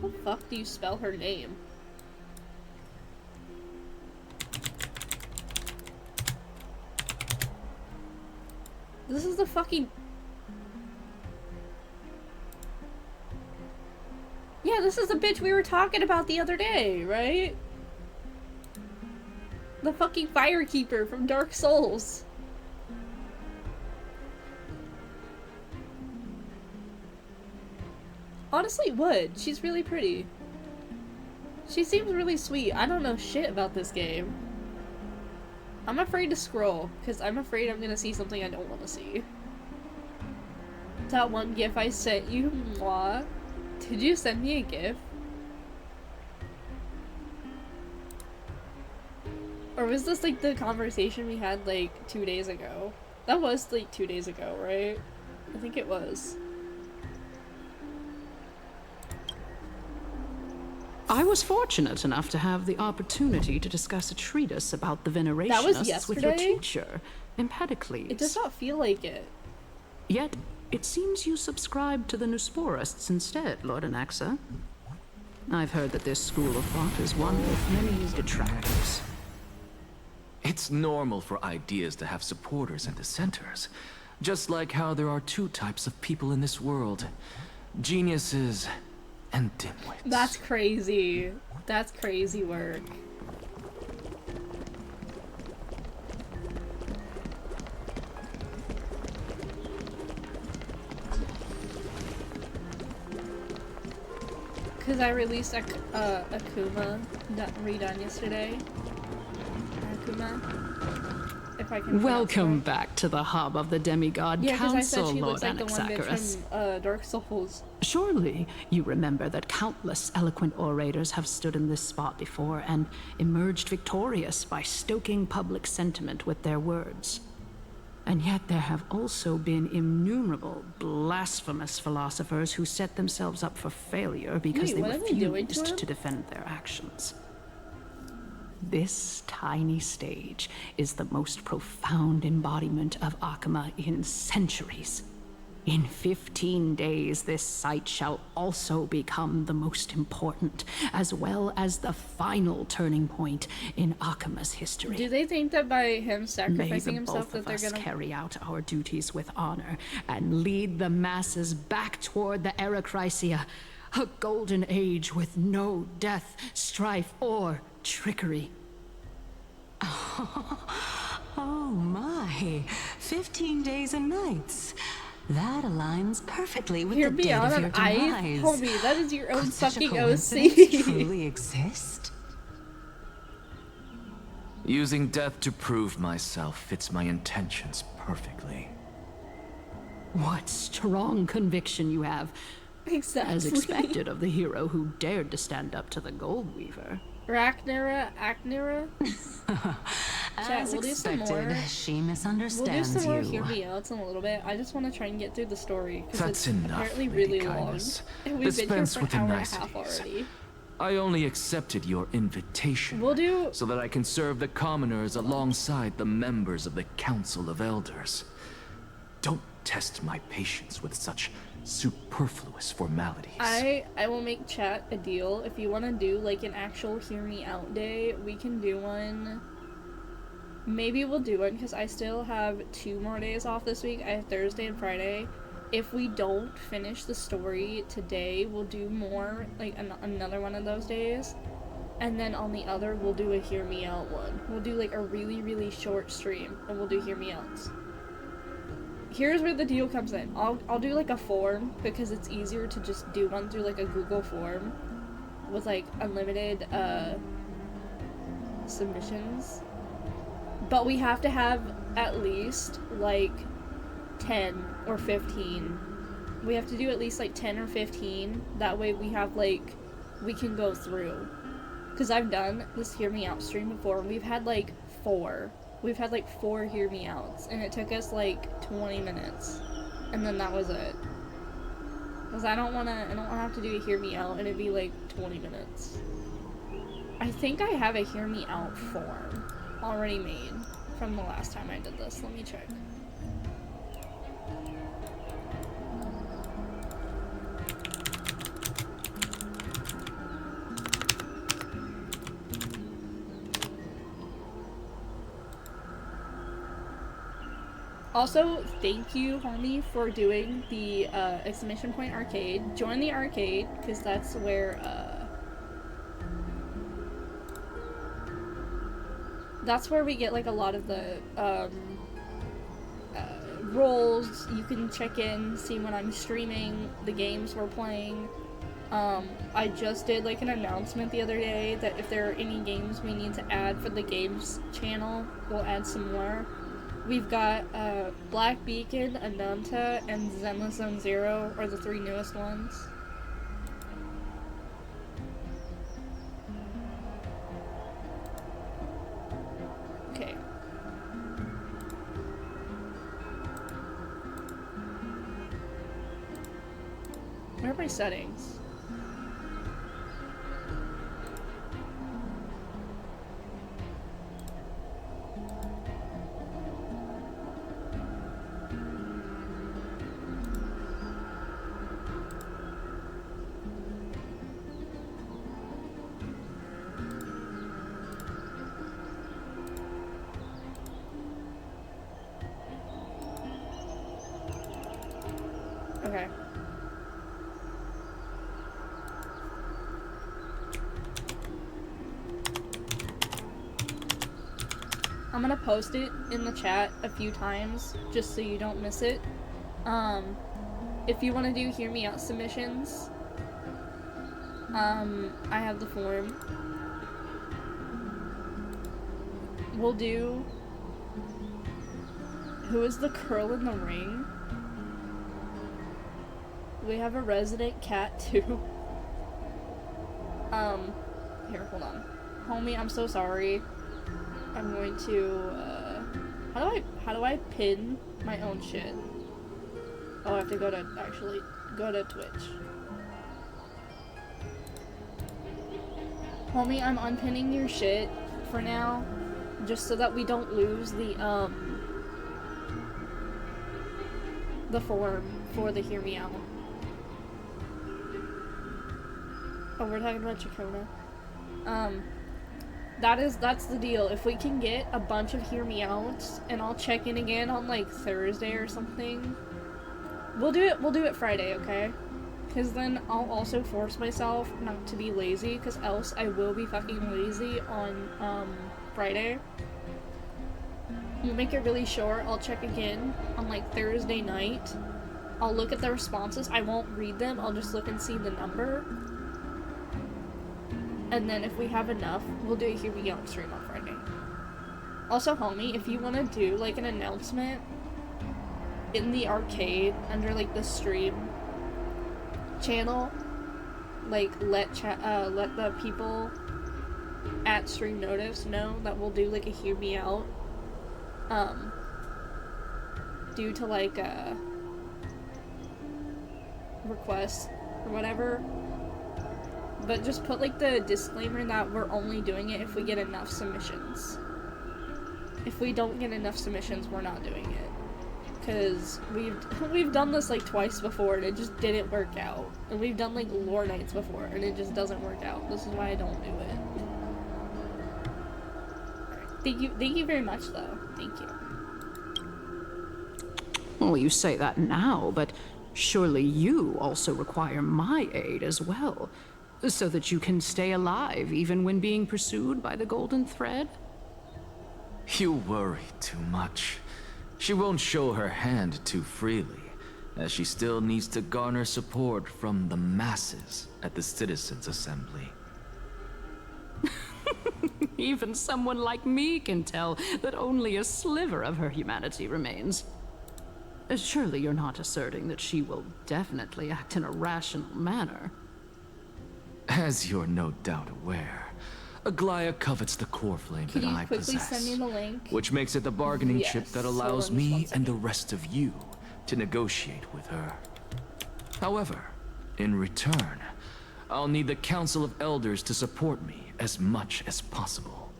Speaker 3: How the fuck do you spell her name? This is the fucking... Yeah, this is the bitch we were talking about the other day, right? The fucking Firekeeper from Dark Souls. Honestly, would. She's really pretty. She seems really sweet. I don't know shit about this game. I'm afraid to scroll, because I'm afraid I'm gonna see something I don't want to see. That one gif I sent you, mwah. Did you send me a gif? Or was this like the conversation we had like 2 days ago? That was like 2 days ago, right? I think it was.
Speaker 12: I was fortunate enough to have the opportunity to discuss a treatise about the Venerationists with your teacher, Empedocles.
Speaker 3: It does not feel like it.
Speaker 12: Yet, it seems you subscribe to the Nusporists instead, Lord Anaxa. I've heard that this school of thought is one with many detractors.
Speaker 5: It's normal for ideas to have supporters and dissenters. Just like how there are two types of people in this world. Geniuses and dimwits.
Speaker 3: That's crazy. That's crazy work. Because I released Akuma redone yesterday. Akuma. If I can.
Speaker 12: Welcome back to the hub of the demigod council, Lord Anaxagoras.
Speaker 3: From Dark Souls.
Speaker 12: Surely you remember that countless eloquent orators have stood in this spot before and emerged victorious by stoking public sentiment with their words. And yet there have also been innumerable blasphemous philosophers who set themselves up for failure because they refused to defend their actions. This tiny stage is the most profound embodiment of Akama in centuries. In 15 days, this site shall also become the most important, as well as the final turning point in Akama's history.
Speaker 3: Do they think that by him sacrificing
Speaker 12: May the
Speaker 3: himself
Speaker 12: both
Speaker 3: that
Speaker 12: of
Speaker 3: they're
Speaker 12: us
Speaker 3: gonna
Speaker 12: carry out our duties with honor and lead the masses back toward the Erechrysia, a golden age with no death, strife, or trickery.
Speaker 4: Oh my, 15 days and nights. That aligns perfectly with the date of your demise.
Speaker 3: Homie, that is your own
Speaker 4: Could such
Speaker 3: fucking
Speaker 4: a
Speaker 3: OC.
Speaker 4: coincidence truly exist?
Speaker 5: Using death to prove myself fits my intentions perfectly.
Speaker 12: What strong conviction you have.
Speaker 3: Exactly.
Speaker 12: As expected of the hero who dared to stand up to the Gold Weaver.
Speaker 3: Acnera?
Speaker 4: As expected, she misunderstands
Speaker 3: we'll do some more
Speaker 4: you.
Speaker 3: Hear Me Outs in a little bit. I just want to try and get through the story because it's
Speaker 5: enough,
Speaker 3: apparently
Speaker 5: Lady
Speaker 3: really
Speaker 5: Kindness.
Speaker 3: long. And we've been here
Speaker 5: Dispense
Speaker 3: for
Speaker 5: with
Speaker 3: an
Speaker 5: the
Speaker 3: hour and a half
Speaker 5: niceties.
Speaker 3: already.
Speaker 5: I only accepted your invitation so that I can serve the commoners alongside the members of the Council of Elders. Don't test my patience with such superfluous formalities.
Speaker 1: I will make chat a deal. If you want to do like an actual hear me out day, we can do one. Maybe we'll do one because I still have 2 more days off this week. I have Thursday and Friday. If we don't finish the story today, we'll do more, like another one of those days. And then on the other, we'll do a hear me out one. We'll do like a really, really short stream and we'll do hear me outs. Here's where the deal comes in. I'll do like a form because it's easier to just do one through like a Google form with like unlimited submissions. But we have to have at least like 10 or 15. We have to do at least like 10 or 15. That way we have like, we can go through. Because I've done this hear me out stream before and we've had like 4. We've had like 4 hear me outs and it took us like 20 minutes. And then that was it. Because I don't want to have to do a hear me out and it'd be like 20 minutes. I think I have a hear me out form already made from the last time I did this. Let me check. Also, thank you, homie, for doing the exclamation point arcade. Join the arcade, because that's where we get like a lot of the roles. You can check in, see when I'm streaming, the games we're playing. I just did like an announcement the other day that if there are any games we need to add for the games channel, we'll add some more. We've got Black Beacon, Ananta, and Zenless Zone Zero are the 3 newest ones. Okay. Where are my settings? Okay. I'm gonna post it in the chat a few times just so you don't miss it. If you want to do hear me out submissions, I have the form. We'll do who is the curl in the ring? We have a resident cat too. Here, hold on. Homie, I'm so sorry. I'm going to, how do I pin my own shit? Oh, I have to go to Twitch. Homie, I'm unpinning your shit for now, just so that we don't lose the form for the hear me out. Oh, we're talking about Chacona. That's the deal. If we can get a bunch of hear me outs, and I'll check in again on like Thursday or something. We'll do it Friday, okay? Because then I'll also force myself not to be lazy, because else I will be fucking lazy on Friday. We'll make it really short. I'll check again on like Thursday night. I'll look at the responses. I won't read them. I'll just look and see the number. And then if we have enough, we'll do a Here We Go stream on Friday. Also, homie, if you want to do like an announcement in the arcade under like the stream channel, like let the people at Stream Notice know that we'll do like a Hear Me Out due to like a request or whatever. But just put like the disclaimer that we're only doing it if we get enough submissions. If we don't get enough submissions, we're not doing it. Because we've done this like twice before and it just didn't work out. And we've done like lore nights before and it just doesn't work out. This is why I don't do it. Alright, thank you very much though. Thank you.
Speaker 12: Well, you say that now, but surely you also require my aid as well, so that you can stay alive even when being pursued by the Golden Thread?
Speaker 5: You worry too much. She won't show her hand too freely, as she still needs to garner support from the masses at the Citizens' Assembly.
Speaker 12: Even someone like me can tell that only a sliver of her humanity remains. Surely you're not asserting that she will definitely act in a rational manner.
Speaker 5: As you're no doubt aware, Aglaya covets the core flame that I possess,
Speaker 1: send me the link?
Speaker 5: which makes it the bargaining chip that allows me and the
Speaker 1: second.
Speaker 5: rest of you to negotiate with her. However, in return, I'll need the Council of Elders to support me as much as possible.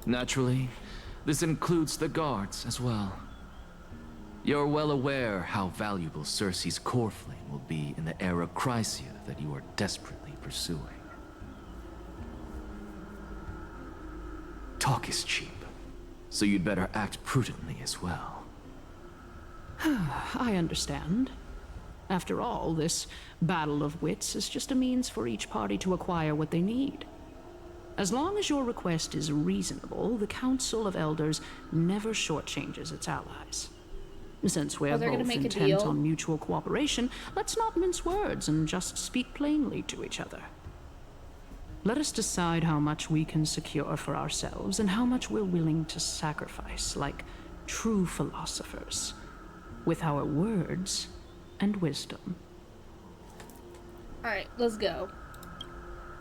Speaker 5: Naturally, this includes the guards as well. You're well aware how valuable Cersei's core flame will be in the era Chrysia that you are desperately pursuing. Talk is cheap, so you'd better act prudently as well.
Speaker 12: I understand. After all, this battle of wits is just a means for each party to acquire what they need. As long as your request is reasonable, the Council of Elders never shortchanges its allies. Since we're both intent on mutual cooperation, let's not mince words and just speak plainly to each other. Let us decide how much we can secure for ourselves and how much we're willing to sacrifice, like true philosophers, with our words and wisdom.
Speaker 1: Alright, let's go.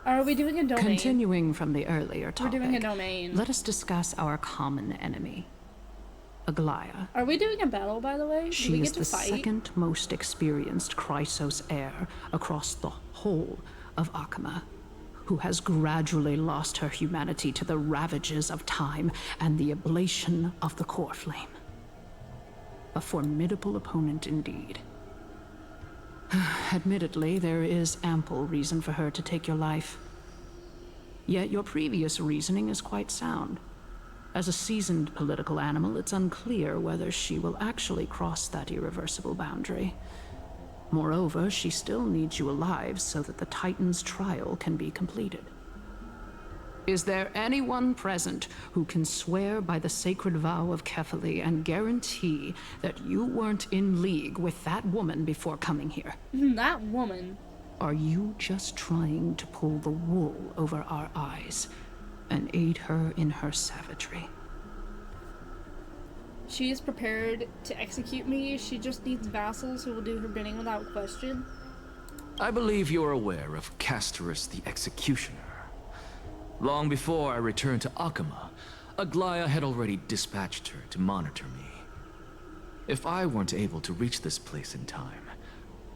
Speaker 1: Are we doing a domain?
Speaker 12: Continuing from the earlier topic,
Speaker 1: we're doing a domain.
Speaker 12: Let us discuss our common enemy, Aglaya.
Speaker 1: Are we doing a battle, by the way?
Speaker 12: She is the second most experienced Chrysos heir across the whole of Akama, who has gradually lost her humanity to the ravages of time and the ablation of the core flame. A formidable opponent indeed. Admittedly, there is ample reason for her to take your life. Yet your previous reasoning is quite sound. As a seasoned political animal, it's unclear whether she will actually cross that irreversible boundary. Moreover, she still needs you alive so that the Titan's trial can be completed. Is there anyone present who can swear by the sacred vow of Kefali and guarantee that you weren't in league with that woman before coming here?
Speaker 1: That woman?
Speaker 12: Are you just trying to pull the wool over our eyes and aid her in her savagery?
Speaker 1: She is prepared to execute me. She just needs vassals who will do her bidding without question.
Speaker 5: I believe you're aware of Castorus the Executioner. Long before I returned to Akama, Aglaya had already dispatched her to monitor me. If I weren't able to reach this place in time,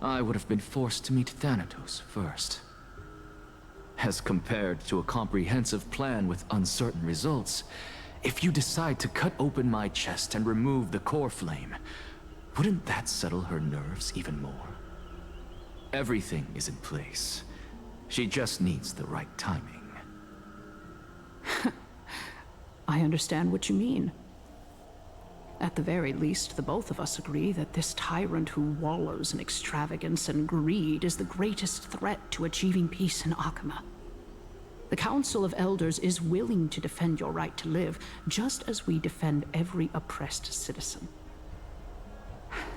Speaker 5: I would have been forced to meet Thanatos first. As compared to a comprehensive plan with uncertain results, if you decide to cut open my chest and remove the core flame, wouldn't that settle her nerves even more? Everything is in place. She just needs the right timing.
Speaker 12: I understand what you mean. At the very least, the both of us agree that this tyrant who wallows in extravagance and greed is the greatest threat to achieving peace in Akama. The Council of Elders is willing to defend your right to live, just as we defend every oppressed citizen.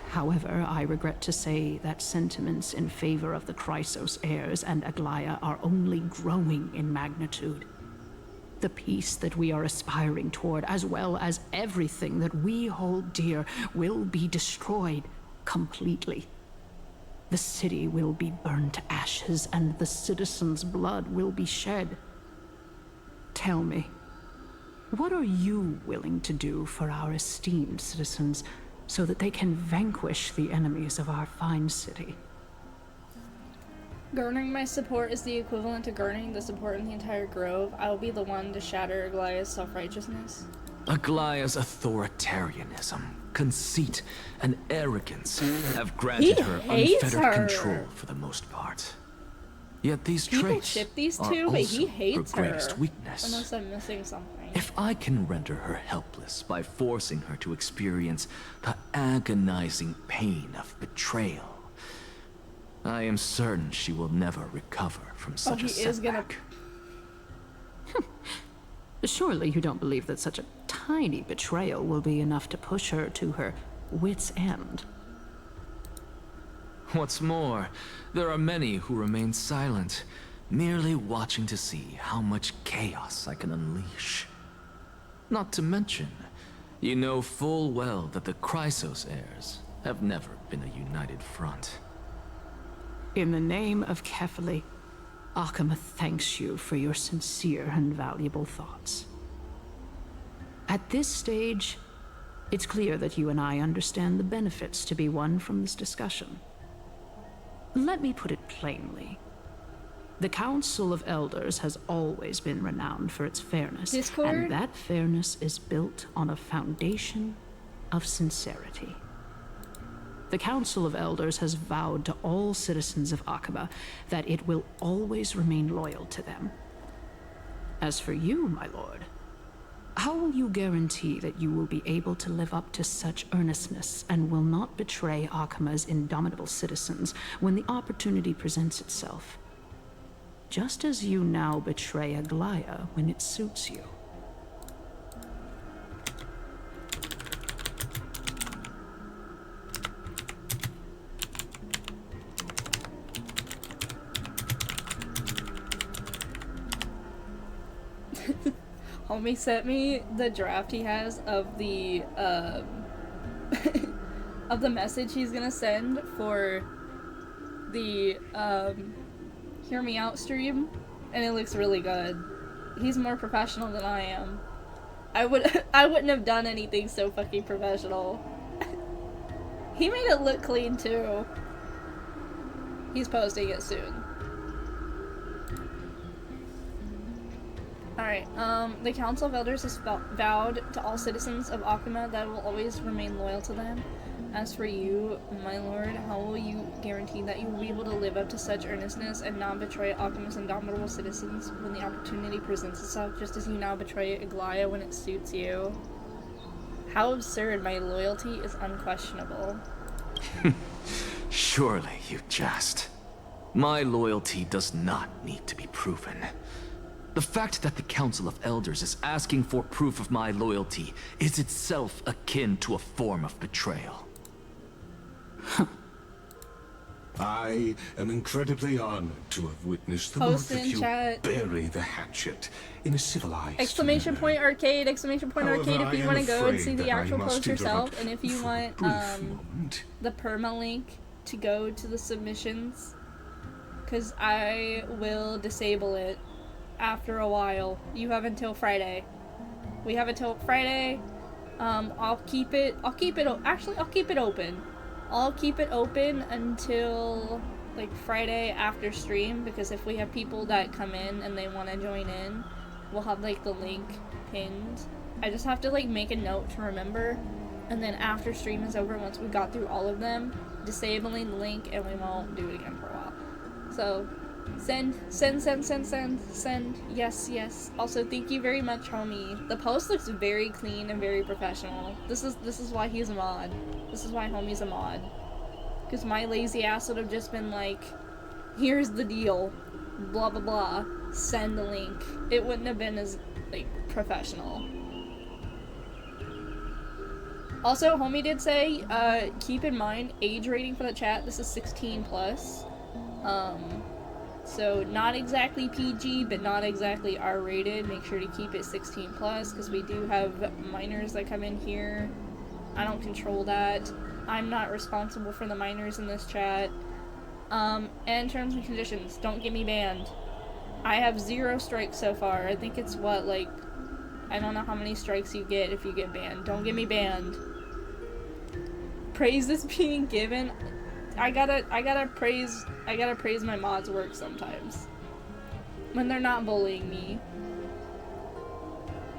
Speaker 12: However, I regret to say that sentiments in favor of the Chrysos heirs and Aglaya are only growing in magnitude. The peace that we are aspiring toward, as well as everything that we hold dear, will be destroyed completely. The city will be burned to ashes, and the citizens' blood will be shed. Tell me, what are you willing to do for our esteemed citizens so that they can vanquish the enemies of our fine city?
Speaker 1: Garnering my support is the equivalent to garnering the support in the entire grove. I will be the one to shatter Aglaya's self-righteousness.
Speaker 5: Aglaya's authoritarianism, conceit, and arrogance have granted her unfettered control for the most part. Yet these traits
Speaker 1: ship these
Speaker 5: are
Speaker 1: two, but
Speaker 5: also
Speaker 1: he hates
Speaker 5: her greatest weakness.
Speaker 1: Unless I'm missing something.
Speaker 5: If I can render her helpless by forcing her to experience the agonizing pain of betrayal, I am certain she will never recover from such a setback.
Speaker 12: Surely you don't believe that such a tiny betrayal will be enough to push her to her wit's end.
Speaker 5: What's more, there are many who remain silent, merely watching to see how much chaos I can unleash. Not to mention, you know full well that the Chrysos heirs have never been a united front.
Speaker 12: In the name of Kefali, Akama thanks you for your sincere and valuable thoughts. At this stage, it's clear that you and I understand the benefits to be won from this discussion. Let me put it plainly. The Council of Elders has always been renowned for its fairness, and that fairness is built on a foundation of sincerity. The Council of Elders has vowed to all citizens of Akama that it will always remain loyal to them. As for you, my lord, how will you guarantee that you will be able to live up to such earnestness and will not betray Akama's indomitable citizens when the opportunity presents itself? Just as you now betray Aglaya when it suits you.
Speaker 1: Homie sent me the draft he has of the of the message he's gonna send for the Hear Me Out stream, and it looks really good. He's more professional than I am. I wouldn't have done anything so fucking professional. He made it look clean too. He's posting it soon. Alright, the Council of Elders has vowed to all citizens of Akama that it will always remain loyal to them. As for you, my lord, how will you guarantee that you will be able to live up to such earnestness and not betray Akama's indomitable citizens when the opportunity presents itself, just as you now betray Aglaya when it suits you? How absurd, my loyalty is unquestionable.
Speaker 5: Surely you jest. My loyalty does not need to be proven. The fact that the Council of Elders is asking for proof of my loyalty is itself akin to a form of betrayal.
Speaker 6: I am incredibly honored to have witnessed the both of you bury the hatchet in a civilized
Speaker 1: Exclamation point arcade, exclamation point arcade if you want to go and see the actual post yourself, and if you want the perma link to go to the submissions, because I will disable it after a while. You have until Friday. We have until Friday. I'll keep it open. I'll keep it open until like Friday after stream, because if we have people that come in and they want to join in, we'll have like the link pinned. I just have to like make a note to remember, and then after stream is over, once we got through all of them, disabling the link and we won't do it again for a while. So send, yes. Also, thank you very much, homie. The post looks very clean and very professional. This is why he's a mod. This is why homie's a mod. Because my lazy ass would have just been like, here's the deal, blah blah blah, send the link. It wouldn't have been as like professional. Also, homie did say, keep in mind age rating for the chat. This is 16 plus. So not exactly PG, but not exactly R-rated. Make sure to keep it 16 plus, because we do have minors that come in here. I don't control that. I'm not responsible for the minors in this chat. And terms and conditions, don't get me banned. I have 0 strikes so far. I think it's what, like, I don't know how many strikes you get if you get banned. Don't get me banned. Praise is being given.
Speaker 3: I gotta praise my mods' work sometimes. When they're not bullying me.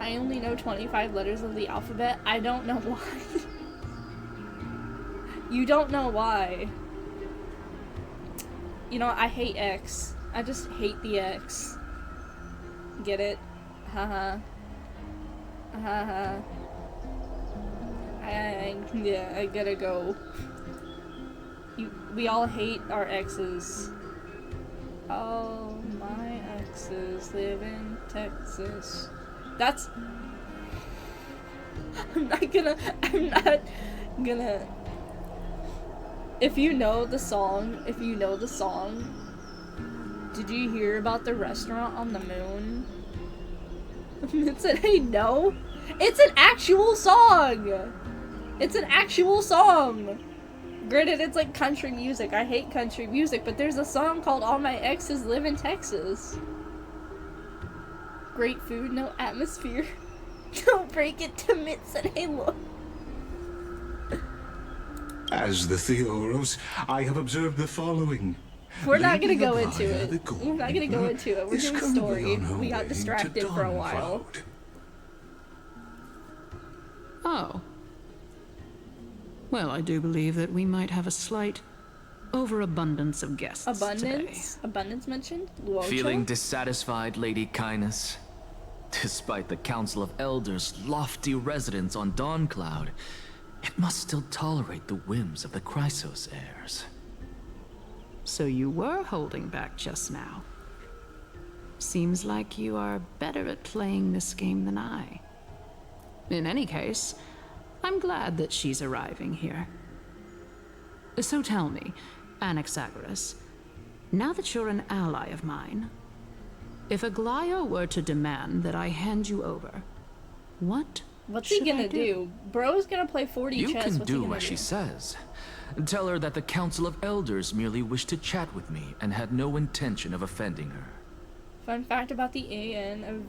Speaker 3: I only know 25 letters of the alphabet. I don't know why. You don't know why. You know, I hate X. I just hate the X. Get it? Haha. Haha. Yeah, I gotta go. We all hate our exes. All my exes live in Texas. That's... I'm not gonna... If you know the song, did you hear about the restaurant on the moon? It said, hey, no. It's an actual song! It's an actual song! Granted, it's like country music. I hate country music, but there's a song called All My Exes Live in Texas. Great food, no atmosphere. Don't break it to mitts and halo.
Speaker 6: As the Theoros, I have observed the following.
Speaker 3: We're not gonna go into it. We're not gonna go into it. We're doing story. We got distracted for a while.
Speaker 12: Oh. Well, I do believe that we might have a slight overabundance of guests today.
Speaker 3: Abundance mentioned?
Speaker 5: Feeling dissatisfied, Lady Kindness? Despite the Council of Elders' lofty residence on Dawncloud, it must still tolerate the whims of the Chrysos heirs.
Speaker 12: So you were holding back just now. Seems like you are better at playing this game than I. In any case, I'm glad that she's arriving here. So tell me, Anaxagoras, now that you're an ally of mine, if Aglaya were to demand that I hand you over, what's
Speaker 3: he gonna do? Bro's gonna play 40 chess.
Speaker 5: You can do as she says. Tell her that the Council of Elders merely wished to chat with me and had no intention of offending her.
Speaker 3: Fun fact about the AN of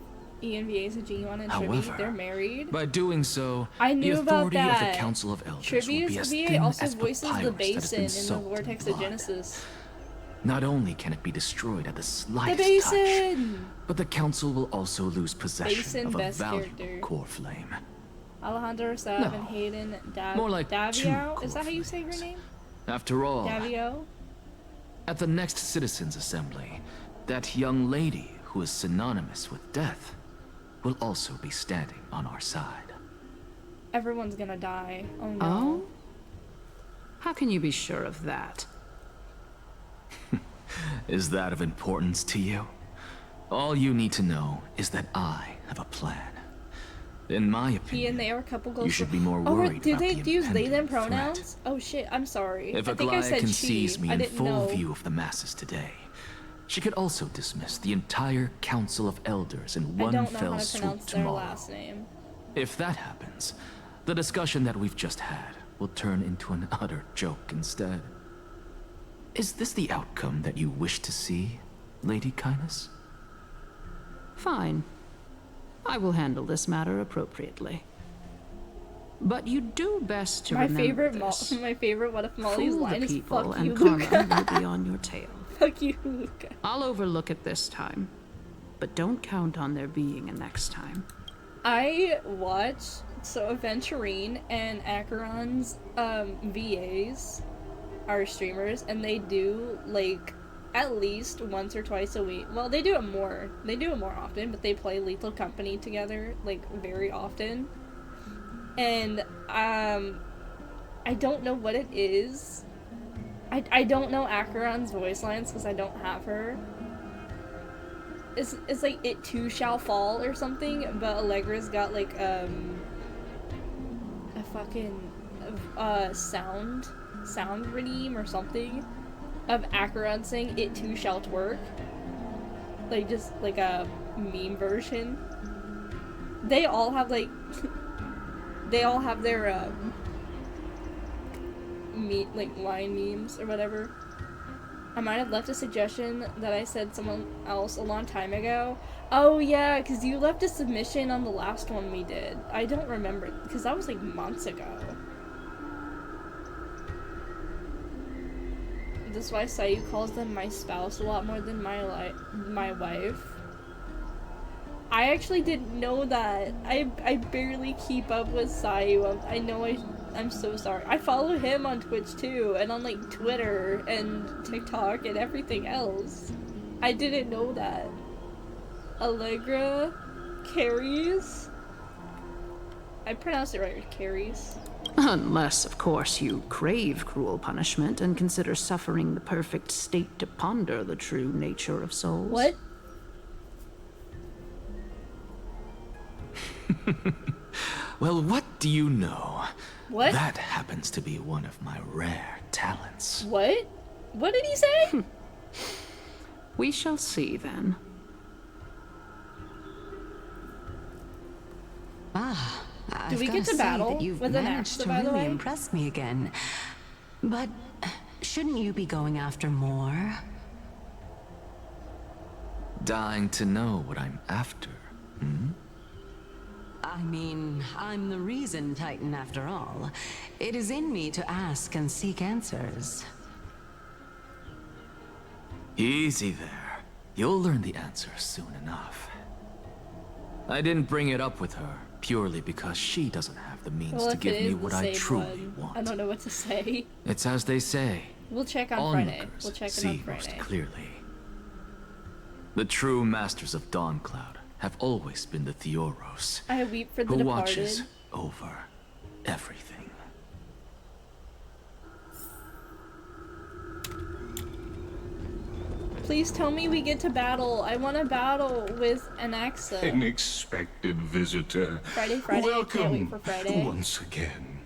Speaker 3: ENVA's and G1 and Trivia, they're married.
Speaker 5: By doing so,
Speaker 3: I knew
Speaker 5: the authority
Speaker 3: about that.
Speaker 5: of the Council of Elders
Speaker 3: Trivia's
Speaker 5: will be as
Speaker 3: VA
Speaker 5: thin
Speaker 3: also
Speaker 5: as
Speaker 3: voices
Speaker 5: papyrus
Speaker 3: the
Speaker 5: that has
Speaker 3: basin
Speaker 5: been
Speaker 3: in the
Speaker 5: soaked
Speaker 3: Vortex
Speaker 5: in
Speaker 3: of
Speaker 5: blood.
Speaker 3: Genesis.
Speaker 5: Not only can it be destroyed at the
Speaker 3: The
Speaker 5: slightest
Speaker 3: basin!
Speaker 5: touch, but the Council will also lose possession
Speaker 3: Basin,
Speaker 5: of a
Speaker 3: best
Speaker 5: valuable
Speaker 3: character.
Speaker 5: core flame.
Speaker 3: Alejandro Sav and Hayden
Speaker 5: more like
Speaker 3: Davio? Is that how you say her name?
Speaker 5: After all,
Speaker 3: Davio?
Speaker 5: at the next Citizens' Assembly, that young lady who is synonymous with death will also be standing on our side.
Speaker 3: Everyone's gonna die. Oh no.
Speaker 12: Oh? How can you be sure of that?
Speaker 5: Is that of importance to you? All you need to know is that I have a plan. In my opinion,
Speaker 3: He and they are a couple goals.
Speaker 5: you should be more worried
Speaker 3: do
Speaker 5: about
Speaker 3: they
Speaker 5: the
Speaker 3: use they them
Speaker 5: impending
Speaker 3: pronouns?
Speaker 5: threat.
Speaker 3: Oh shit, I'm sorry.
Speaker 5: If
Speaker 3: I think I
Speaker 5: Aglaya
Speaker 3: said
Speaker 5: can
Speaker 3: she.
Speaker 5: seize me
Speaker 3: I
Speaker 5: in
Speaker 3: didn't
Speaker 5: full
Speaker 3: know.
Speaker 5: view of the masses today, she could also dismiss the entire Council of Elders in one
Speaker 3: I don't know
Speaker 5: fell
Speaker 3: how to
Speaker 5: swoop
Speaker 3: pronounce their
Speaker 5: tomorrow.
Speaker 3: last name.
Speaker 5: If that happens, the discussion that we've just had will turn into an utter joke instead. Is this the outcome that you wish to see, Lady Kindness?
Speaker 12: Fine. I will handle this matter appropriately. But you do best to remember this.
Speaker 3: My favorite What If Molly's
Speaker 12: Fool
Speaker 3: line
Speaker 12: the
Speaker 3: is
Speaker 12: people
Speaker 3: fuck
Speaker 12: and
Speaker 3: you,
Speaker 12: karma
Speaker 3: Luca.
Speaker 12: will be on your tail.
Speaker 3: Fuck you, Luca.
Speaker 12: I'll overlook it this time, but don't count on there being a next time.
Speaker 3: I watch Aventurine and Acheron's VAs are streamers, and they do like at least once or twice a week. Well, they do it more. They do it more often, but they play Lethal Company together like very often. And I don't know what it is. I don't know Acheron's voice lines because I don't have her. It's like It Too Shall Fall or something, but Allegra's got like a fucking sound redeem or something of Acheron saying It Too Shall Twerk. Like just like a meme version. They all have like they all have their line memes or whatever. I might have left a suggestion that I said someone else a long time ago. Oh yeah, because you left a submission on the last one we did. I don't remember, because that was like months ago.
Speaker 1: That's why Sayu calls them my spouse a lot more than my wife. I actually didn't know that. I barely keep up with Sayu. I know I'm so sorry. I follow him on Twitch too, and on like Twitter and TikTok and everything else. I didn't know that. Allegra carries. I pronounced it right, carries.
Speaker 12: Unless, of course, you crave cruel punishment and consider suffering the perfect state to ponder the true nature of souls.
Speaker 1: What?
Speaker 5: Well, what do you know?
Speaker 1: What?
Speaker 5: That happens to be one of my rare talents.
Speaker 1: What? What did he say?
Speaker 12: We shall see then.
Speaker 4: Do
Speaker 1: we get to battle
Speaker 4: that you've
Speaker 1: with an
Speaker 4: managed
Speaker 1: axe,
Speaker 4: to
Speaker 1: by the
Speaker 4: really
Speaker 1: way?
Speaker 4: impress me again. But shouldn't you be going after more?
Speaker 5: Dying to know what I'm after, hmm?
Speaker 4: I mean, I'm the reason Titan after all. It is in me to ask and seek answers.
Speaker 5: Easy there. You'll learn the answer soon enough. I didn't bring it up with her purely because she doesn't have the means to give me what I truly want.
Speaker 1: I don't know what to say.
Speaker 5: It's as they say.
Speaker 1: We'll check on Friday.
Speaker 5: Onlookers
Speaker 1: We'll check it
Speaker 5: see
Speaker 1: on
Speaker 5: most
Speaker 1: Friday.
Speaker 5: clearly. The true masters of Dawncloud have always been the Theoros,
Speaker 1: I weep for the
Speaker 5: who
Speaker 1: departed.
Speaker 5: watches over everything.
Speaker 1: Please tell me we get to battle. I want to battle with Anaxa.
Speaker 6: An expected visitor.
Speaker 1: Friday, I
Speaker 6: Welcome
Speaker 1: can't wait for Friday.
Speaker 6: once again.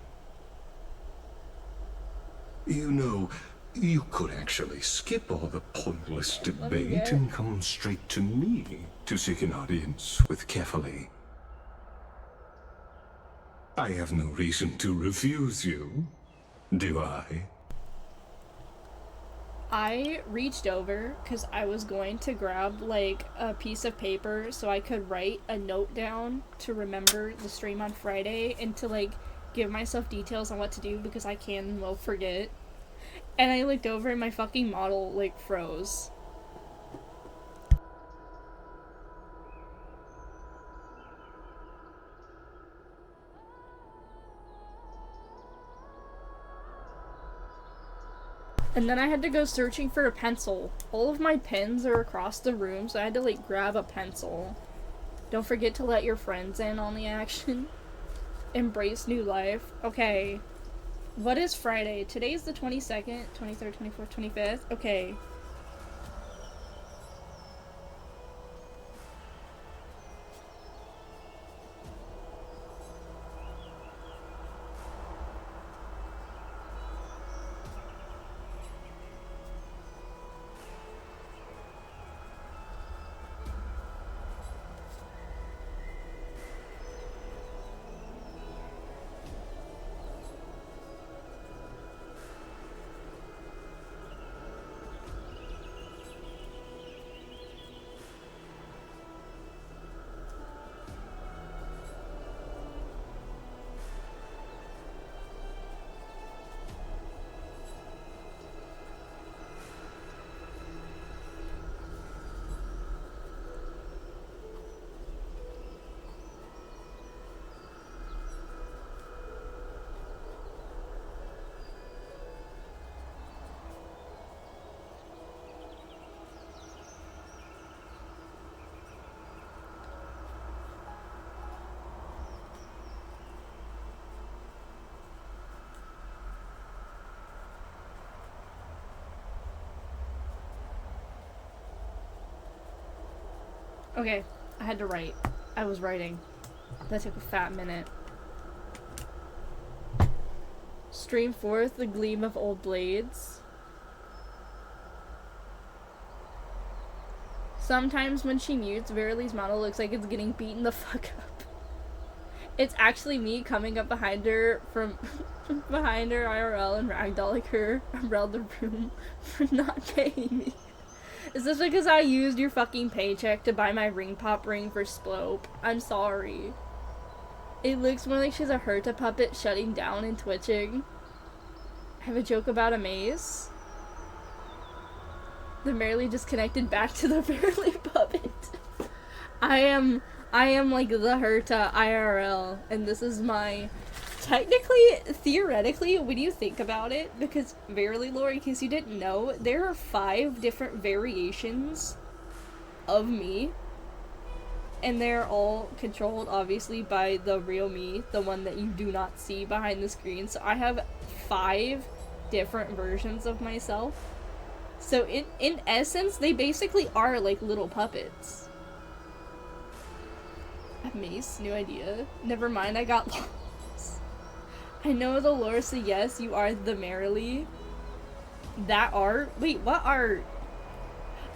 Speaker 6: You know, you could actually skip all the pointless debate and come straight to me to seek an audience with Kefali. I have no reason to refuse you, do I?
Speaker 1: I reached over because I was going to grab like a piece of paper so I could write a note down to remember the stream on Friday and to like give myself details on what to do because I can and will forget. And I looked over and my fucking model like froze. And then I had to go searching for a pencil. All of my pens are across the room, so I had to like grab a pencil. Don't forget to let your friends in on the action. Embrace new life. Okay. What is Friday? Today's the 22nd, 23rd, 24th, 25th. Okay. Okay, I had to write. I was writing. That took a fat minute. Stream forth the gleam of old blades. Sometimes when she mutes, Verily's model looks like it's getting beaten the fuck up. It's actually me coming up behind her from behind her IRL and ragdolling her around the room for not paying me. Is this because I used your fucking paycheck to buy my ring pop ring for Splope? I'm sorry. It looks more like she's a Herta puppet shutting down and twitching. I have a joke about a maze.
Speaker 3: The merely just connected back to the Verily puppet. I am like the Herta IRL, and this is my... Technically, theoretically, when you think about it, because Verily lore, in case you didn't know, there are 5 different variations of me. And they're all controlled, obviously, by the real me, the one that you do not see behind the screen. So I have 5 different versions of myself. So in essence, they basically are like little puppets. Mace, new idea. Never mind, I got lost. I know the lore, so yes, you are the Merrily. That art? Wait, what art?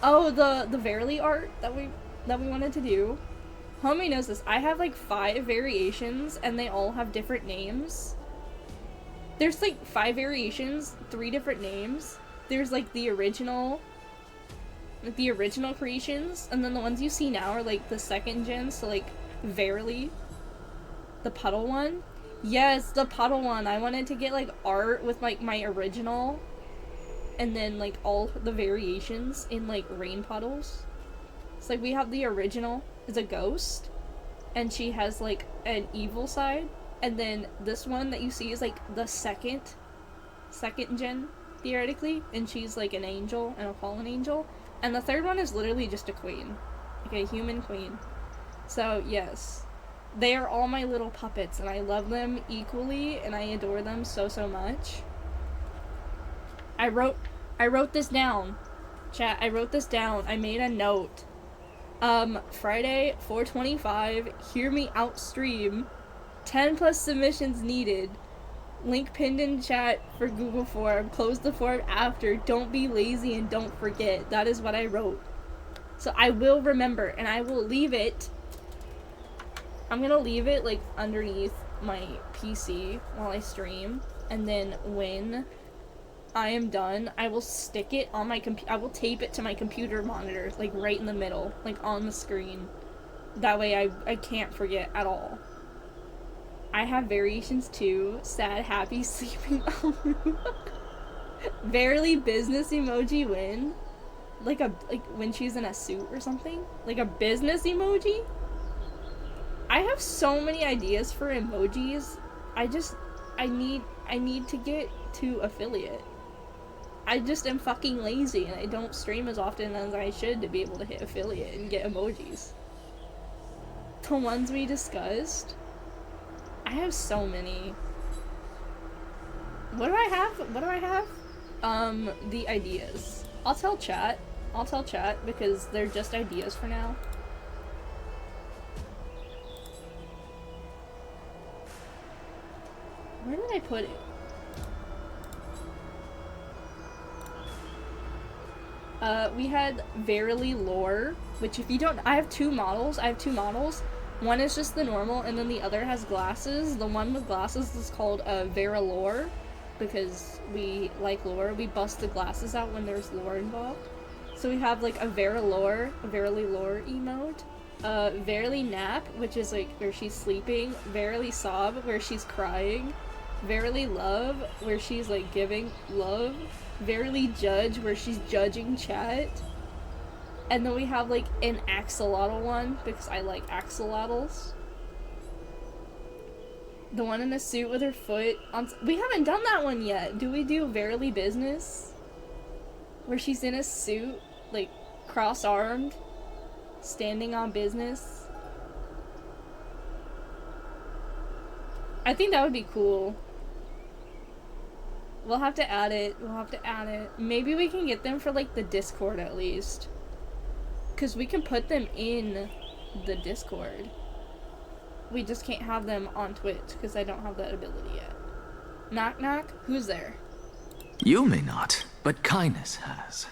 Speaker 3: Oh, the Verily art that we wanted to do. Homie knows this. I have like 5 variations, and they all have different names. There's like 5 variations, 3 different names. There's like the original creations, and then the ones you see now are like the 2nd gen, so like Verily. The puddle one? Yes, the puddle one. I wanted to get like art with like my original, and then like all the variations in like rain puddles. It's like we have the original is a ghost, and she has like an evil side, and then this one that you see is like the second gen theoretically, and she's like an angel and a fallen angel, and the 3rd one is literally just a queen, like a human queen. So yes, they are all my little puppets, and I love them equally, and I adore them so much. I wrote this down, chat. I wrote this down. I made a note. Friday 4/25, hear me out stream. 10+ submissions needed. Link pinned in chat for Google form. Close the form after. Don't be lazy and don't forget. That is what I wrote. So I will remember, and I will leave it. I'm gonna leave it like underneath my PC while I stream, and then when I am done, I will stick it on my I will tape it to my computer monitor, like right in the middle, like on the screen. That way I can't forget at all. I have variations too. Sad, happy, sleeping. Verily business emoji win. Like when she's in a suit or something. Like a business emoji. I have so many ideas for emojis. I need to get to affiliate. I just am fucking lazy, and I don't stream as often as I should to be able to hit affiliate and get emojis. The ones we discussed. I have so many. What do I have? The ideas. I'll tell chat because they're just ideas for now. Where did I put it? We had Verily lore, which if you don't, I have 2 models. One is just the normal, and then the other has glasses. The one with glasses is called Vera lore, because we like lore. We bust the glasses out when there's lore involved. So we have like a Verily lore emote. Verily nap, which is like where she's sleeping. Verily sob, where she's crying. Verily love, where she's like giving love. Verily judge, where she's judging chat. And then we have like an axolotl one, because I like axolotls. The one in a suit with her foot on. We haven't done that one yet. Do we do Verily business? Where she's in a suit, like cross-armed, standing on business. I think that would be cool. We'll have to add it. Maybe we can get them for like the Discord at least. Because we can put them in the Discord. We just can't have them on Twitch because I don't have that ability yet. Knock knock, who's there?
Speaker 5: You may not, but Kindness has.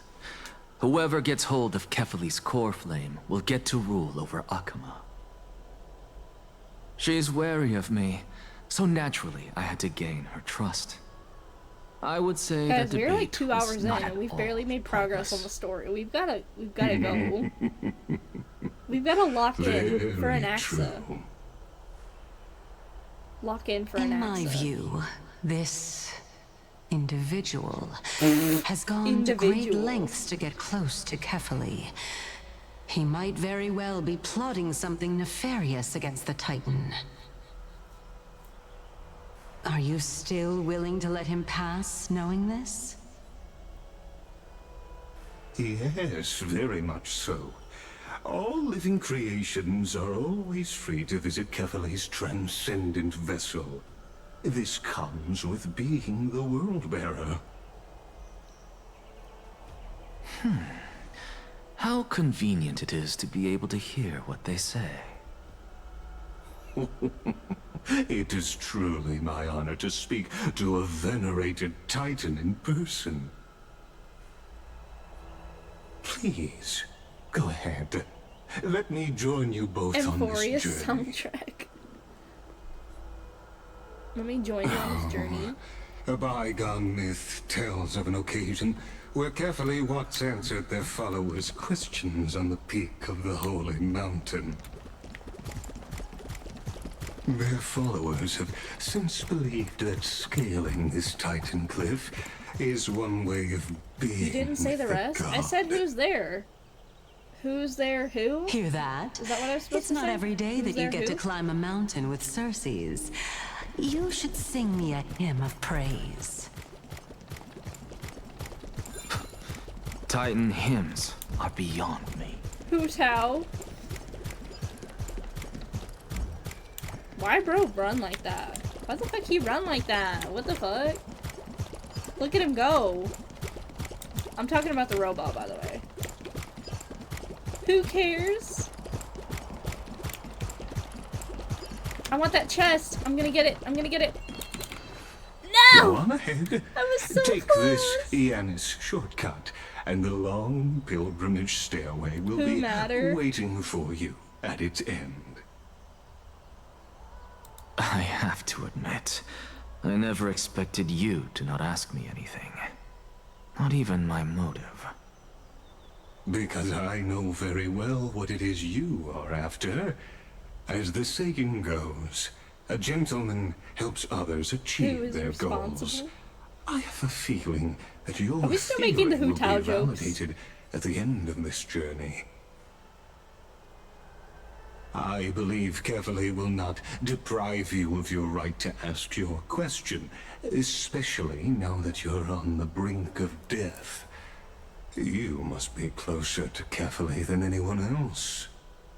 Speaker 5: Whoever gets hold of Kefali's core flame will get to rule over Akama. She's wary of me, so naturally I had to gain her trust. I would say that debate
Speaker 3: we're like 2 hours in,
Speaker 5: not
Speaker 3: and we've
Speaker 5: at
Speaker 3: barely
Speaker 5: all
Speaker 3: made progress
Speaker 5: pointless.
Speaker 3: on the story. We've gotta go. We've gotta lock in for an AXA.
Speaker 4: In my view, this individual has gone to great lengths to get close to Kefali. He might very well be plotting something nefarious against the Titan. Are you still willing to let him pass, knowing this?
Speaker 6: Yes, very much so. All living creations are always free to visit Kefali's transcendent vessel. This comes with being the World-Bearer.
Speaker 5: How convenient it is to be able to hear what they say.
Speaker 6: It is truly my honor to speak to a venerated Titan in person. Please, go ahead. Let me join you both on this journey.
Speaker 1: Soundtrack. Let me join you on this journey.
Speaker 6: A bygone myth tells of an occasion where Kefali once answered their followers' questions on the peak of the holy mountain. Their followers have since believed that scaling this Titan cliff is one way of being.
Speaker 1: You didn't say the rest? I said who's there. Who's there who?
Speaker 4: Hear that?
Speaker 1: Is that what I was supposed to say?
Speaker 4: It's not every day that you get to climb a mountain with Circes. You should sing me a hymn of praise.
Speaker 5: Titan hymns are beyond me.
Speaker 1: Who's how? Why bro run like that? Why the fuck he run like that? What the fuck? Look at him go. I'm talking about the robot, by the way. Who cares? I want that chest. I'm gonna get it. I'm gonna get it. No!
Speaker 6: Go on ahead.
Speaker 1: I was so
Speaker 6: Take
Speaker 1: close.
Speaker 6: this Iannis shortcut, and the long pilgrimage stairway will be waiting for you at its end.
Speaker 5: I have to admit, I never expected you to not ask me anything. Not even my motive.
Speaker 6: Because I know very well what it is you are after. As the saying goes, a gentleman helps others achieve their goals. I have a feeling that your theory will be validated at the end of this journey. I believe Kefali will not deprive you of your right to ask your question, especially now that you're on the brink of death. You must be closer to Kefali than anyone else.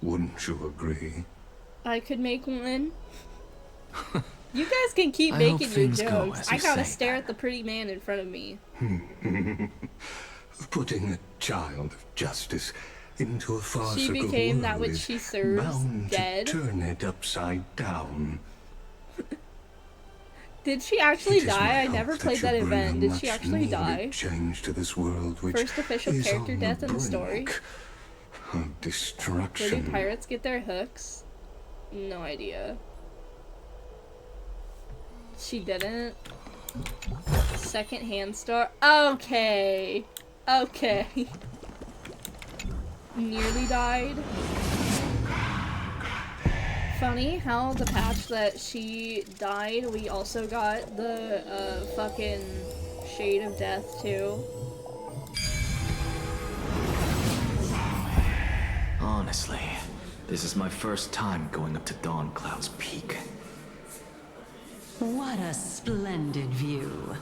Speaker 6: Wouldn't you agree?
Speaker 1: I could make one. You guys can keep making your jokes. I gotta stare at the pretty man in front of me.
Speaker 6: Putting a child of justice into a farcical
Speaker 1: she became
Speaker 6: world
Speaker 1: that which she serves
Speaker 6: bound
Speaker 1: dead.
Speaker 6: to turn it upside down.
Speaker 1: Did she actually die? I never played that event. Did she actually die?
Speaker 6: Change to this world, which
Speaker 1: first official
Speaker 6: is
Speaker 1: character death in the story.
Speaker 6: Of destruction.
Speaker 1: Where do pirates get their hooks? No idea. She didn't. Second-hand star. Okay. Okay. Nearly died. Funny how the patch that she died, we also got the fucking Shade of Death too.
Speaker 5: Honestly, this is my first time going up to Dawn Cloud's peak.
Speaker 4: What a splendid view.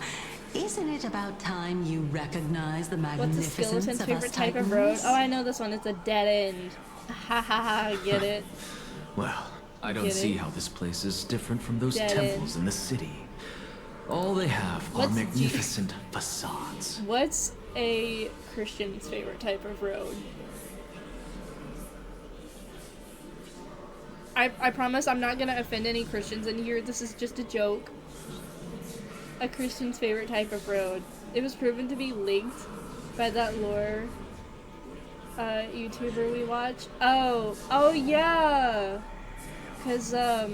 Speaker 4: Isn't it about time you recognize the magnificence
Speaker 1: What's the skeleton's
Speaker 4: of
Speaker 1: favorite
Speaker 4: us
Speaker 1: type
Speaker 4: Titans?
Speaker 1: of road? Oh, I know this one. It's a dead end. Ha ha ha, get it.
Speaker 5: Well, I don't see how this place is different from those
Speaker 1: Dead
Speaker 5: temples in the city. All they have are magnificent facades.
Speaker 1: What's a Christian's favorite type of road? I promise I'm not gonna offend any Christians in here. This is just a joke. A Christian's favorite type of road. It was proven to be linked by that lore YouTuber we watch. Oh yeah! Cause her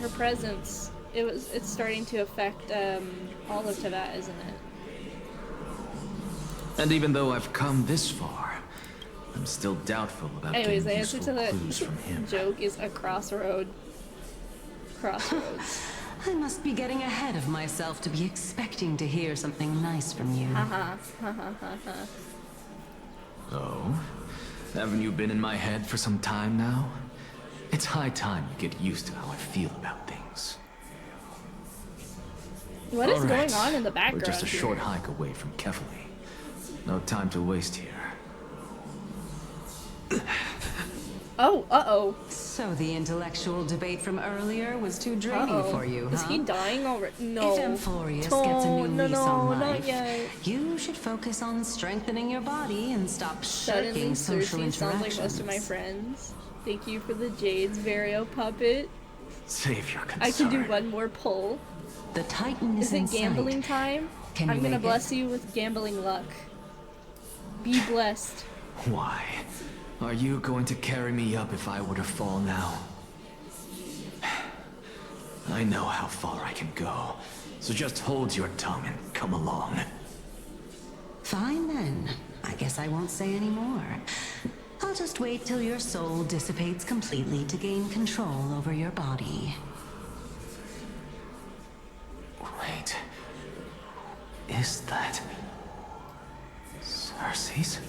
Speaker 1: presence, it's starting to affect all of Teyvat, isn't it?
Speaker 5: And even though I've come this far, I'm still doubtful about
Speaker 1: Anyways, the
Speaker 5: getting
Speaker 1: answer
Speaker 5: useful
Speaker 1: to
Speaker 5: clues
Speaker 1: the
Speaker 5: from him.
Speaker 1: joke is a crossroad. Crossroads.
Speaker 4: I must be getting ahead of myself to be expecting to hear something nice from you.
Speaker 5: Oh? Haven't you been in my head for some time now? It's high time you get used to how I feel about things.
Speaker 1: What is going on in the background?
Speaker 5: We're just a short hike away from Kefali. No time to waste here.
Speaker 1: Oh, uh-oh.
Speaker 4: So the intellectual debate from earlier was too draining for you, huh?
Speaker 1: Is he dying already? No.
Speaker 4: If Amphorius gets a new lease on life,
Speaker 1: not yet.
Speaker 4: you should focus on strengthening your body and stop shirking social interactions.
Speaker 1: Sounds like most of my friends. Thank you for the Jade's Vario puppet.
Speaker 5: Save your concern.
Speaker 1: I can do one more pull.
Speaker 4: The Titan is
Speaker 1: it gambling time? I'm gonna bless you with gambling luck. Be blessed.
Speaker 5: Why? Are you going to carry me up if I were to fall now? I know how far I can go, so just hold your tongue and come along.
Speaker 4: Fine then. I guess I won't say any more. I'll just wait till your soul dissipates completely to gain control over your body.
Speaker 5: Wait. Is that... Cersei's?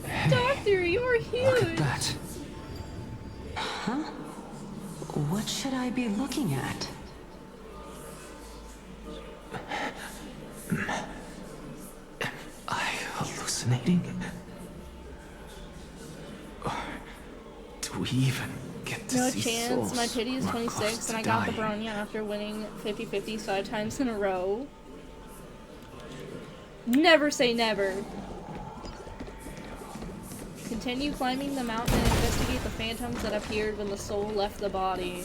Speaker 5: Hey,
Speaker 1: Doctor, you are huge!
Speaker 5: Look at that.
Speaker 4: Huh? What should I be looking at?
Speaker 5: Am I hallucinating? Or do we even get to
Speaker 1: no
Speaker 5: see
Speaker 1: chance.
Speaker 5: souls?
Speaker 1: My pity is
Speaker 5: We're
Speaker 1: 26
Speaker 5: close
Speaker 1: and I
Speaker 5: to
Speaker 1: got the
Speaker 5: dying.
Speaker 1: Bronya after winning 50-50 5 times in a row. Never say never. Continue climbing the mountain and investigate the phantoms that appeared when the soul left the body.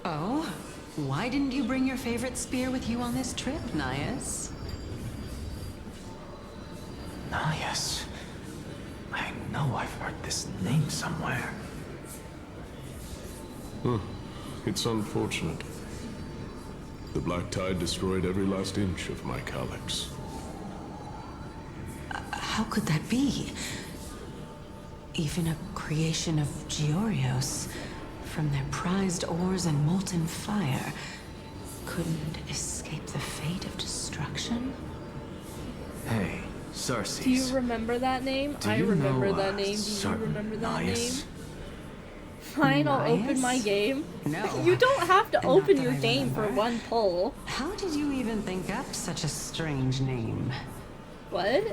Speaker 4: Oh? Why didn't you bring your favorite spear with you on this trip, Nias?
Speaker 5: Nias. I know I've heard this name somewhere.
Speaker 13: It's unfortunate. The Black Tide destroyed every last inch of my calyx.
Speaker 4: How could that be? Even a creation of Georios, from their prized ores and molten fire, couldn't escape the fate of destruction?
Speaker 5: Hey, Cersei's.
Speaker 1: Do you remember that name? I remember that name. Do you remember that name? Fine, I'll open my game.
Speaker 4: No.
Speaker 1: You don't have to open your
Speaker 4: I
Speaker 1: game for
Speaker 4: remember.
Speaker 1: one pull.
Speaker 4: How did you even think up such a strange name?
Speaker 1: What?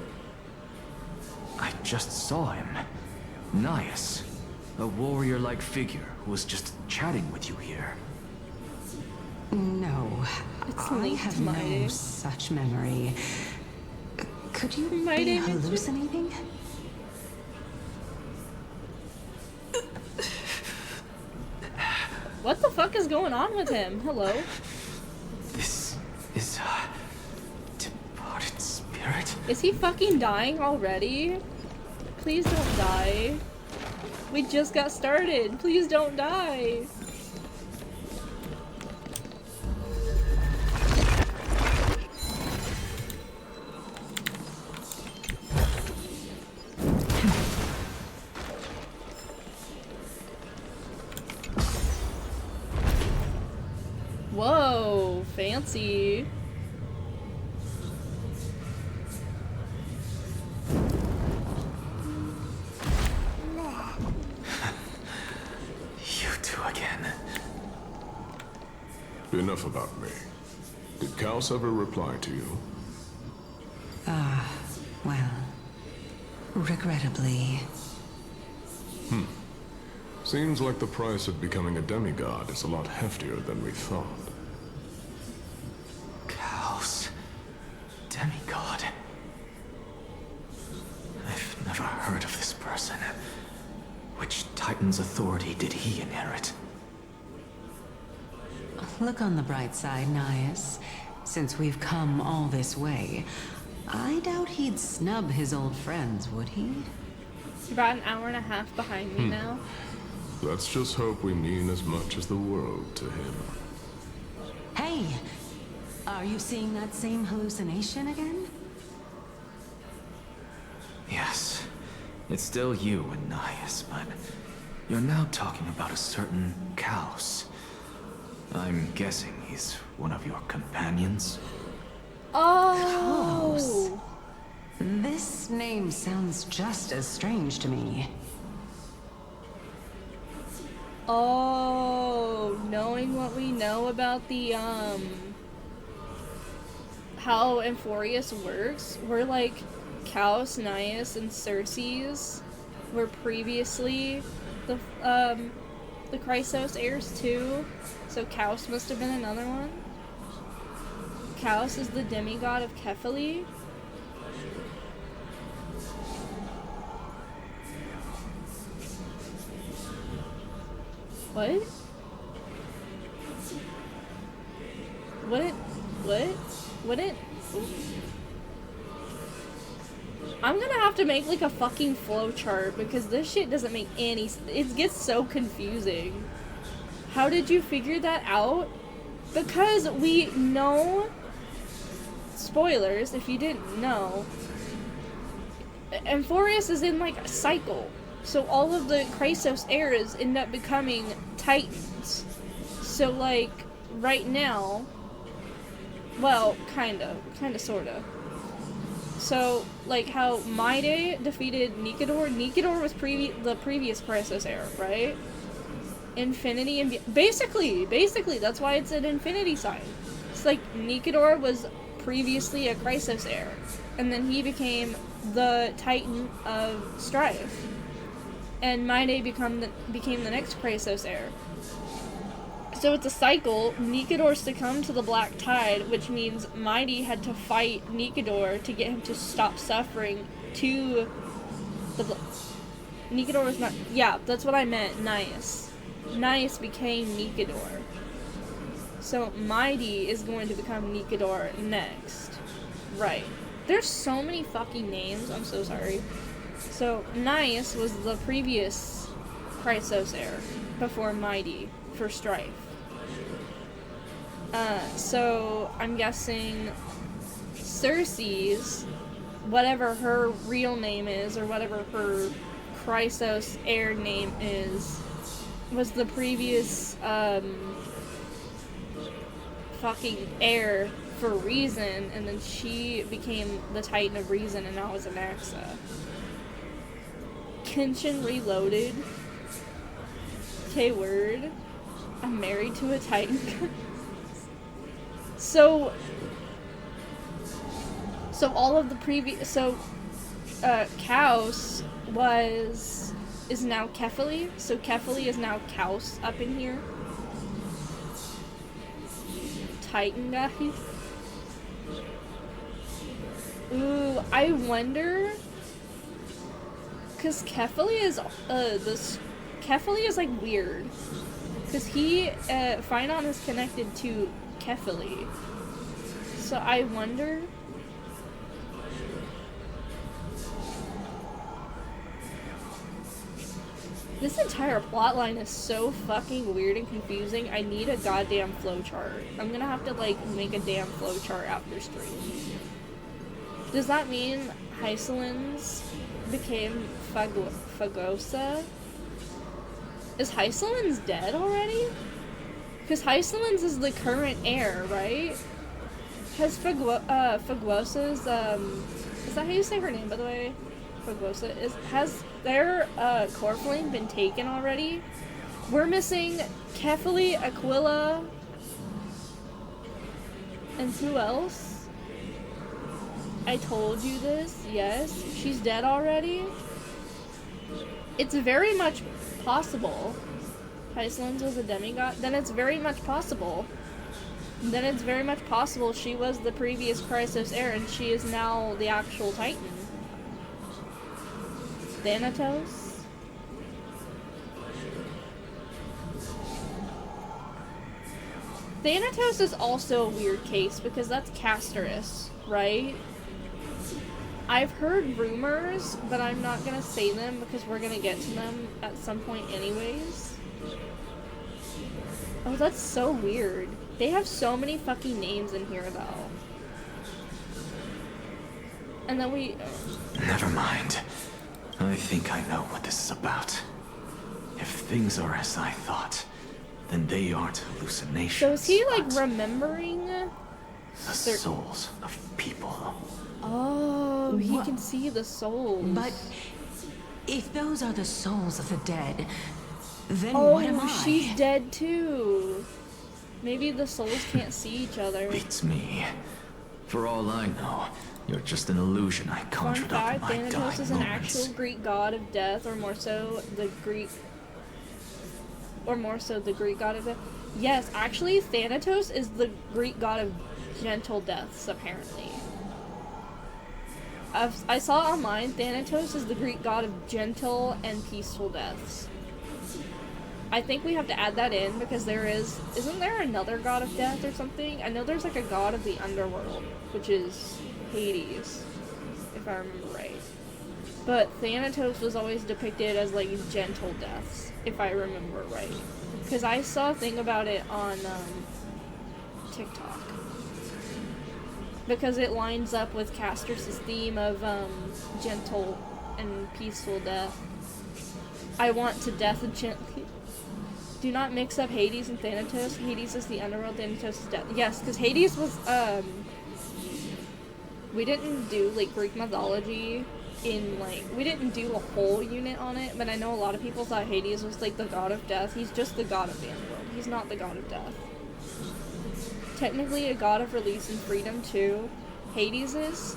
Speaker 5: I just saw him. Nias. A warrior-like figure who was just chatting with you here.
Speaker 4: No.
Speaker 1: It's
Speaker 4: I
Speaker 1: linked
Speaker 4: have
Speaker 1: to my
Speaker 4: no
Speaker 1: name.
Speaker 4: such memory. Could you
Speaker 1: My
Speaker 4: be
Speaker 1: name is-
Speaker 4: hallucinating?
Speaker 1: What the fuck is going on with him? Hello?
Speaker 5: This is a departed spirit?
Speaker 1: Is he fucking dying already? Please don't die. We just got started. Please don't die. Whoa, fancy.
Speaker 5: You two again.
Speaker 13: Enough about me. Did Kaos ever reply to you?
Speaker 4: Well, regrettably.
Speaker 13: Seems like the price of becoming a demigod is a lot heftier than we thought.
Speaker 5: Kaos. Demigod. I've never heard of this person. Which Titan's authority did he inherit?
Speaker 4: Look on the bright side, Nias. Since we've come all this way, I doubt he'd snub his old friends, would he?
Speaker 1: You're about an hour and a half behind me now.
Speaker 13: Let's just hope we mean as much as the world to him.
Speaker 4: Hey! Are you seeing that same hallucination again?
Speaker 5: Yes. It's still you, Anais, but you're now talking about a certain Kaos. I'm guessing he's one of your companions?
Speaker 1: Oh!
Speaker 4: This name sounds just as strange to me.
Speaker 1: Oh, knowing what we know about the, how Amphorius works, we're like, Kaos, Naias, and Circes were previously the Chrysos heirs too, so Kaos must have been another one. Kaos is the demigod of Kefili. What? Wouldn't? I'm gonna have to make like a fucking flowchart because this shit doesn't make any sense. It gets so confusing. How did you figure that out? Because we know, spoilers if you didn't know, Amphorius is in like a cycle. So all of the Chrysos heirs end up becoming Titans. So like, right now, well, kinda, sorta. So, like how Maide defeated Nikedor. Nikedor was the previous Chrysos heir, right? Infinity and basically, that's why it's an infinity sign. It's like Nikedor was previously a Chrysos heir, and then he became the Titan of Strife. And Maide became the next Chrysos heir. So it's a cycle. Nikedor succumbed to the Black Tide, which means Maide had to fight Nikedor to get him to stop suffering to the Nikedor was not... Yeah, that's what I meant, Naias. Naias became Nikedor. So Maide is going to become Nikedor next. Right. There's so many fucking names, I'm so sorry. So, Naias was the previous Chrysos heir before Maide for Strife. So, I'm guessing Circes, whatever her real name is, or whatever her Chrysos heir name is, was the previous, fucking heir for Reason, and then she became the Titan of Reason, and now is Anaxa. Kenshin Reloaded. K-word. I'm married to a Titan. So all of the previous, Kaos is now Kefili, so Kefili is now Kaos up in here. Titan guy. Ooh, I wonder, cause Kefili is like weird, cause Phynon is connected to Kefili, so I wonder. This entire plotline is so fucking weird and confusing. I need a goddamn flowchart. I'm gonna have to like make a damn flowchart after stream. Does that mean Hyselins became Fagosa? Is Hyselins dead already? Because Hyselins is the current heir, right? Has Fagosa's, is that how you say her name, by the way? Fagosa has their core flame been taken already? We're missing Kefili, Aquila, and who else? I told you this. Yes, she's dead already. It's very much possible. Hyselins was a demigod. Then it's very much possible. Then it's very much possible she was the previous Chrysos heir, and she is now the actual Titan. Thanatos? Thanatos is also a weird case because that's Castorus, right? I've heard rumors, but I'm not gonna say them because we're gonna get to them at some point anyways. Oh, that's so weird. They have so many fucking names in here though. And then we...
Speaker 5: Never mind. I think I know what this is about. If things are as I thought, then they aren't hallucinations.
Speaker 1: So is he like remembering
Speaker 5: the souls of people?
Speaker 1: Oh, he can see the souls.
Speaker 4: But if those are the souls of the dead, then
Speaker 1: oh,
Speaker 4: what am I?
Speaker 1: She's dead too. Maybe the souls can't see each other.
Speaker 5: Beats me. For all I know, you're just an illusion I conjured up in my dying moments.
Speaker 1: Thanatos is an actual Greek god of death, or more so the Greek god of death. Yes, actually, Thanatos is the Greek god of gentle deaths, apparently. I saw online, Thanatos is the Greek god of gentle and peaceful deaths. I think we have to add that in because isn't there another god of death or something? I know there's like a god of the underworld, which is Hades, if I remember right. But Thanatos was always depicted as like gentle deaths, if I remember right. Because I saw a thing about it on TikTok. Because it lines up with Castor's theme of gentle and peaceful death. I want to death gently. Do not mix up Hades and Thanatos. Hades is the underworld, Thanatos is death. Yes, because Hades was, we didn't do, like, Greek mythology in, like, we didn't do a whole unit on it, but I know a lot of people thought Hades was, like, the god of death. He's just the god of the underworld. He's not the god of death. Technically a god of release and freedom, too. Hades is.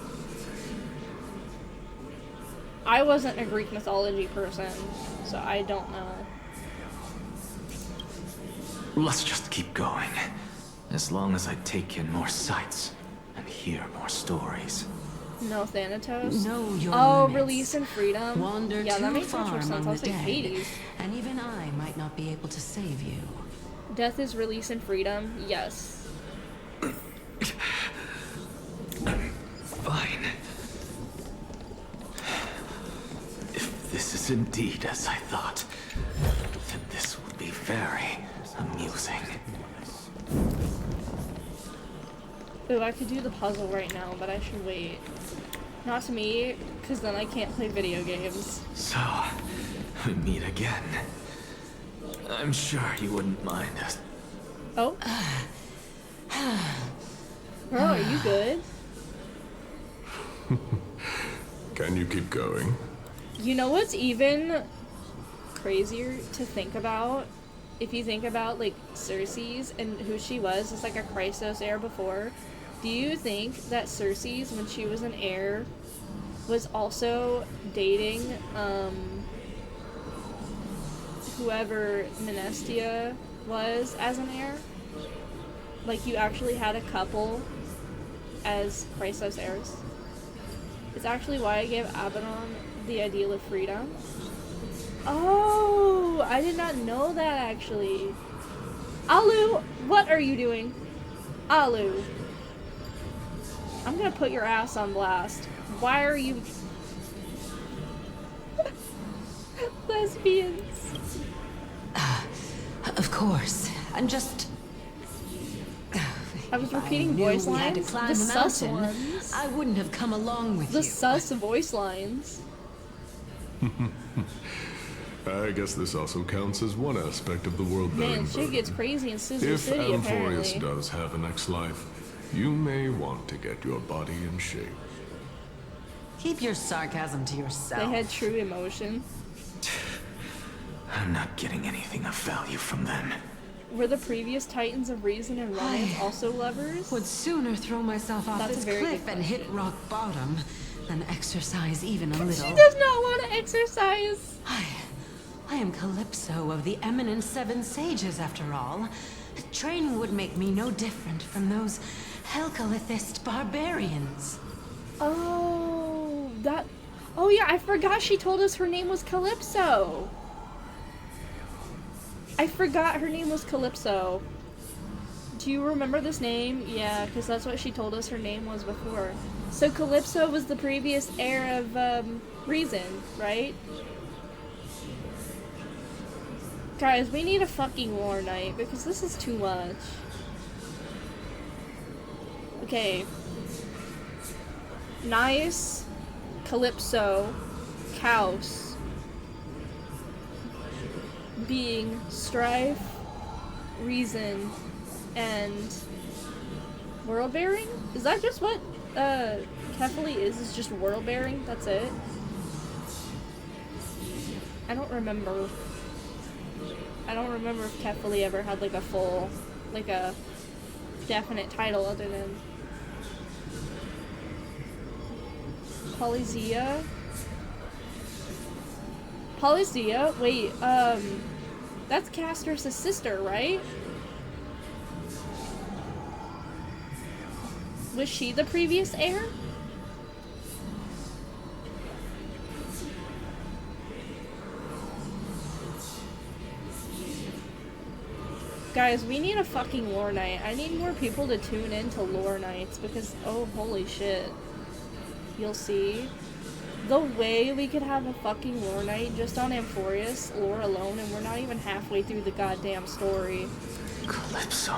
Speaker 1: I wasn't a Greek mythology person, so I don't know.
Speaker 5: Let's just keep going. As long as I take in more sights and hear more stories.
Speaker 1: No Thanatos?
Speaker 4: Know your limits.
Speaker 1: Release and freedom.
Speaker 4: Wander
Speaker 1: yeah,
Speaker 4: too
Speaker 1: that makes
Speaker 4: far
Speaker 1: much sense.
Speaker 4: among
Speaker 1: I'll
Speaker 4: the
Speaker 1: say
Speaker 4: dead,
Speaker 1: Hades.
Speaker 4: and even I might not be able to save you.
Speaker 1: Death is release and freedom. Yes.
Speaker 5: Fine. If this is indeed as I thought, then this will be very amusing.
Speaker 1: Ooh, I could do the puzzle right now, but I should wait. Not to me, because then I can't play video games.
Speaker 5: So, we meet again. I'm sure you wouldn't mind us.
Speaker 1: Oh? Girl, are you good?
Speaker 13: Can you keep going?
Speaker 1: You know what's even crazier to think about? If you think about, like, Cersei's and who she was as, like, a Chrysos heir before, do you think that Cersei's, when she was an heir, was also dating, whoever Menestia was as an heir? Like, you actually had a couple as Chrysos heirs? It's actually why I gave Abaddon the ideal of freedom. Oh, I did not know that, actually. Alu, what are you doing? Alu. I'm gonna put your ass on blast. Why are you... Lesbians.
Speaker 4: Of course. I'm just...
Speaker 1: I was repeating voice lines. The sus ones.
Speaker 4: I wouldn't have come along with you.
Speaker 1: The sus voice lines.
Speaker 13: I guess this also counts as one aspect of the world-bearing
Speaker 1: Man, shit gets crazy in Scissor
Speaker 13: If
Speaker 1: City,
Speaker 13: Amphoreus
Speaker 1: apparently.
Speaker 13: does have a next life, you may want to get your body in shape.
Speaker 4: Keep your sarcasm to yourself.
Speaker 1: They had true emotion.
Speaker 5: I'm not getting anything of value from them.
Speaker 1: Were the previous Titans of Reason and Romance also lovers?
Speaker 4: Would sooner throw myself off
Speaker 1: That's
Speaker 4: this
Speaker 1: a very
Speaker 4: cliff
Speaker 1: good
Speaker 4: and hit
Speaker 1: question.
Speaker 4: rock bottom than exercise even a little.
Speaker 1: She does not want to exercise.
Speaker 4: I am Calypso of the eminent Seven Sages, after all. Training would make me no different from those Helcalithist barbarians.
Speaker 1: Oh, that... Oh yeah, I forgot she told us her name was Calypso. I forgot her name was Calypso. Do you remember this name? Yeah, because that's what she told us her name was before. So Calypso was the previous heir of, Reason, right? Guys, we need a fucking war night, because this is too much. Okay. Nice. Calypso. Chaos being strife, reason, and world-bearing? Is that just what Kefali is just world-bearing? That's it? I don't remember. I don't remember if Kefali ever had like a full, like a definite title other than Polysea. Polysea? Wait, that's Castor's sister, right? Was she the previous heir? Guys, we need a fucking lore night. I need more people to tune in to lore nights because, oh, holy shit. You'll see. The way we could have a fucking lore night just on Amphorius lore alone, and we're not even halfway through the goddamn story.
Speaker 5: Calypso.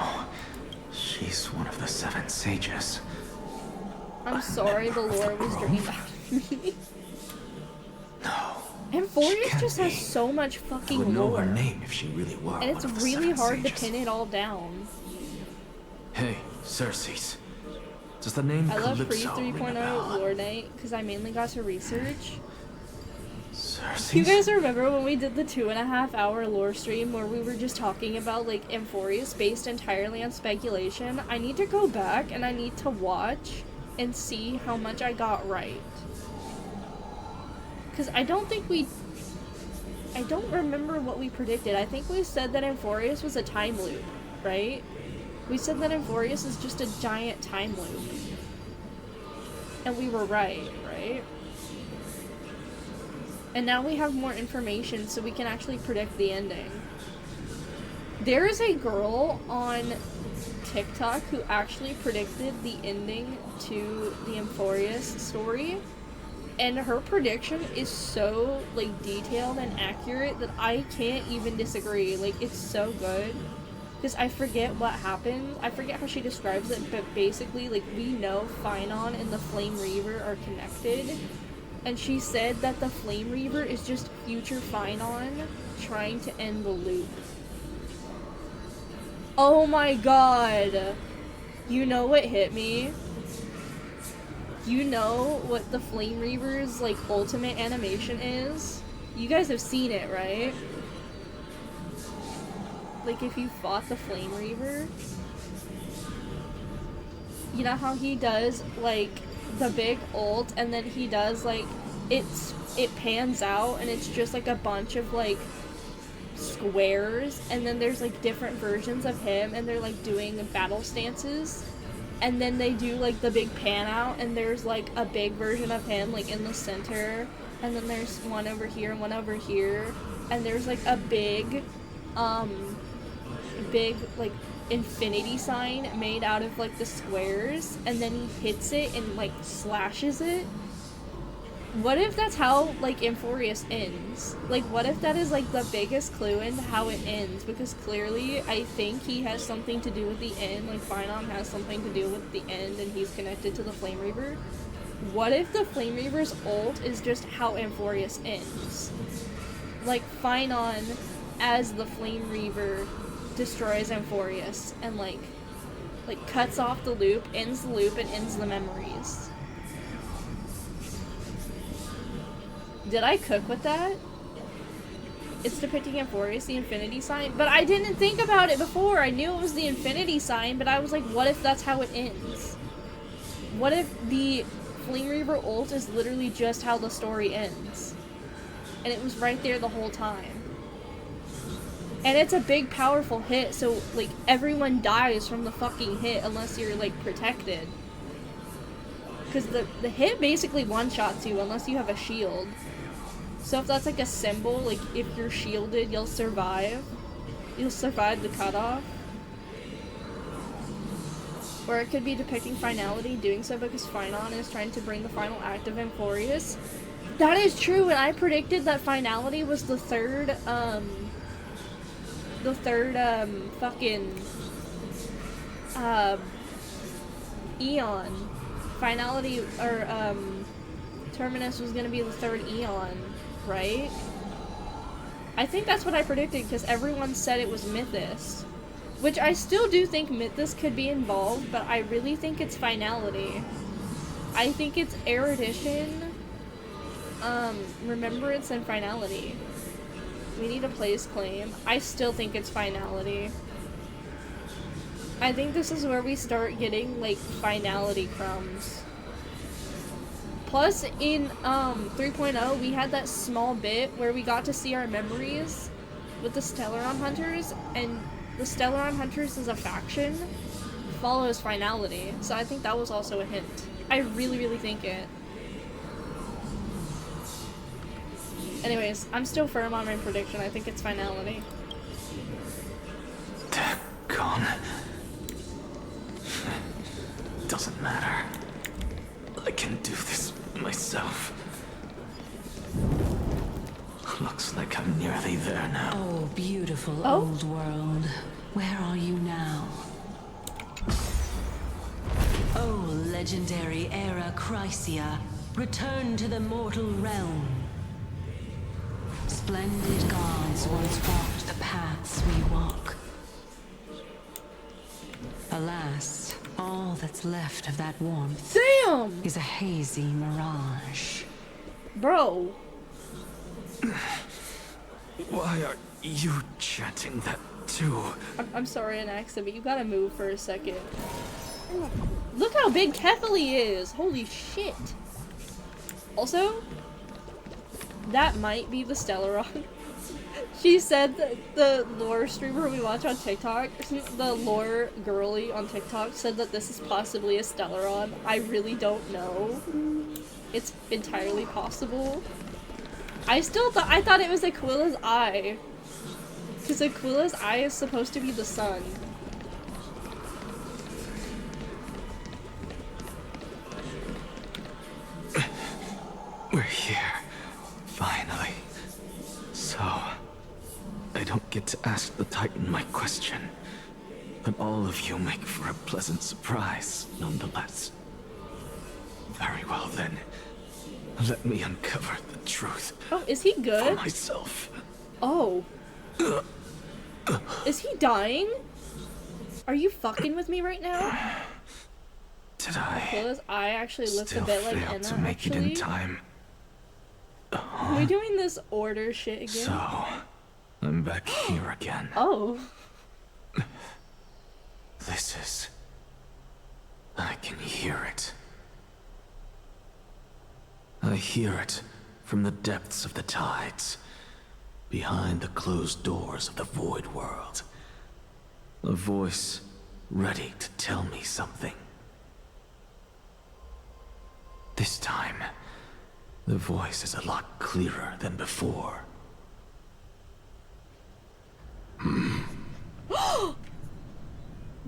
Speaker 5: She's one of the 7 sages.
Speaker 1: I'm sorry the lore was dreamed out of me.
Speaker 5: No.
Speaker 1: Amphorius just has so much fucking lore.
Speaker 5: I would know her name if she really were.
Speaker 1: And it's really hard to pin it all down.
Speaker 5: Hey, Circes. Does the name
Speaker 1: I love
Speaker 5: Calypso
Speaker 1: pre
Speaker 5: ring a
Speaker 1: 3.0
Speaker 5: bell?
Speaker 1: lore night because I mainly got to research.
Speaker 5: Circes?
Speaker 1: You guys remember when we did the 2.5-hour lore stream where we were just talking about like Amphorius based entirely on speculation? I need to go back and I need to watch and see how much I got right. Because I don't remember what we predicted. I think we said that Amphorius was a time loop, right? We said that Amphorius is just a giant time loop. And we were right? And now we have more information so we can actually predict the ending. There is a girl on TikTok who actually predicted the ending to the Amphorius story. And her prediction is so, like, detailed and accurate that I can't even disagree. Like, it's so good. Because I forget what happened. I forget how she describes it, but basically, like, we know Phynon and the Flame Reaver are connected. And she said that the Flame Reaver is just future Phynon trying to end the loop. Oh my god! You know what hit me? You know what the Flame Reaver's, like, ultimate animation is? You guys have seen it, right? Like, if you fought the Flame Reaver, you know how he does, like, the big ult, and then he does, like, it pans out, and it's just, like, a bunch of, like, squares, and then there's, like, different versions of him, and they're, like, doing battle stances, and then they do, like, the big pan out, and there's, like, a big version of him, like, in the center, and then there's one over here and one over here, and there's, like, a big, like, infinity sign made out of, like, the squares, and then he hits it and, like, slashes it. What if that's how, like, Amphorius ends? Like, what if that is, like, the biggest clue into how it ends? Because clearly, I think he has something to do with the end, like, Phynon has something to do with the end, and he's connected to the Flame Reaver. What if the Flame Reaver's ult is just how Amphorius ends? Like, Phynon, as the Flame Reaver, destroys Amphorius, and, like, cuts off the loop, ends the loop, and ends the memories. Did I cook with that? It's depicting Amphorius, the infinity sign, but I didn't think about it before. I knew it was the infinity sign, but I was like, what if that's how it ends? What if the Flame Reaver ult is literally just how the story ends? And it was right there the whole time. And it's a big, powerful hit, so, like, everyone dies from the fucking hit unless you're, like, protected. Because the hit basically one-shots you unless you have a shield. So if that's, like, a symbol, like, if you're shielded, you'll survive. You'll survive the cutoff. Or it could be depicting finality, doing so because Phynon is trying to bring the final act of Amphorius. That is true, and I predicted that finality was the third fucking, eon. Finality, or, Terminus was gonna be the third Eon, right? I think that's what I predicted because everyone said it was Mythos. Which I still do think Mythos could be involved, but I really think it's Finality. I think it's Erudition, Remembrance, and Finality. We need a place claim. I still think it's Finality. I think this is where we start getting, like, Finality crumbs. Plus, in 3.0, we had that small bit where we got to see our memories with the Stellaron Hunters, and the Stellaron Hunters as a faction follows Finality, so I think that was also a hint. I really, really think it. Anyways, I'm still firm on my prediction. I think it's Finality.
Speaker 5: Gone. Doesn't matter. I can do this myself. Looks like I'm nearly there now.
Speaker 4: Oh, beautiful old world. Where are you now? Oh, legendary era Chrysia, return to the mortal realm. Splendid gods once walked the paths we walk. Alas, all that's left of that warmth is a hazy mirage.
Speaker 1: Bro.
Speaker 5: Why are you chanting that too?
Speaker 1: I'm sorry, Anaxa, but you gotta move for a second. Look how big Kefali is! Holy shit! Also, that might be the Stellaron. She said that the lore streamer we watch on TikTok, the lore girly on TikTok, said that this is possibly a Stellaron. I really don't know. It's entirely possible. I thought it was Aquila's eye. Because Aquila's eye is supposed to be the sun.
Speaker 5: We're here. Finally. So, I don't get to ask the Titan my question. But all of you make for a pleasant surprise, nonetheless. Very well then. Let me uncover the truth.
Speaker 1: Oh, is he good?
Speaker 5: For myself.
Speaker 1: Oh. Is he dying? Are you fucking with me right now?
Speaker 5: Did I?
Speaker 1: Aquila's eye actually looks a bit like Enna,
Speaker 5: to make
Speaker 1: actually.
Speaker 5: it in time.
Speaker 1: Are we doing this order shit again?
Speaker 5: So, I'm back here again.
Speaker 1: Oh.
Speaker 5: This is... I can hear it. I hear it from the depths of the tides, behind the closed doors of the void world. A voice ready to tell me something. This time, the voice is a lot clearer than before.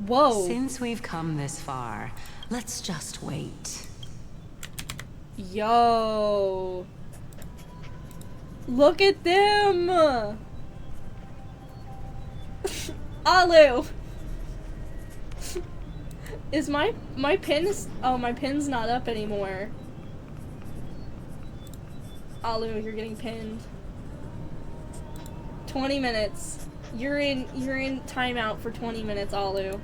Speaker 1: Whoa.
Speaker 4: Since we've come this far, let's just wait.
Speaker 1: Yo. Look at them. Alu. Is my pin is, oh, my pin's not up anymore. Alu, you're getting pinned. 20 minutes. You're in timeout for 20 minutes, Alu.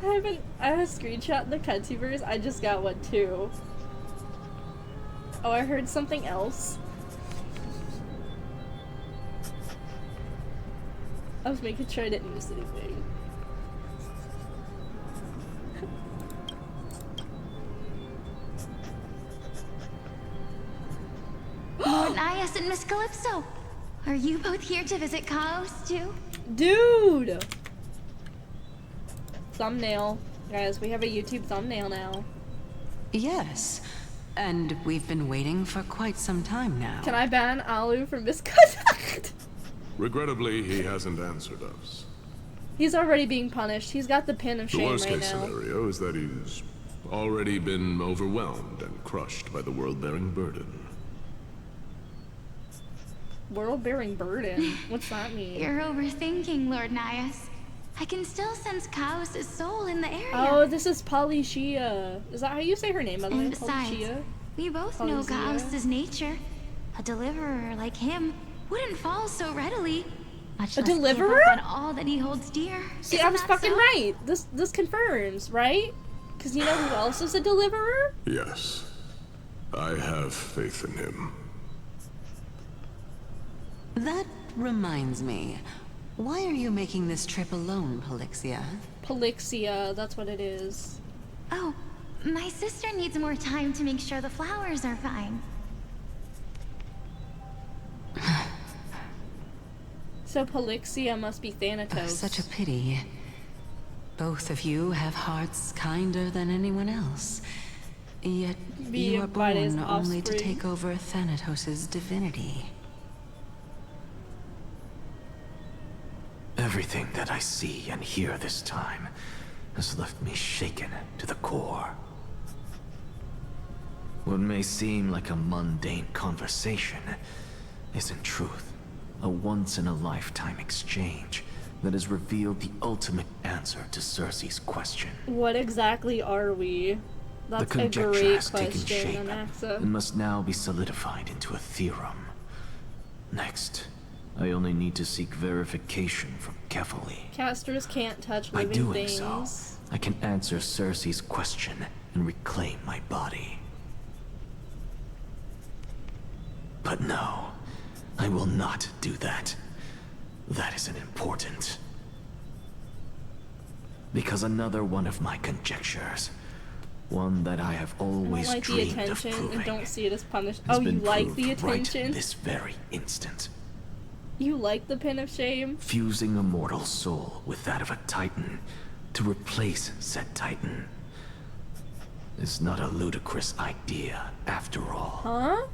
Speaker 1: I have a screenshot in the Cutsyverse. I just got one too. Oh, I heard something else. I was making sure I didn't miss anything.
Speaker 7: Lord Nias and Miss Calypso, are you both here to visit Chaos too?
Speaker 1: Dude! Thumbnail. Guys, we have a YouTube thumbnail now.
Speaker 4: Yes, and we've been waiting for quite some time now.
Speaker 1: Can I ban Alu from Misconduct?
Speaker 13: Regrettably, he hasn't answered us.
Speaker 1: He's already being punished. He's got the pin of shame right now.
Speaker 13: The worst-case scenario is that he's already been overwhelmed and crushed by the world-bearing burden.
Speaker 1: World-bearing burden? What's that mean?
Speaker 7: You're overthinking, Lord Nias. I can still sense Chaos' soul in the area.
Speaker 1: Oh, this is Polyshia. Is that how you say her name, by the way?
Speaker 7: And besides,
Speaker 1: Polyshia?
Speaker 7: We both know Gauss's nature. A deliverer like him wouldn't fall so readily. Much
Speaker 1: a
Speaker 7: less
Speaker 1: deliverer?
Speaker 7: give up on all that he holds dear.
Speaker 1: See, I was fucking right. This confirms, right? Because you know who else is a deliverer?
Speaker 13: Yes. I have faith in him.
Speaker 4: That reminds me. Why are you making this trip alone, Polixia?
Speaker 1: Polixia, that's what it is.
Speaker 7: Oh, my sister needs more time to make sure the flowers are fine.
Speaker 1: So Polixia must be Thanatos.
Speaker 4: Such a pity. Both of you have hearts kinder than anyone else. Yet you are born only to take over Thanatos' divinity.
Speaker 5: Everything that I see and hear this time has left me shaken to the core. What may seem like a mundane conversation is in truth a once-in-a-lifetime exchange that has revealed the ultimate answer to Cersei's question.
Speaker 1: What exactly are we? That's
Speaker 5: the conjecture
Speaker 1: a great
Speaker 5: has taken shape
Speaker 1: Anaxa.
Speaker 5: and must now be solidified into a theorem. Next, I only need to seek verification from Kefali.
Speaker 1: Casters can't touch
Speaker 5: By
Speaker 1: living
Speaker 5: doing
Speaker 1: things.
Speaker 5: so, I can answer Cersei's question and reclaim my body. But no, I will not do that. That isn't important. Because another one of my conjectures, one that I have always dreamed of proving,
Speaker 1: and don't see it as punished.
Speaker 5: has
Speaker 1: Oh, you
Speaker 5: been
Speaker 1: like the
Speaker 5: proved right
Speaker 1: attention?
Speaker 5: this very instant.
Speaker 1: You like the pin of shame?
Speaker 5: Fusing a mortal soul with that of a titan to replace said titan is not a ludicrous idea after all.
Speaker 1: Huh?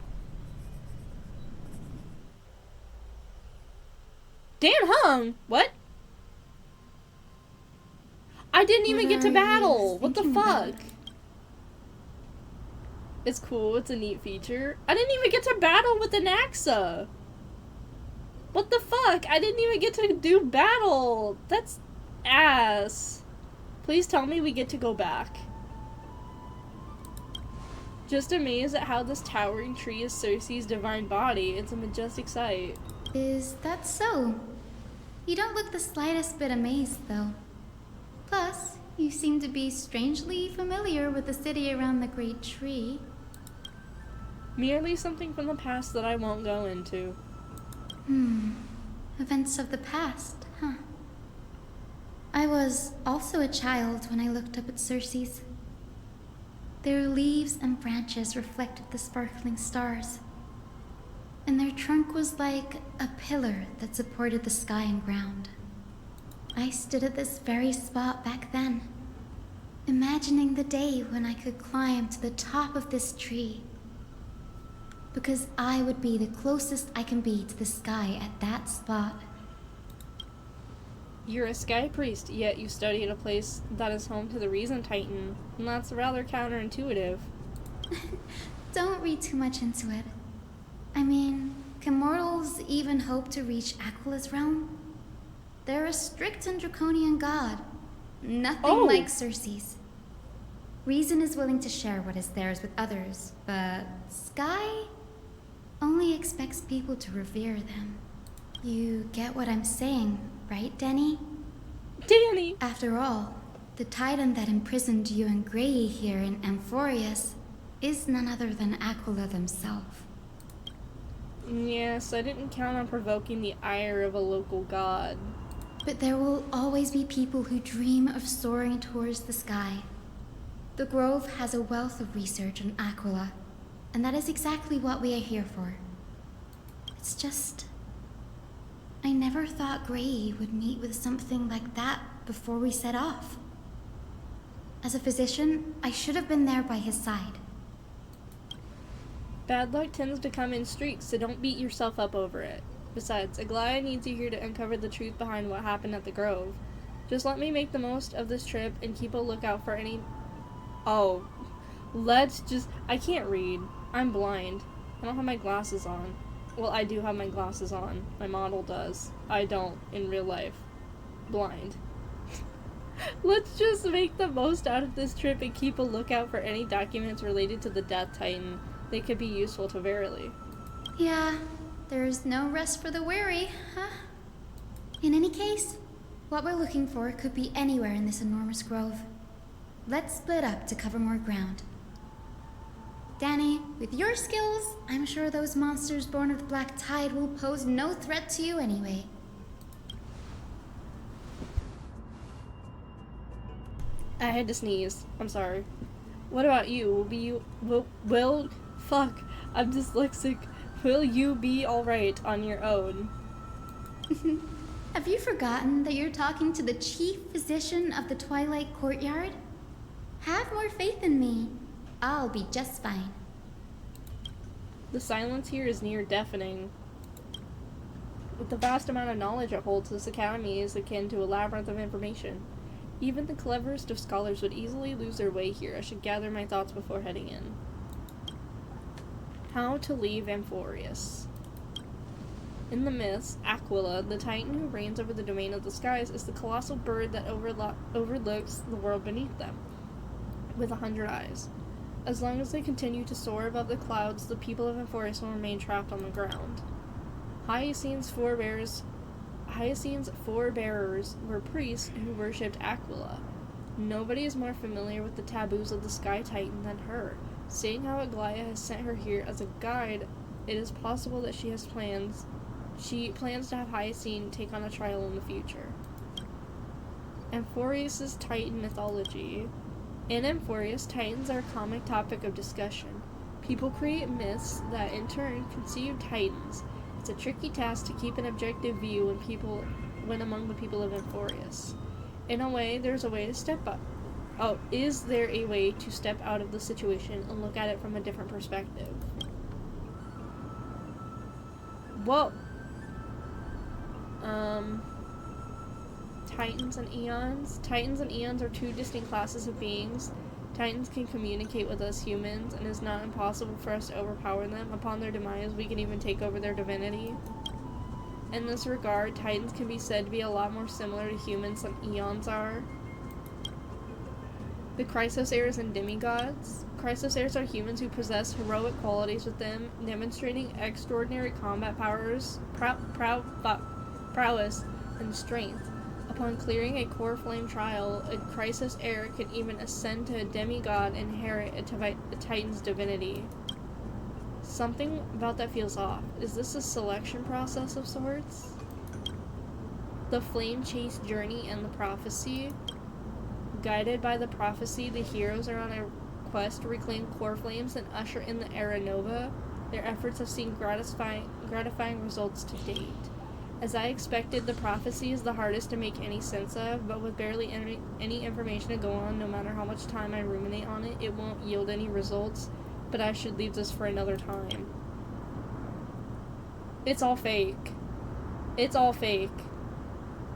Speaker 1: Dan Hung! What? I didn't even get to battle! What the fuck? It's cool, it's a neat feature. I didn't even get to battle with Anaxa! What the fuck? I didn't even get to do battle! That's ass. Please tell me we get to go back. Just amazed at how this towering tree is Cersei's divine body. It's a majestic sight.
Speaker 7: Is that so? You don't look the slightest bit amazed, though. Plus, you seem to be strangely familiar with the city around the great tree.
Speaker 1: Merely something from the past that I won't go into.
Speaker 7: Events of the past, huh? I was also a child when I looked up at Cersei's. Their leaves and branches reflected the sparkling stars. And their trunk was like a pillar that supported the sky and ground. I stood at this very spot back then, imagining the day when I could climb to the top of this tree. Because I would be the closest I can be to the sky at that spot.
Speaker 1: You're a sky priest, yet you study at a place that is home to the Reason Titan, and that's rather counterintuitive.
Speaker 7: Don't read too much into it. I mean, can mortals even hope to reach Aquila's realm? They're a strict and draconian god. Nothing like Cersei's. Reason is willing to share what is theirs with others, but Sky only expects people to revere them. You get what I'm saying, right, Denny?
Speaker 1: Danny!
Speaker 7: After all, the titan that imprisoned you and Grey here in Amphorius is none other than Aquila themselves.
Speaker 1: Yes, I didn't count on provoking the ire of a local god.
Speaker 7: But there will always be people who dream of soaring towards the sky. The Grove has a wealth of research on Aquila, and that is exactly what we are here for. It's just... I never thought Grey would meet with something like that before we set off. As a physician, I should have been there by his side.
Speaker 1: Bad luck tends to come in streaks, so don't beat yourself up over it. Besides, Aglaia needs you here to uncover the truth behind what happened at the Grove. Just let me make the most of this trip and keep a lookout for any... Oh. I can't read. I'm blind. I don't have my glasses on. Well, I do have my glasses on. My model does. I don't, in real life. Blind. Let's just make the most out of this trip and keep a lookout for any documents related to the Death Titan. they could be useful to Verily.
Speaker 7: Yeah, there's no rest for the weary, huh? In any case, what we're looking for could be anywhere in this enormous grove. Let's split up to cover more ground. Danny, with your skills, I'm sure those monsters born of the Black Tide will pose no threat to you anyway.
Speaker 1: I had to sneeze. I'm sorry. What about you? Fuck, I'm dyslexic. Will you be alright on your own?
Speaker 7: Have you forgotten that you're talking to the chief physician of the Twilight Courtyard? Have more faith in me. I'll be just fine.
Speaker 1: The silence here is near deafening. With the vast amount of knowledge it holds, this academy is akin to a labyrinth of information. Even the cleverest of scholars would easily lose their way here. I should gather my thoughts before heading in. How to leave Amphorius. In the myths, Aquila, the titan who reigns over the domain of the skies, is the colossal bird that overlooks the world beneath them, with 100 eyes. As long as they continue to soar above the clouds, the people of Amphorius will remain trapped on the ground. Hyacinth's forebearers were priests who worshipped Aquila. Nobody is more familiar with the taboos of the Sky Titan than her. Seeing how Aglaia has sent her here as a guide, it is possible that she plans to have Hyacinth take on a trial in the future. Amphorius' Titan mythology. In Amphorius, Titans are a common topic of discussion. People create myths that in turn conceive Titans. It's a tricky task to keep an objective view when among the people of Amphorius. In a way, there's a way to step up. Oh, is there a way to step out of the situation and look at it from a different perspective? Whoa! Titans and Eons. Titans and Eons are two distinct classes of beings. Titans can communicate with us humans, and it's not impossible for us to overpower them. Upon their demise, we can even take over their divinity. In this regard, Titans can be said to be a lot more similar to humans than Eons are. The Chrysoseirs and Demigods. Chrysoseirs are humans who possess heroic qualities with them, demonstrating extraordinary combat prowess, and strength. Upon clearing a core flame trial, a Chrysoseir can even ascend to a demigod and inherit a Titan's divinity. Something about that feels off. Is this a selection process of sorts? The Flame Chase Journey and the Prophecy. Guided by the prophecy, the heroes are on a quest to reclaim core flames and usher in the Era Nova. Their efforts have seen gratifying results to date. As I expected, the prophecy is the hardest to make any sense of, but with barely any information to go on, no matter how much time I ruminate on it, it won't yield any results, but I should leave this for another time. It's all fake. It's all fake.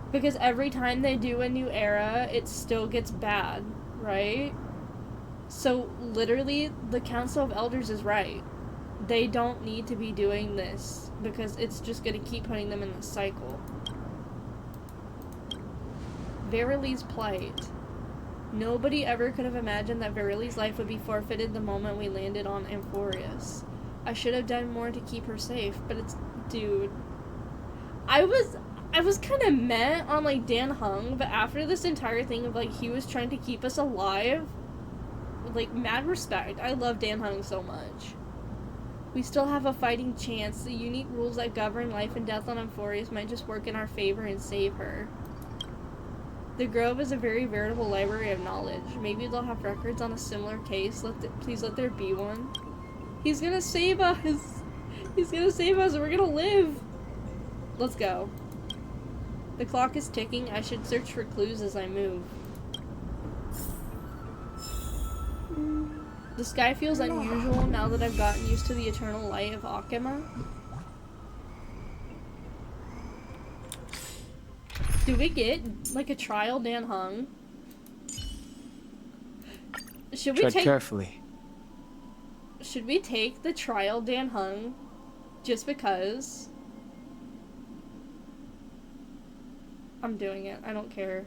Speaker 1: Because every time they do a new era, it still gets bad, right? So, literally, the Council of Elders is right. They don't need to be doing this, because it's just going to keep putting them in this cycle. Verily's plight. Nobody ever could have imagined that Verily's life would be forfeited the moment we landed on Amphorius. I should have done more to keep her safe, but it's... Dude. I was kind of meh on, like, Dan Heng, but after this entire thing of, like, he was trying to keep us alive, like, mad respect. I love Dan Heng so much. We still have a fighting chance. The unique rules that govern life and death on Amphorius might just work in our favor and save her. The Grove is a very veritable library of knowledge. Maybe they'll have records on a similar case. Please let there be one. He's gonna save us! He's gonna save us! We're gonna live! Let's go. The clock is ticking. I should search for clues as I move. The sky feels unusual now that I've gotten used to the eternal light of Akima. Do we get, like, a trial Dan Heng? Should we
Speaker 14: Tread carefully.
Speaker 1: Should we take the trial Dan Heng just because? I'm doing it. I don't care.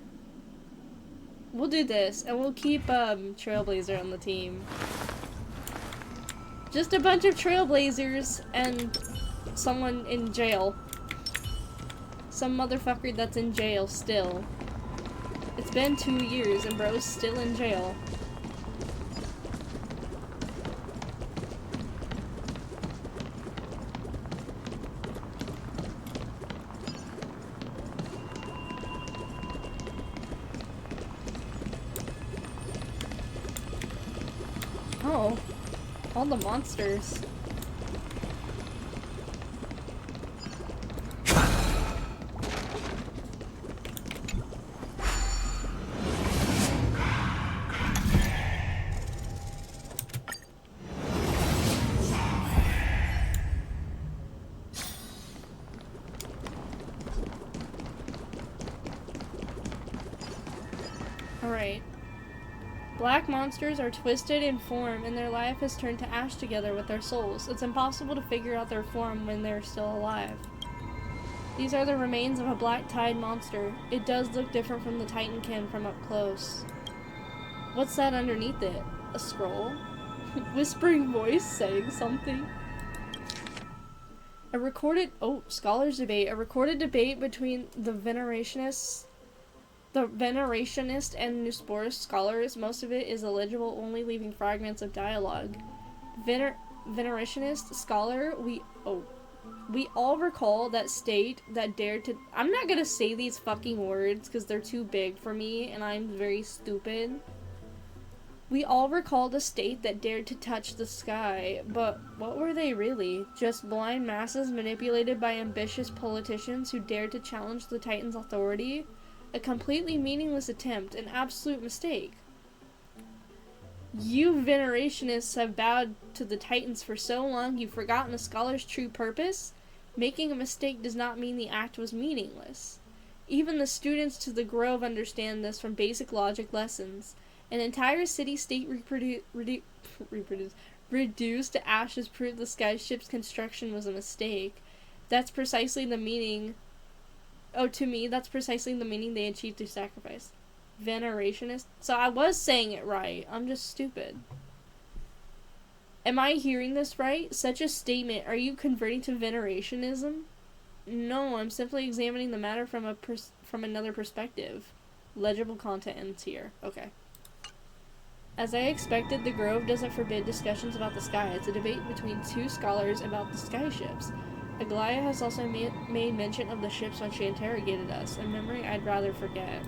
Speaker 1: We'll do this, and we'll keep Trailblazer on the team. Just a bunch of trailblazers and someone in jail. Some motherfucker that's in jail still. It's been 2 years and bro's still in jail. Oh, all the monsters. Alright. Black monsters are twisted in form, and their life has turned to ash together with their souls. It's impossible to figure out their form when they're still alive. These are the remains of a black tide monster. It does look different from the Titankin from up close. What's that underneath it? A scroll? Whispering voice saying something? A recorded- oh, scholars debate. A recorded debate between the Venerationist and Nusporus scholars. Most of it is illegible, only leaving fragments of dialogue. Venerationist scholar, we all recall that state that dared to— I'm not gonna say these fucking words because they're too big for me and I'm very stupid. We all recall the state that dared to touch the sky, but what were they really? Just blind masses manipulated by ambitious politicians who dared to challenge the Titan's authority? A completely meaningless attempt, an absolute mistake. You Venerationists have bowed to the Titans for so long you've forgotten a scholar's true purpose? Making a mistake does not mean the act was meaningless. Even the students to the Grove understand this from basic logic lessons. An entire city-state reduced to ashes proved the skyship's construction was a mistake. That's precisely the meaning— oh, to me, that's precisely the meaning they achieved through sacrifice. Venerationist? So I was saying it right. I'm just stupid. Am I hearing this right? Such a statement. Are you converting to venerationism? No, I'm simply examining the matter from another perspective. Legible content ends here. Okay. As I expected, the Grove doesn't forbid discussions about the sky. It's a debate between two scholars about the skyships. Aglaia has also made mention of the ships when she interrogated us, a memory I'd rather forget.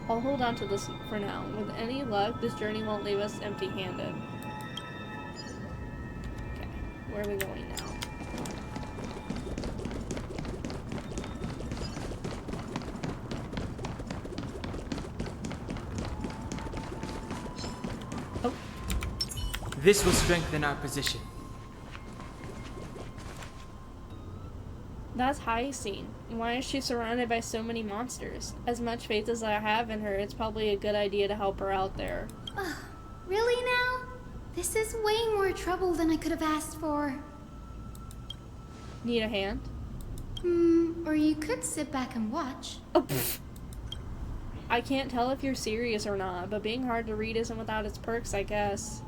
Speaker 1: I'll hold on to this for now. With any luck, this journey won't leave us empty-handed. Okay, where are we going now? Oh.
Speaker 14: This will strengthen our position.
Speaker 1: That's Hyacinth. Why is she surrounded by so many monsters? As much faith as I have in her, it's probably a good idea to help her out there.
Speaker 7: Really now? This is way more trouble than I could have asked for.
Speaker 1: Need a hand?
Speaker 7: Or you could sit back and watch.
Speaker 1: Oh, I can't tell if you're serious or not, but being hard to read isn't without its perks, I guess.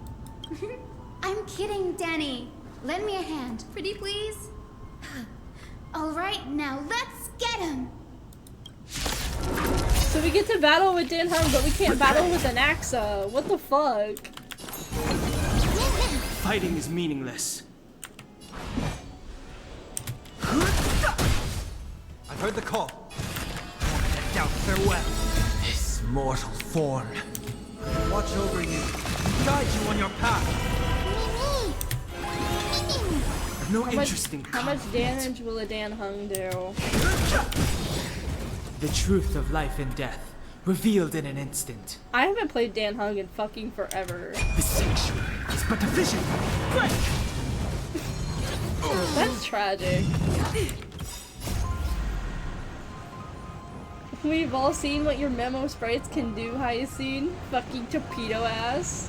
Speaker 7: I'm kidding, Danny. Lend me a hand, pretty please. Alright, now let's get him!
Speaker 1: So we get to battle with Dan Hung, but we can't battle with an Axa. What the fuck?
Speaker 14: Fighting is meaningless.
Speaker 15: I've heard the call. I doubt farewell.
Speaker 14: This mortal form.
Speaker 15: Watch over you. Guide you on your path.
Speaker 14: No interest in
Speaker 1: how much damage will a Dan Hung do?
Speaker 14: The truth of life and death, revealed in an instant.
Speaker 1: I haven't played Dan Hung in fucking forever.
Speaker 14: The sanctuary is but a vision.
Speaker 1: That's tragic. We've all seen what your memo sprites can do, Hyacinth. Fucking torpedo ass.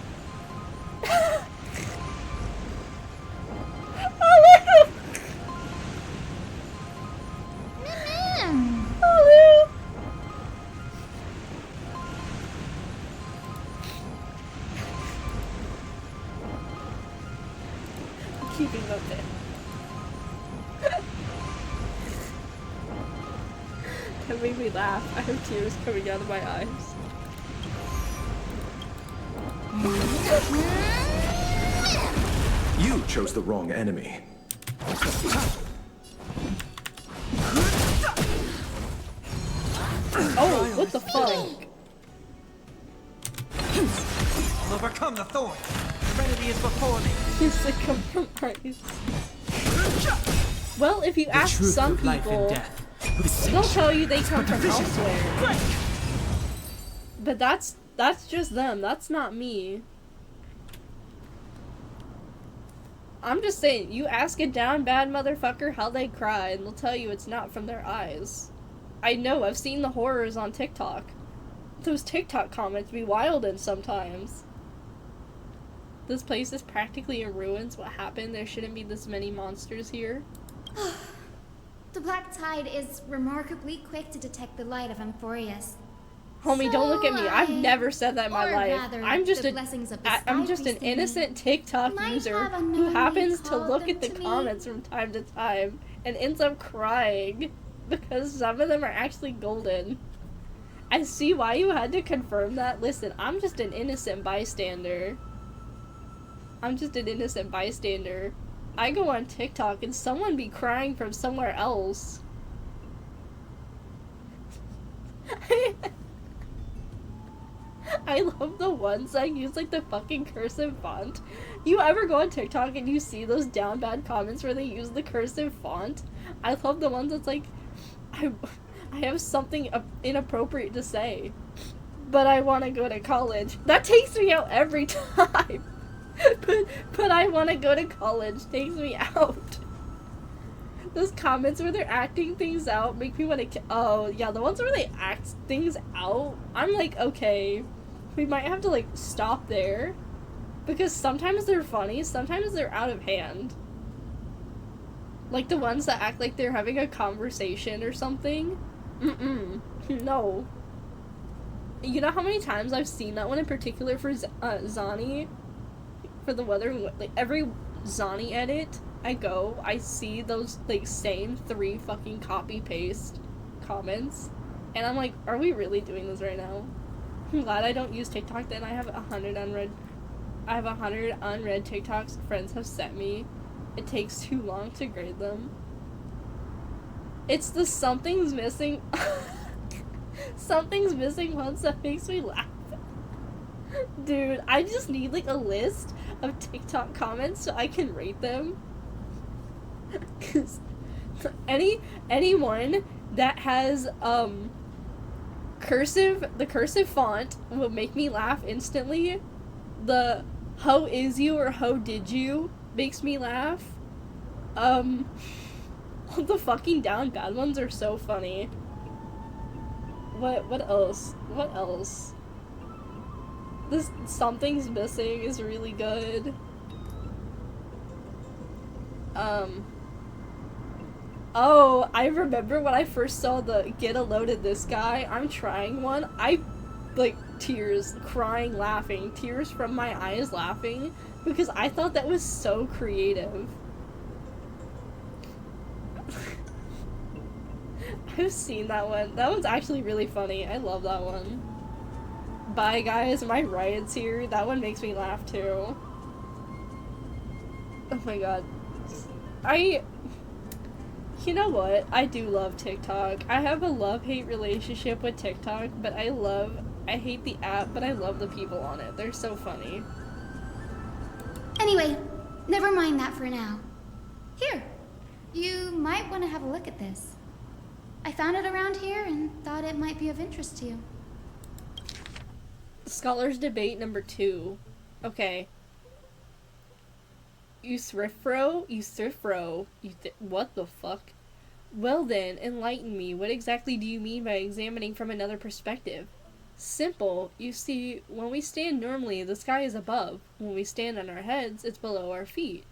Speaker 1: keeping up there. That made me laugh. I have tears coming out of my eyes.
Speaker 2: You chose the wrong enemy.
Speaker 1: Oh, what the fuck?
Speaker 15: I'll overcome the thorn. Serenity is before me.
Speaker 1: He's the compromise. Well, if you ask some people, they'll tell you they come from elsewhere. But that's just them. That's not me. I'm just saying, you ask a down bad motherfucker how they cry, and they'll tell you it's not from their eyes. I know, I've seen the horrors on TikTok. Those TikTok comments be wildin' sometimes. This place is practically in ruins. What happened? There shouldn't be this many monsters here.
Speaker 16: The black tide is remarkably quick to detect the light of Amphorius.
Speaker 1: Homie, don't look at me. I've never said that in my life. I'm just an innocent TikTok user who happens to look at the comments from time to time and ends up crying because some of them are actually golden. I see why you had to confirm that. Listen, I'm just an innocent bystander. I'm just an innocent bystander. I go on TikTok and someone be crying from somewhere else. I love the ones that use like the fucking cursive font. You ever go on TikTok and you see those down bad comments where they use the cursive font? I love the ones that's like, I have something inappropriate to say, but I want to go to college. That takes me out every time. but I want to go to college takes me out. Those comments where they're acting things out make me want to. Oh yeah, the ones where they act things out. I'm like, okay, we might have to like stop there, because sometimes they're funny, sometimes they're out of hand. Like the ones that act like they're having a conversation or something. No. You know how many times I've seen that one in particular for Zani? For the weather, like every Zani edit I see those like same 3 fucking copy paste comments, and I'm like, are we really doing this right now? I'm glad I don't use TikTok. Then I have 100 unread TikToks friends have sent me. It takes too long to grade them. It's the something's missing ones that makes me laugh. Dude, I just need like a list of TikTok comments so I can rate them. Cause anyone that has the cursive font will make me laugh instantly. The "how is you" or "how did you" makes me laugh. All the fucking down bad ones are so funny. What else? What else? This something's missing is really good. Oh, I remember when I first saw the "get a load of this guy, I'm trying" one. I, like, tears, crying, laughing, tears from my eyes laughing, because I thought that was so creative. I've seen that one. That one's actually really funny. I love that one. Bye guys, my riot's here. That one makes me laugh too. Oh my god. You know what? I do love TikTok. I have a love-hate relationship with TikTok, but I hate the app, but I love the people on it. They're so funny.
Speaker 16: Anyway, never mind that for now. Here, you might want to have a look at this. I found it around here and thought it might be of interest to you.
Speaker 1: Scholars debate number 2. Okay. What the fuck? Well then, enlighten me. What exactly do you mean by examining from another perspective? Simple. You see, when we stand normally, the sky is above. When we stand on our heads, it's below our feet.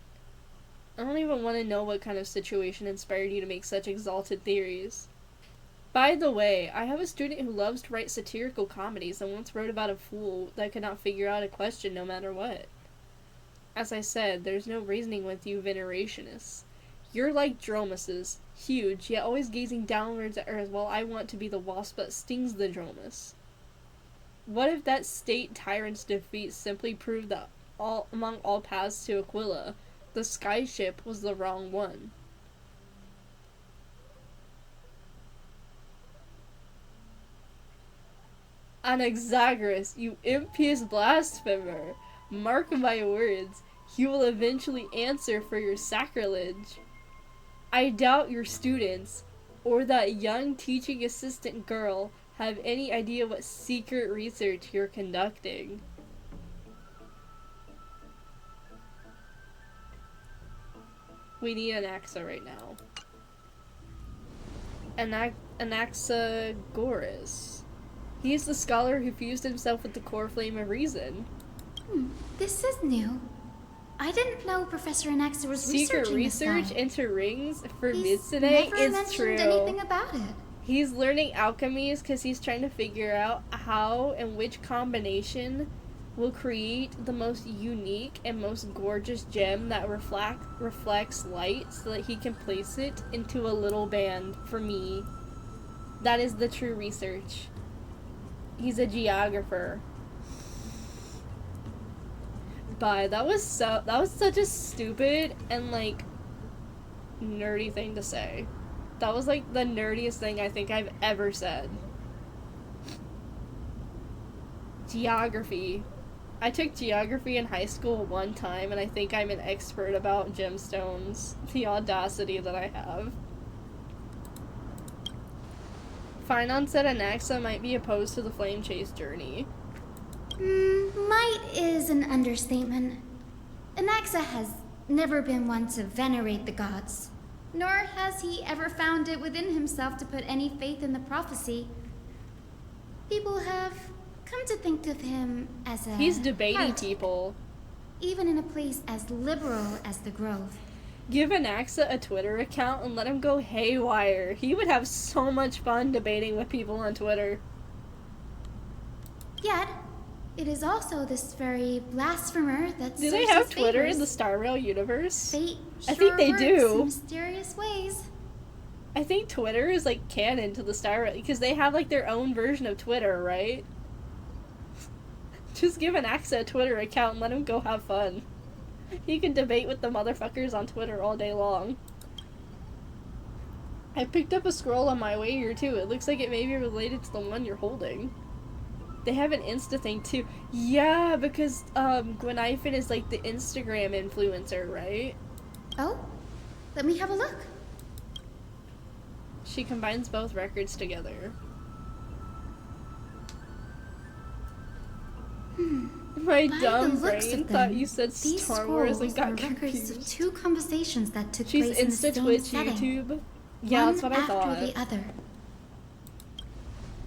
Speaker 1: I don't even want to know what kind of situation inspired you to make such exalted theories. By the way, I have a student who loves to write satirical comedies and once wrote about a fool that could not figure out a question no matter what. As I said, there's no reasoning with you Venerationists. You're like Dromuses, huge, yet always gazing downwards at Earth, while I want to be the wasp that stings the Dromus. What if that state tyrant's defeat simply proved that among all paths to Aquila, the skyship was the wrong one? Anaxagoras, you impious blasphemer! Mark my words, he will eventually answer for your sacrilege. I doubt your students, or that young teaching assistant girl, have any idea what secret research you're conducting. We need Anaxa right now. Anaxagoras. He is the scholar who fused himself with the core flame of reason.
Speaker 16: This is new. I didn't know Professor Anaxa was
Speaker 1: secret
Speaker 16: researching
Speaker 1: research into rings for Mitsune
Speaker 16: never
Speaker 1: is
Speaker 16: mentioned
Speaker 1: true.
Speaker 16: anything about it.
Speaker 1: He's learning alchemies because he's trying to figure out how and which combination will create the most unique and most gorgeous gem that reflects light so that he can place it into a little band for me. That is the true research. He's a geographer. But that was such a stupid and like nerdy thing to say. That was like the nerdiest thing I think I've ever said. Geography. I took geography in high school one time and I think I'm an expert about gemstones. The audacity that I have. Finon said Anaxa might be opposed to the flame chase journey.
Speaker 16: Might is an understatement. Anaxa has never been one to venerate the gods, nor has he ever found it within himself to put any faith in the prophecy. People have come to think of him as a
Speaker 1: He's debating
Speaker 16: heretic,
Speaker 1: people.
Speaker 16: even in a place as liberal as the Grove.
Speaker 1: Give Anaxa a Twitter account and let him go haywire. He would have so much fun debating with people on Twitter.
Speaker 16: Yet, it is also this very blasphemer that
Speaker 1: Do they have Twitter in the Star Rail universe?
Speaker 16: Fate
Speaker 1: I think they
Speaker 16: works
Speaker 1: do.
Speaker 16: in mysterious ways.
Speaker 1: I think Twitter is like canon to the Star Rail because they have like their own version of Twitter, right? Just give Anaxa a Twitter account and let him go have fun. He can debate with the motherfuckers on Twitter all day long. I picked up a scroll on my way here too. It looks like it may be related to the one you're holding. They have an Insta thing too. Yeah, because Gwenifin is like the Instagram influencer, right?
Speaker 16: Oh, let me have a look.
Speaker 1: She combines both records together. My dumb brain thought you said Star Wars and got confused.
Speaker 16: Of two conversations that took
Speaker 1: She's
Speaker 16: place in the
Speaker 1: Insta,
Speaker 16: same
Speaker 1: Twitch,
Speaker 16: setting.
Speaker 1: YouTube. Yeah, that's what I thought.
Speaker 16: One after the other.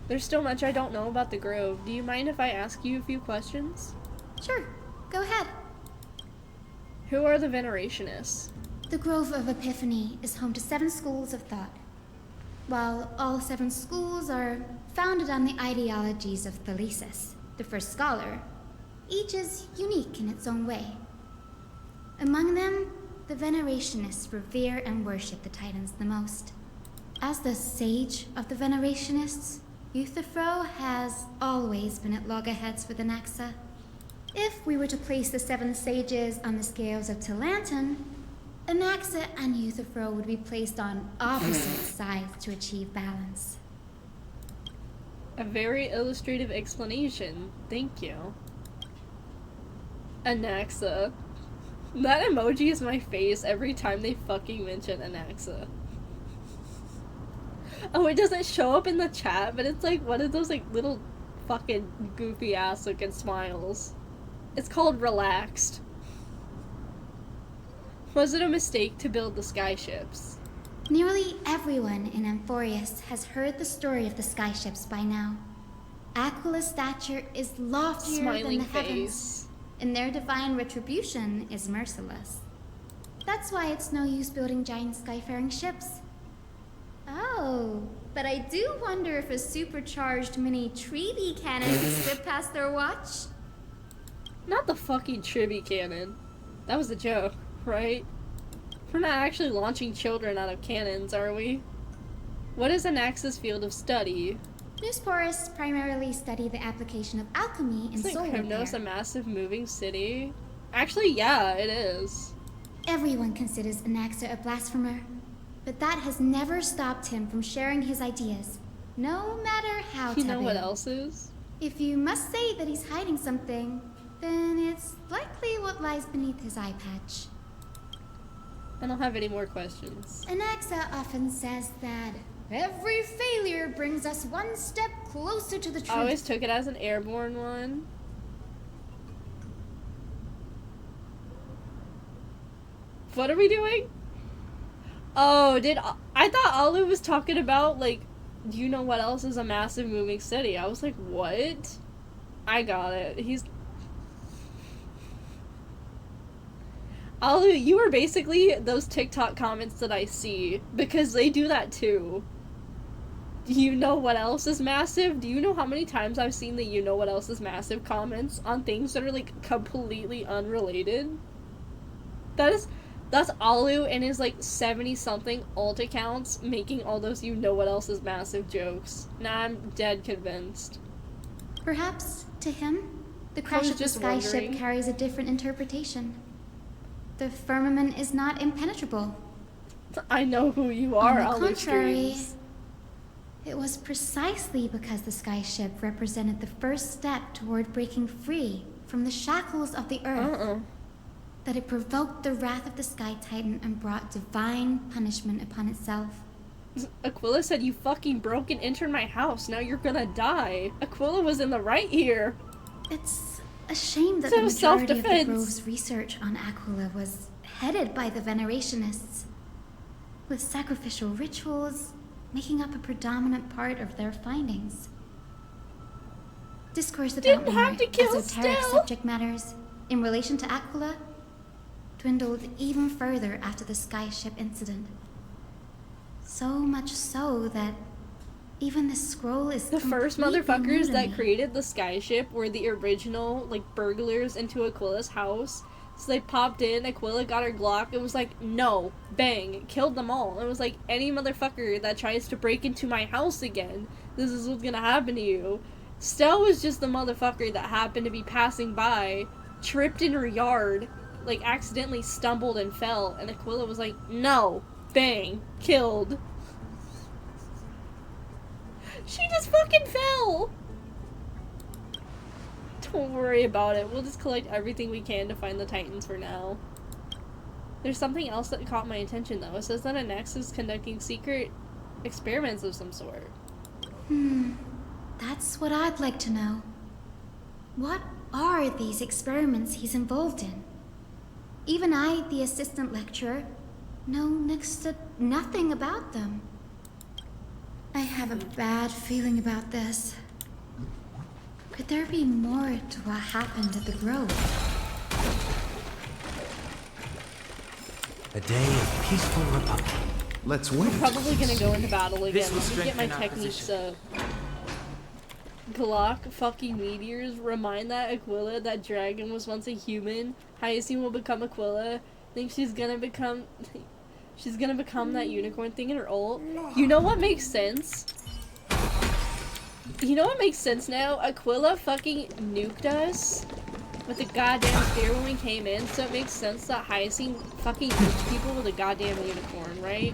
Speaker 1: There's still much I don't know about the Grove. Do you mind if I ask you a few questions?
Speaker 16: Sure, go ahead.
Speaker 1: Who are the Venerationists?
Speaker 16: The Grove of Epiphany is home to 7 schools of thought. While all 7 schools are founded on the ideologies of Thalesis, the first scholar, each is unique in its own way. Among them, the Venerationists revere and worship the Titans the most. As the sage of the Venerationists, Euthyphro has always been at loggerheads with Anaxa. If we were to place the 7 sages on the scales of Talanton, Anaxa and Euthyphro would be placed on opposite sides to achieve balance.
Speaker 1: A very illustrative explanation. Thank you. Anaxa. That emoji is my face every time they fucking mention Anaxa. Oh, it doesn't show up in the chat, but it's like one of those like little fucking goofy ass looking smiles. It's called Relaxed. Was it a mistake to build the skyships?
Speaker 16: Nearly everyone in Amphorius has heard the story of the skyships by now. Aquila's stature is loftier
Speaker 1: Smiling
Speaker 16: than the
Speaker 1: face.
Speaker 16: heavens, and their divine retribution is merciless. That's why it's no use building giant skyfaring ships. Oh, but I do wonder if a supercharged mini Trevi cannon could slip past their watch.
Speaker 1: Not the fucking Trivy cannon. That was a joke, right? We're not actually launching children out of cannons, are we? What is Anaxa's field of study?
Speaker 16: Newsporists primarily study the application of alchemy in soul repair.
Speaker 1: Krymnos a massive moving city? Actually, yeah, it is.
Speaker 16: Everyone considers Anaxa a blasphemer, but that has never stopped him from sharing his ideas, no matter how taboo.
Speaker 1: You know what else is?
Speaker 16: If you must say that he's hiding something, then it's likely what lies beneath his eye patch.
Speaker 1: I don't have any more questions.
Speaker 16: Anaxa often says that every failure brings us one step closer to the truth.
Speaker 1: I always took it as an airborne one. What are we doing? Oh, I thought Alu was talking about, like, do you know what else is a massive moving city? I was like, what? I got it. Alu, you are basically those TikTok comments that I see, because they do that too. Do you know what else is massive? Do you know how many times I've seen the you know what else is massive comments on things that are, like, completely unrelated? That's Alu and his, like, 70-something alt accounts making all those you know what else is massive jokes. Now I'm dead convinced.
Speaker 16: Perhaps, to him, the crash of the skyship carries a different interpretation. The firmament is not impenetrable.
Speaker 1: I know who you are,
Speaker 16: On the contrary,
Speaker 1: streams.
Speaker 16: It was precisely because the skyship represented the first step toward breaking free from the shackles of the earth that it provoked the wrath of the Sky Titan and brought divine punishment upon itself.
Speaker 1: Aquila said, you fucking broke and entered my house, now you're gonna die. Aquila was in the right here.
Speaker 16: It's a shame that the majority of the Grove's research on Aquila was headed by the Venerationists, with sacrificial rituals making up a predominant part of their findings. Discourse about more esoteric subject matters in relation to Aquila dwindled even further after the skyship incident. So much so that even the scroll is
Speaker 1: the first motherfuckers that created the skyship were the original, like, burglars into Aquila's house. So they popped in, Aquila got her Glock, and was like, no, bang, killed them all. It was like, any motherfucker that tries to break into my house again, this is what's gonna happen to you. Stell was just the motherfucker that happened to be passing by, tripped in her yard, like, accidentally stumbled and fell, and Aquila was like, no, bang, killed. She just fucking fell! Don't worry about it. We'll just collect everything we can to find the Titans for now. There's something else that caught my attention, though. It says that Anax is conducting secret experiments of some sort.
Speaker 16: That's what I'd like to know. What are these experiments he's involved in? Even I, the assistant lecturer, know next to nothing about them. I have a bad feeling about this. Could there be more to what happened at the Grove?
Speaker 15: A day of peaceful republic.
Speaker 2: Let's wait.
Speaker 1: I'm probably gonna go into battle again. Let me get my techniques up. Glock fucking meteors remind that Aquila that Dragon was once a human. Hyacinth will become Aquila. Think she's gonna become that unicorn thing in her ult. You know what makes sense? You know what makes sense now? Aquila fucking nuked us with a goddamn spear when we came in, so it makes sense that Hyacinth fucking nuked people with a goddamn unicorn, right?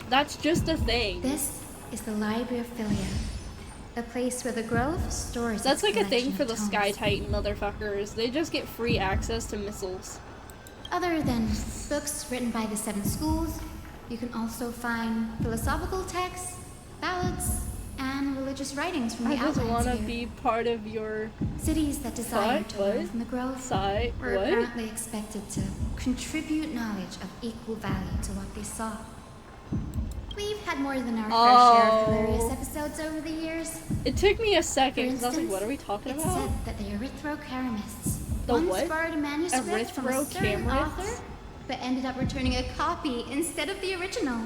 Speaker 1: That's just a thing.
Speaker 16: This is the Library of Philia, a place where the Grove stores.
Speaker 1: That's like a thing for the Sky Titan motherfuckers. They just get free access to missiles.
Speaker 16: Other than books written by the 7 schools, you can also find philosophical texts, ballads, and religious writings from the Outlands.
Speaker 1: I just want to be part of your
Speaker 16: cities that desire to learn from the Grove were apparently expected to contribute knowledge of equal value to what they saw. We've had more than our fair share of hilarious episodes over the years.
Speaker 1: It took me a second because I was like, what are we talking about?
Speaker 16: It's said that the Erythrocaramists
Speaker 1: once
Speaker 16: borrowed a manuscript from a certain author, but ended up returning a copy instead of the original.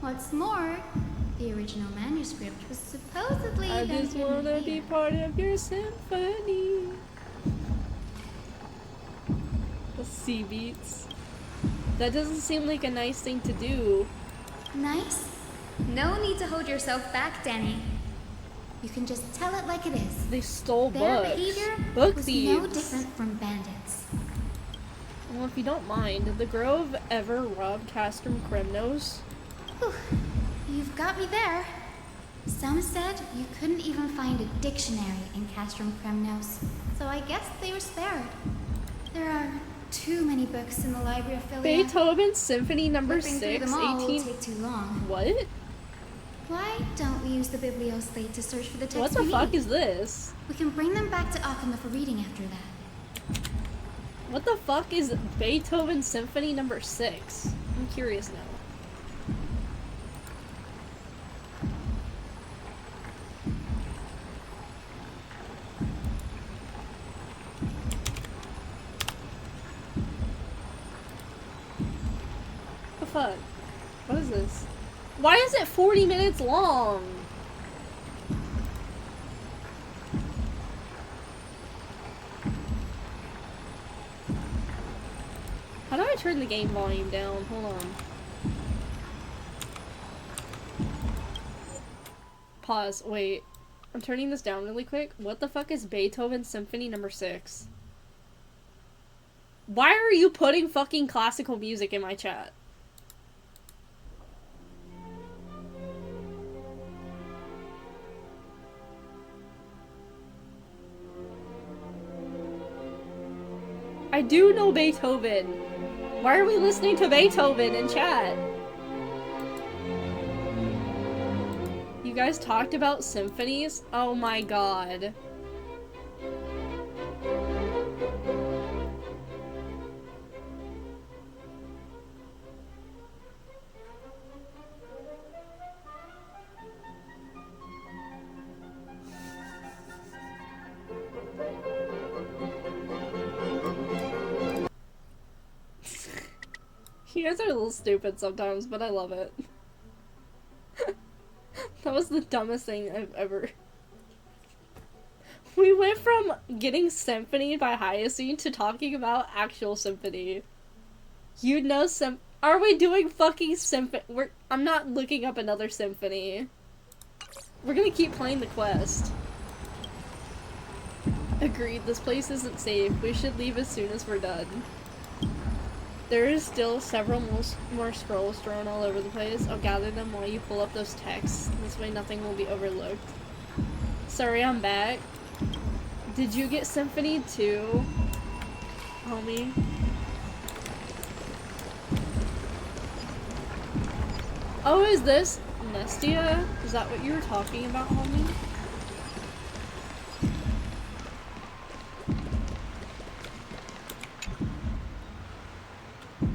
Speaker 16: What's more, the original manuscript was supposedly
Speaker 1: I just want to be part of your symphony. Sea beats. That doesn't seem like a nice thing to do.
Speaker 16: Nice? No need to hold yourself back, Danny. You can just tell it like it is.
Speaker 1: They stole
Speaker 16: Their
Speaker 1: books.
Speaker 16: behavior
Speaker 1: Book
Speaker 16: was
Speaker 1: thieves.
Speaker 16: no different from bandits.
Speaker 1: Well, if you don't mind, did the Grove ever rob Castrum Kremnos?
Speaker 16: Whew. You've got me there. Some said you couldn't even find a dictionary in Castrum Kremnos, so I guess they were spared. There are too many books in the library of Philia.
Speaker 1: Beethoven Symphony Number
Speaker 16: Flipping
Speaker 1: 6,
Speaker 16: through them all
Speaker 1: 18...
Speaker 16: will take too long.
Speaker 1: What?
Speaker 16: Why don't we use the biblioslate to search for the text
Speaker 1: What the
Speaker 16: we
Speaker 1: fuck
Speaker 16: need?
Speaker 1: is this?
Speaker 16: We can bring them back to Akama for reading after that.
Speaker 1: What the fuck is Beethoven Symphony Number 6? I'm curious now. What the fuck? What is this? Why is it 40 minutes long? How do I turn the game volume down? Hold on. Pause. Wait. I'm turning this down really quick. What the fuck is Beethoven Symphony Number 6? Why are you putting fucking classical music in my chat? I do know Beethoven. Why are we listening to Beethoven in chat? You guys talked about symphonies? Oh my god. You guys are a little stupid sometimes, but I love it. That was the dumbest thing I've ever... We went from getting symphony by Hyacine to talking about actual symphony. You know Are we doing fucking symphony? I'm not looking up another symphony. We're gonna keep playing the quest. Agreed, this place isn't safe. We should leave as soon as we're done. There is still several more scrolls thrown all over the place. I'll gather them while you pull up those texts. This way nothing will be overlooked. Sorry, I'm back. Did you get Symphony too, homie? Oh, is this Nestia? Is that what you were talking about, homie?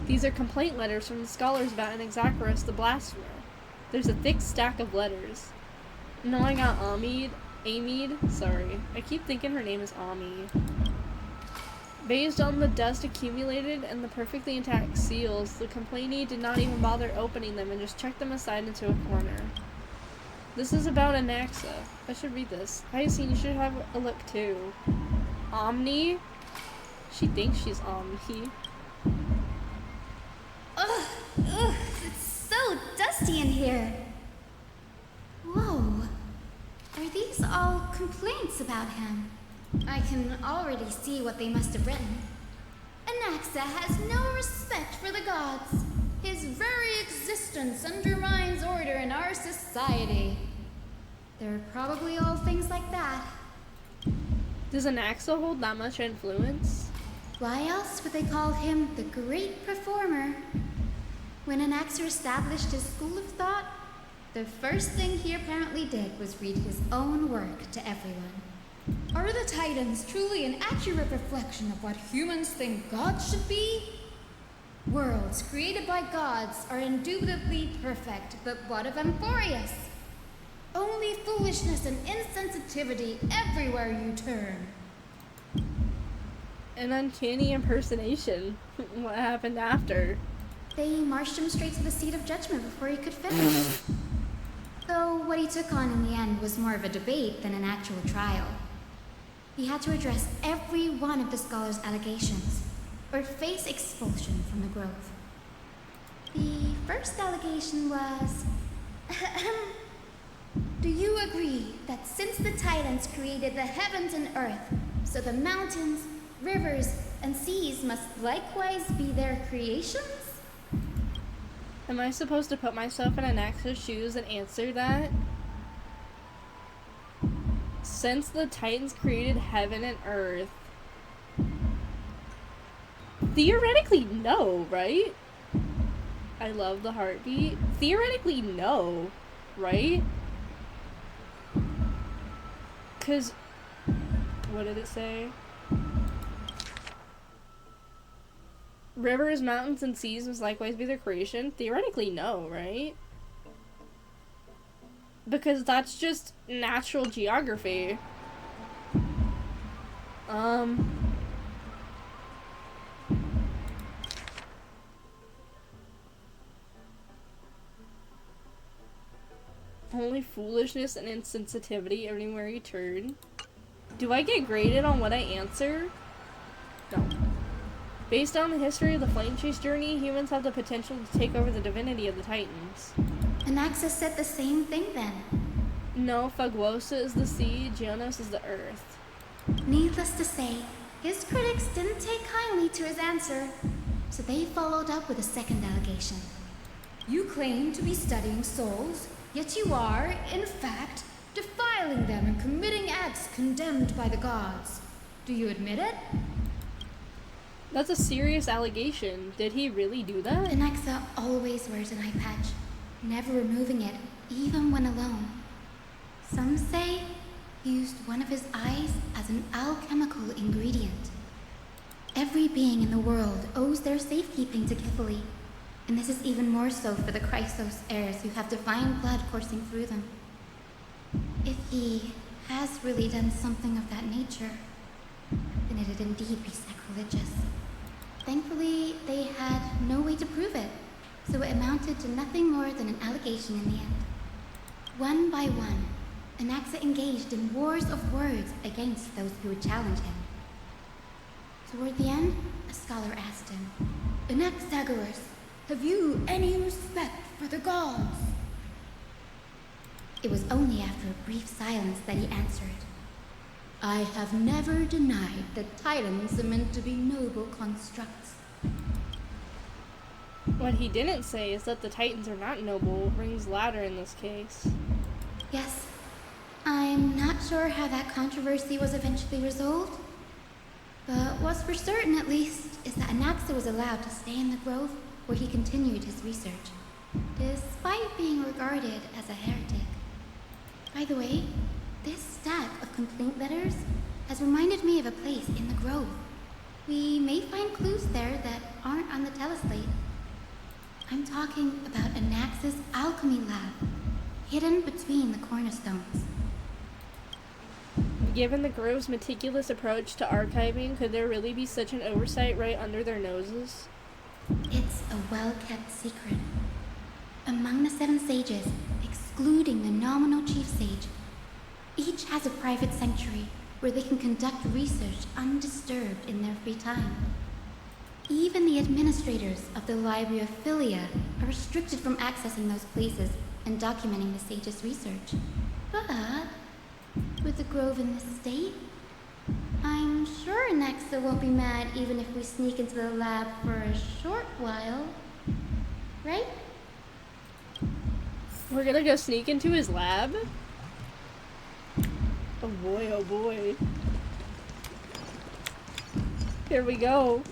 Speaker 1: These are complaint letters from the scholars about Anaxagoras the Blasphemer. There's a thick stack of letters. No, I got Amid. Sorry. I keep thinking her name is Ami. Based on the dust accumulated and the perfectly intact seals, the complainee did not even bother opening them and just chucked them aside into a corner. This is about Anaxa. I should read this. Hyacine, you should have a look too. Omni? She thinks she's Omni.
Speaker 16: Ugh, it's so dusty in here. Whoa. Are these all complaints about him? I can already see what they must have written. Anaxa has no respect for the gods. His very existence undermines order in our society. They're probably all things like that.
Speaker 1: Does Anaxa hold that much influence?
Speaker 16: Why else would they call him the great performer? When Anaxa established his school of thought, the first thing he apparently did was read his own work to everyone. Are the Titans truly an accurate reflection of what humans think gods should be? Worlds created by gods are indubitably perfect, but what of Amphorius? Only foolishness and insensitivity everywhere you turn.
Speaker 1: An uncanny impersonation. What happened after?
Speaker 16: They marched him straight to the seat of judgment before he could finish. Though what he took on in the end was more of a debate than an actual trial. He had to address every one of the scholar's allegations. or face expulsion from the grove. The first allegation was... Do you agree that since the Titans created the heavens and earth, so the mountains, rivers, and seas must likewise be their creations?
Speaker 1: Am I supposed to put myself in Anaxa's shoes and answer that? Since the Titans created heaven and earth... Theoretically, no, right? I love the heartbeat. Theoretically, no, right? Because... What did it say? Rivers, mountains, and seas must likewise be their creation? Theoretically, no, right? Because that's just natural geography. Only foolishness and insensitivity everywhere you turn. Do I get graded on what I answer? No. Based on the history of the Flame Chase journey, humans have the potential to take over the divinity of the Titans.
Speaker 16: Anaxa said the same thing then.
Speaker 1: No, Faguosa is the sea, Geonos is the earth.
Speaker 16: Needless to say, his critics didn't take kindly to his answer, so they followed up with a second allegation. You claim to be studying souls, yet you are, in fact, defiling them and committing acts condemned by the gods. Do you admit it?
Speaker 1: That's a serious allegation. Did he really do that?
Speaker 16: Anaxa always wears an eye patch, never removing it, even when alone. Some say he used one of his eyes as an alchemical ingredient. Every being in the world owes their safekeeping to Kifili, and this is even more so for the Chrysos heirs who have divine blood coursing through them. If he has really done something of that nature, then it'd indeed be sacrilegious. Thankfully, they had no way to prove it, so it amounted to nothing more than an allegation in the end. One by one, Anaxa engaged in wars of words against those who would challenge him. Toward the end, a scholar asked him, Anaxagoras, have you any respect for the gods? It was only after a brief silence that he answered, I have never denied that Titans are meant to be noble constructs.
Speaker 1: What he didn't say is that the Titans are not noble, rings louder in this case.
Speaker 16: Yes, I'm not sure how that controversy was eventually resolved, but what's for certain at least is that Anaxa was allowed to stay in the grove where he continued his research, despite being regarded as a heretic. By the way, this stack of complaint letters has reminded me of a place in the grove. We may find clues there that aren't on the teleslate. I'm talking about Anaxa's alchemy lab, hidden between the cornerstones.
Speaker 1: Given the grove's meticulous approach to archiving, could there really be such an oversight right under their noses?
Speaker 16: It's a well-kept secret. Among the 7 sages, excluding the nominal chief sage, each has a private sanctuary where they can conduct research undisturbed in their free time. Even the administrators of the Library of Philia are restricted from accessing those places and documenting the sage's research. But with the grove in this state, I'm sure Anaxa won't be mad even if we sneak into the lab for a short while. Right?
Speaker 1: We're gonna go sneak into his lab? Oh boy, oh boy. Here we go.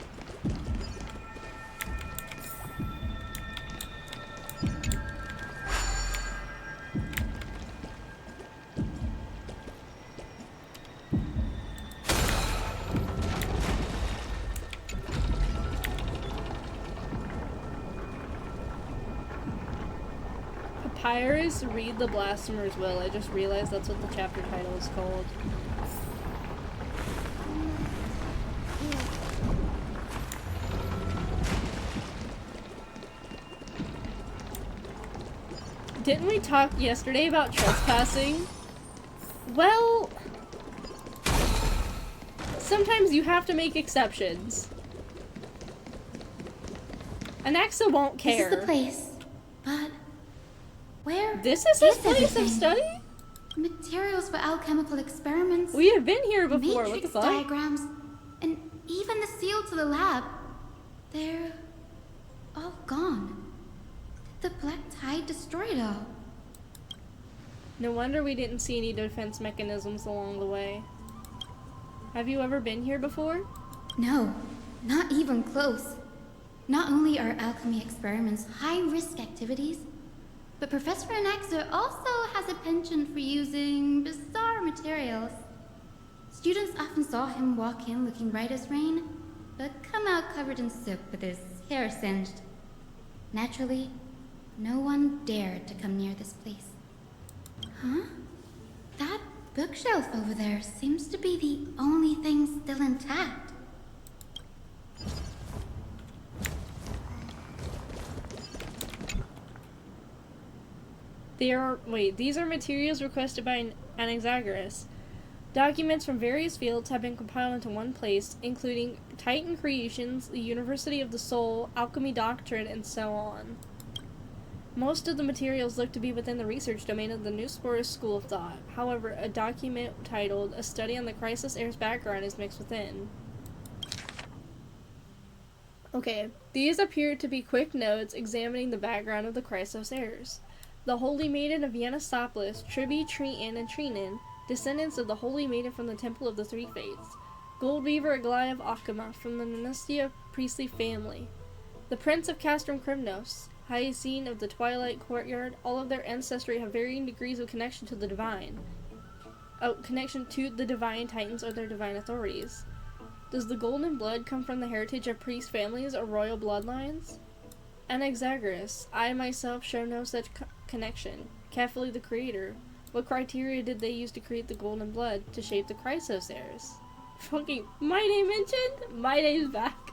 Speaker 1: Papyrus, read the Blasphemer's Will. I just realized that's what the chapter title is called. Didn't we talk yesterday about trespassing? Well, sometimes you have to make exceptions. Anaxa won't care.
Speaker 16: This is the place. But where
Speaker 1: this is his place
Speaker 16: everything?
Speaker 1: of study?
Speaker 16: Materials for alchemical experiments.
Speaker 1: We have been here before.
Speaker 16: Matrix
Speaker 1: what the fuck?
Speaker 16: diagrams, and even the seal to the lab. They're all gone. The Black Tide destroyed it all.
Speaker 1: No wonder we didn't see any defense mechanisms along the way. Have you ever been here before?
Speaker 16: No, not even close. Not only are alchemy experiments high-risk activities, but Professor Anaxa also has a penchant for using bizarre materials. Students often saw him walk in looking bright as rain, but come out covered in soot with his hair singed. Naturally, no one dared to come near this place. Huh? That bookshelf over there seems to be the only thing still intact.
Speaker 1: These are materials requested by Anaxagoras. Documents from various fields have been compiled into one place, including Titan creations, the University of the Soul, alchemy doctrine, and so on. Most of the materials look to be within the research domain of the New Sporus School of Thought. However, a document titled A Study on the Crisis Heir's Background is mixed within. Okay, these appear to be quick notes examining the background of the Chrysos heirs. The Holy Maiden of Yannisopoulos, Tribi, Trian, and Trinan, descendants of the Holy Maiden from the Temple of the Three Faiths. Goldweaver Aglaia of Akama from the Nanustia priestly family. The Prince of Castrum Krymnos, Hyacine of the Twilight Courtyard, all of their ancestry have varying degrees of connection to the divine. Connection to the divine titans or their divine authorities. Does the golden blood come from the heritage of priest families or royal bloodlines? Anaxagoras, I myself show no such connection. Carefully the creator. What criteria did they use to create the golden blood to shape the Chrysos heirs? Fucking, my name mentioned? My name's back.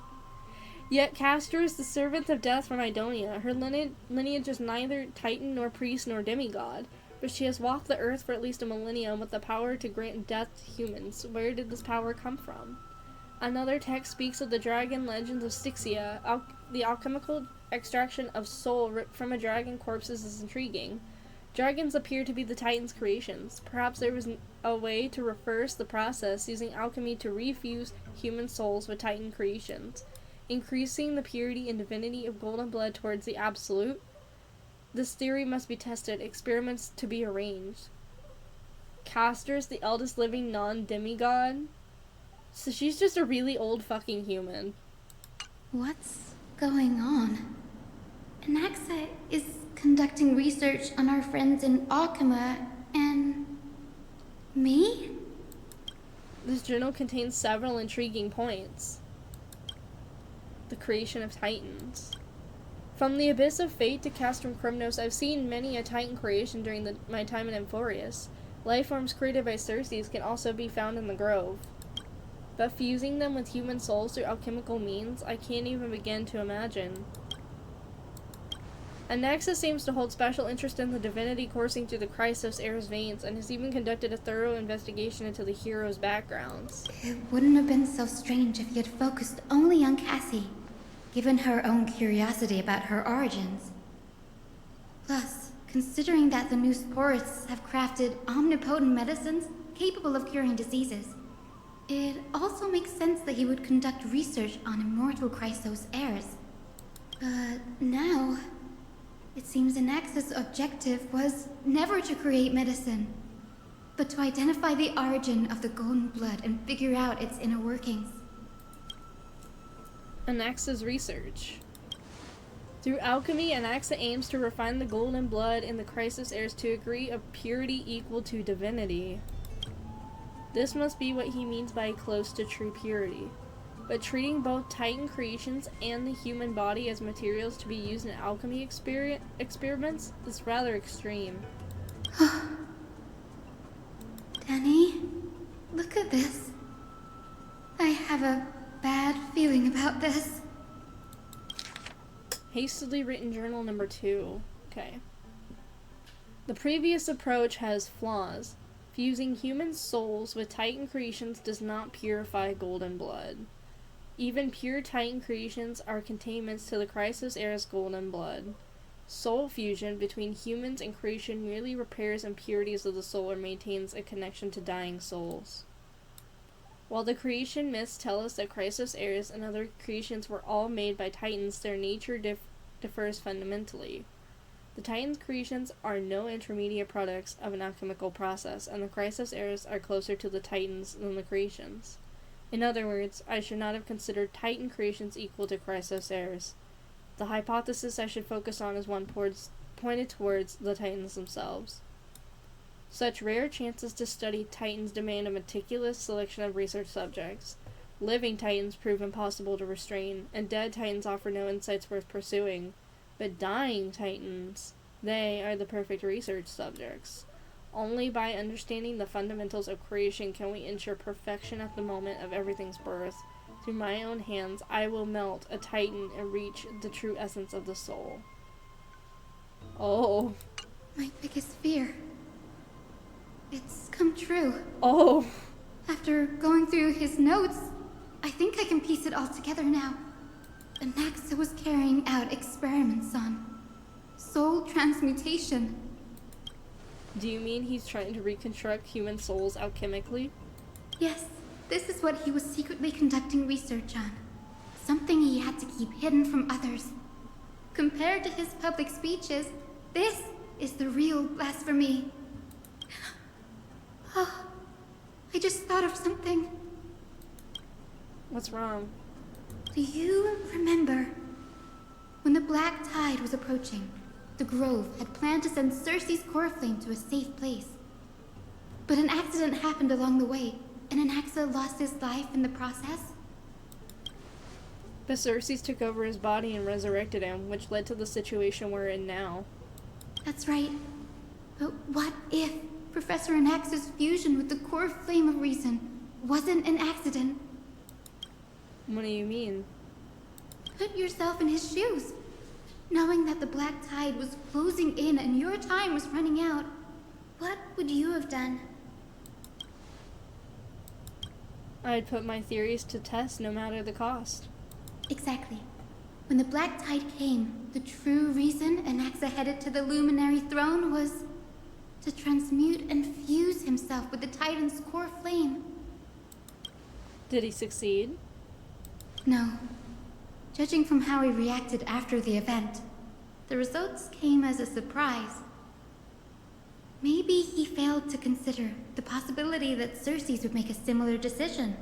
Speaker 1: Yet Castor is the servant of death from Idonia. Her lineage is neither titan nor priest nor demigod, but she has walked the earth for at least a millennium with the power to grant death to humans. Where did this power come from? Another text speaks of the dragon legends of Styxia. The alchemical extraction of soul ripped from a dragon corpse is intriguing. Dragons appear to be the Titan's creations. Perhaps there was a way to reverse the process using alchemy to refuse human souls with Titan creations, increasing the purity and divinity of golden blood towards the absolute. This theory must be tested, experiments to be arranged. Castor is the eldest living non-demigod. So she's just a really old fucking human.
Speaker 16: What's going on? Anaxa is conducting research on our friends in Akama and me?
Speaker 1: This journal contains several intriguing points. The creation of titans. From the abyss of fate to Castrum Krymnos, I've seen many a titan creation during my time in Amphorius. Life forms created by Circes can also be found in the grove. But fusing them with human souls through alchemical means, I can't even begin to imagine. Anaxa seems to hold special interest in the divinity coursing through the Chrysos heir's veins, and has even conducted a thorough investigation into the heroes' backgrounds.
Speaker 16: It wouldn't have been so strange if he had focused only on Cassie, given her own curiosity about her origins. Plus, considering that the new Sporists have crafted omnipotent medicines capable of curing diseases, it also makes sense that he would conduct research on immortal Chrysos heirs. But now, it seems Anaxa's objective was never to create medicine, but to identify the origin of the golden blood and figure out its inner workings.
Speaker 1: Anaxa's research. Through alchemy, Anaxa aims to refine the golden blood in the Chrysos heirs to a degree of purity equal to divinity. This must be what he means by close to true purity. But treating both Titan creations and the human body as materials to be used in alchemy experiments is rather extreme.
Speaker 16: Danny, look at this. I have a bad feeling about this.
Speaker 1: Hastily written journal number 2. Okay. The previous approach has flaws. Fusing human souls with Titan creations does not purify golden blood. Even pure Titan creations are containments to the Chrysos Era's golden blood. Soul fusion between humans and creation merely repairs impurities of the soul or maintains a connection to dying souls. While the creation myths tell us that Chrysos Eras and other creations were all made by Titans, their nature differs fundamentally. The Titans' creations are no intermediate products of an alchemical process, and the Chrysos Eras are closer to the Titans than the creations. In other words, I should not have considered Titan creations equal to Chrysos Eras. The hypothesis I should focus on is one pointed towards the Titans themselves. Such rare chances to study Titans demand a meticulous selection of research subjects. Living Titans prove impossible to restrain, and dead Titans offer no insights worth pursuing. But dying Titans, they are the perfect research subjects. Only by understanding the fundamentals of creation can we ensure perfection at the moment of everything's birth. Through my own hands, I will melt a Titan and reach the true essence of the soul. Oh.
Speaker 16: My biggest fear. It's come true.
Speaker 1: Oh.
Speaker 16: After going through his notes, I think I can piece it all together now. Anaxa was carrying out experiments on soul transmutation.
Speaker 1: Do you mean he's trying to reconstruct human souls alchemically?
Speaker 16: Yes, this is what he was secretly conducting research on. Something he had to keep hidden from others. Compared to his public speeches, this is the real blasphemy. Oh, I just thought of something.
Speaker 1: What's wrong?
Speaker 16: Do you remember when the Black Tide was approaching? The Grove had planned to send Circe's core flame to a safe place. But an accident happened along the way, and Anaxa lost his life in the process.
Speaker 1: The Circes took over his body and resurrected him, which led to the situation we're in now.
Speaker 16: That's right. But what if Professor Anaxa's fusion with the core flame of reason wasn't an accident?
Speaker 1: What do you mean?
Speaker 16: Put yourself in his shoes. Knowing that the Black Tide was closing in and your time was running out, what would you have done?
Speaker 1: I'd put my theories to test no matter the cost.
Speaker 16: Exactly. When the Black Tide came, the true reason Anaxa headed to the Luminary Throne was to transmute and fuse himself with the Titan's core flame.
Speaker 1: Did he succeed?
Speaker 16: No. Judging from how he reacted after the event, the results came as a surprise. Maybe he failed to consider the possibility that Circe's would make a similar decision.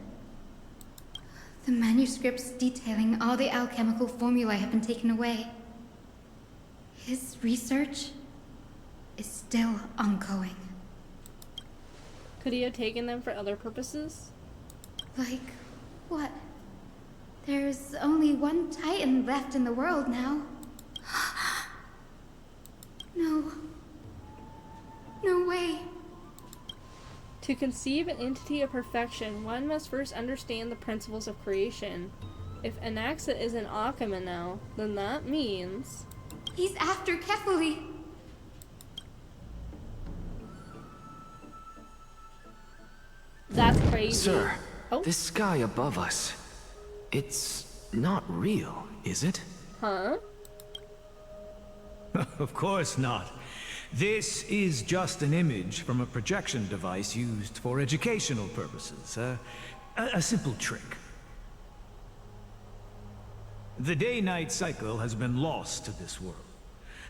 Speaker 16: The manuscripts detailing all the alchemical formulae have been taken away. His research is still ongoing.
Speaker 1: Could he have taken them for other purposes?
Speaker 16: Like what? There's only one Titan left in the world now. No. No way.
Speaker 1: To conceive an entity of perfection, one must first understand the principles of creation. If Anaxa is an Akama now, then that means...
Speaker 16: He's after Kefali.
Speaker 1: That's crazy.
Speaker 5: Sir, this sky above us, it's not real, is it?
Speaker 1: Huh?
Speaker 15: Of course not. This is just an image from a projection device used for educational purposes. A simple trick. The day-night cycle has been lost to this world,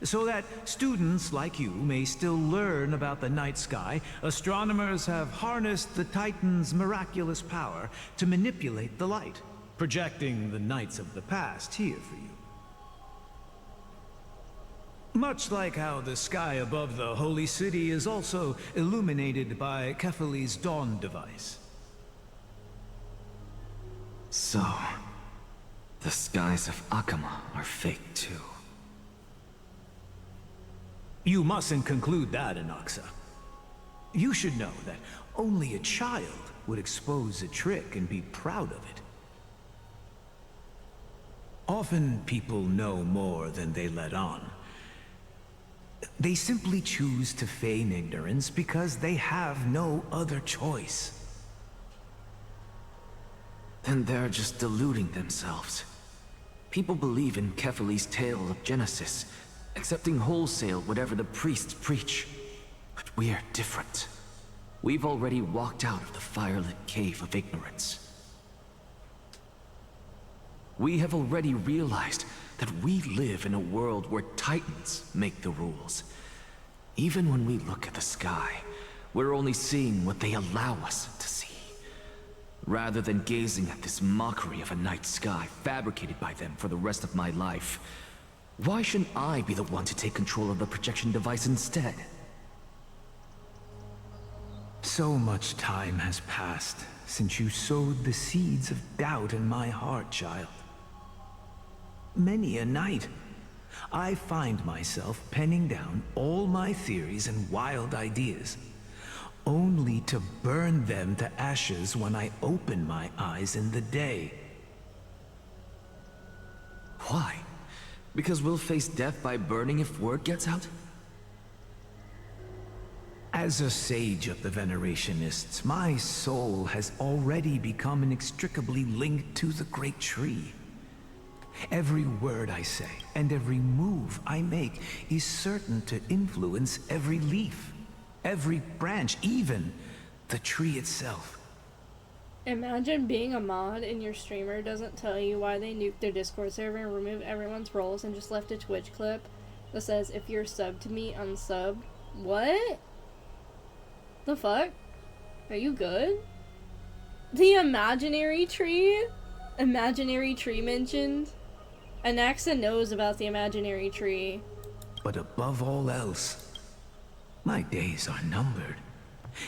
Speaker 15: so that students like you may still learn about the night sky. Astronomers have harnessed the Titan's miraculous power to manipulate the light, projecting the nights of the past here for you. Much like how the sky above the Holy City is also illuminated by Kefali's dawn device.
Speaker 5: So, the skies of Akama are fake too.
Speaker 15: You mustn't conclude that, Anaxa. You should know that only a child would expose a trick and be proud of it. Often people know more than they let on. They simply choose to feign ignorance because they have no other choice.
Speaker 5: then they're just deluding themselves. People believe in Kefali's tale of Genesis, accepting wholesale whatever the priests preach. But we're different. We've already walked out of the firelit cave of ignorance. We have already realized that we live in a world where Titans make the rules. Even when we look at the sky, we're only seeing what they allow us to see. Rather than gazing at this mockery of a night sky fabricated by them for the rest of my life, why shouldn't I be the one to take control of the projection device instead?
Speaker 15: So much time has passed since you sowed the seeds of doubt in my heart, child. Many a night, I find myself penning down all my theories and wild ideas, only to burn them to ashes when I open my eyes in the day.
Speaker 5: Why? Because we'll face death by burning if word gets out?
Speaker 15: As a sage of the Venerationists, my soul has already become inextricably linked to the great tree. Every word I say and every move I make is certain to influence every leaf, every branch, even the tree itself.
Speaker 3: Imagine being a mod and your streamer doesn't tell you why they nuked their Discord server and removed everyone's roles and just left a Twitch clip that says, "If you're sub to me, unsub." What? The fuck? Are you good? The imaginary tree? Imaginary tree mentioned? Anaxa knows about the imaginary tree.
Speaker 15: But above all else, my days are numbered.